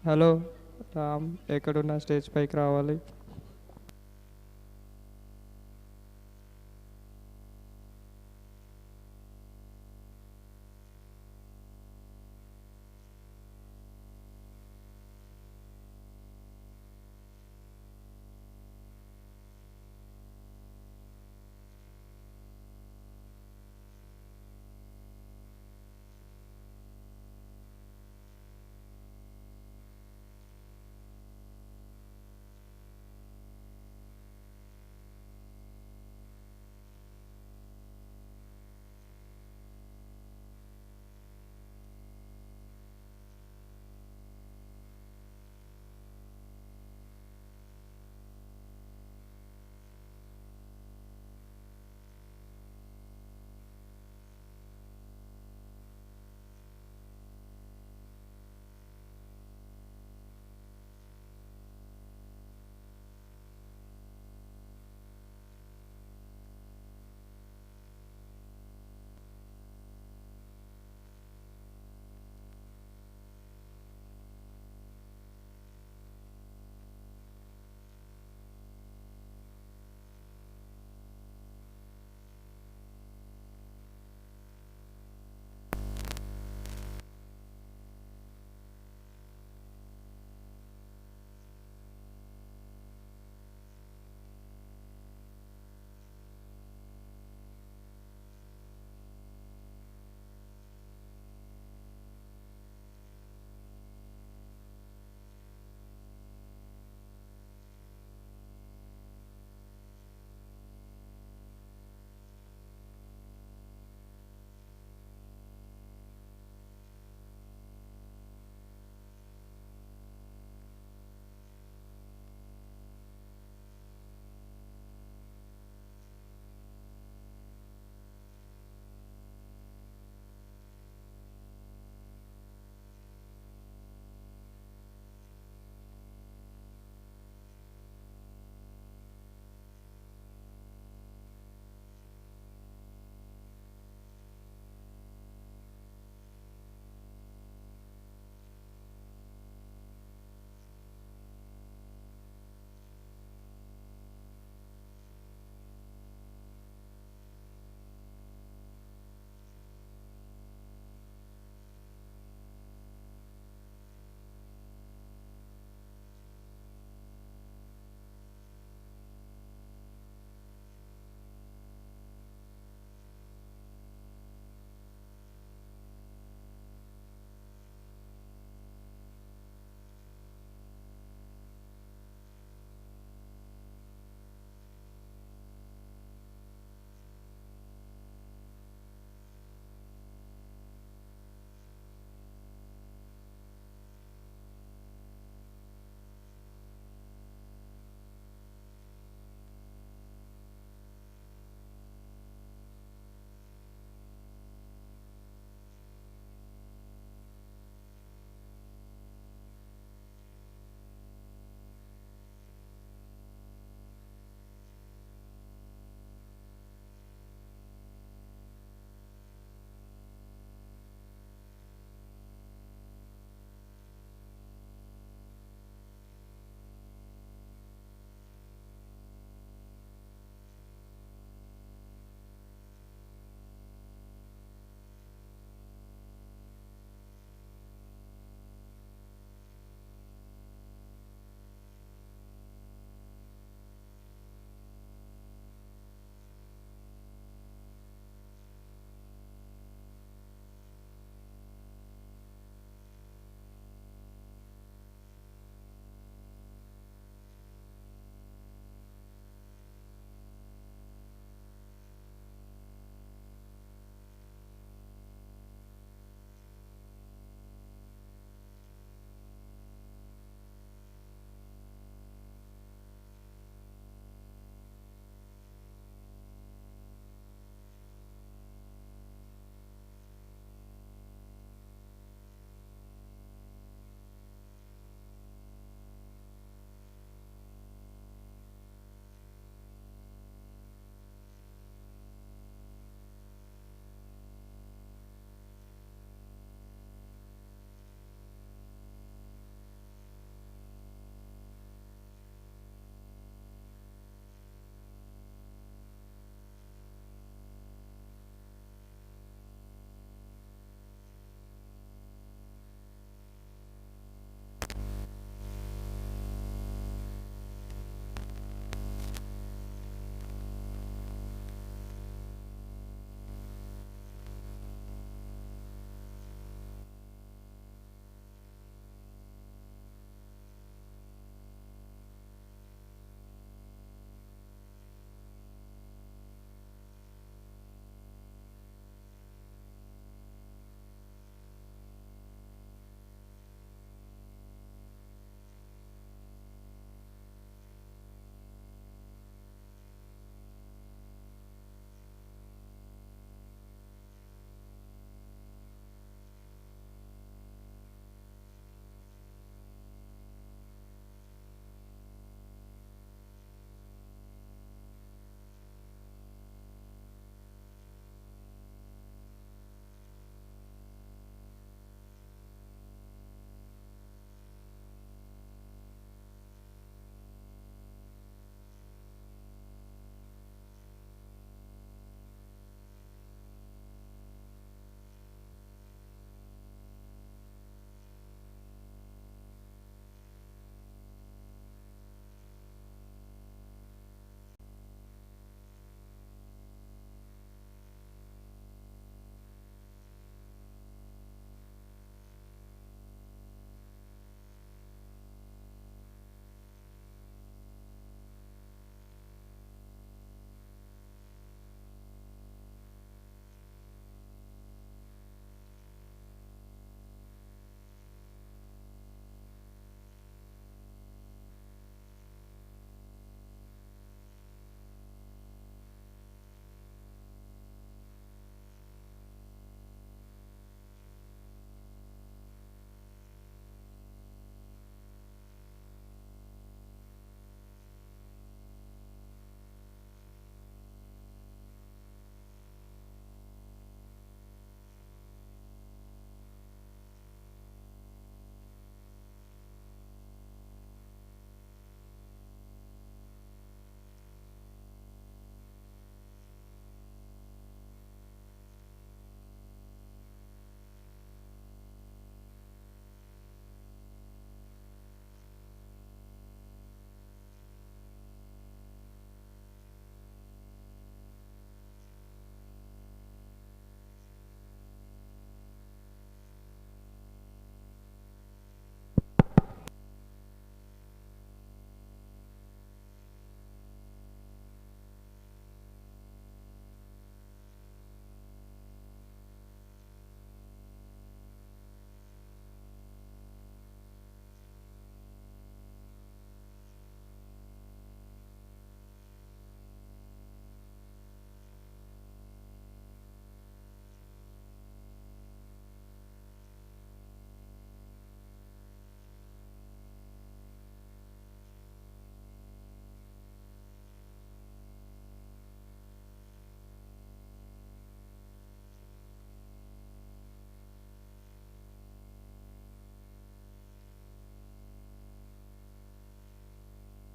[SPEAKER 10] హలో రామ్ ఎక్కడున్నా స్టేజ్ పైకి రావాలి.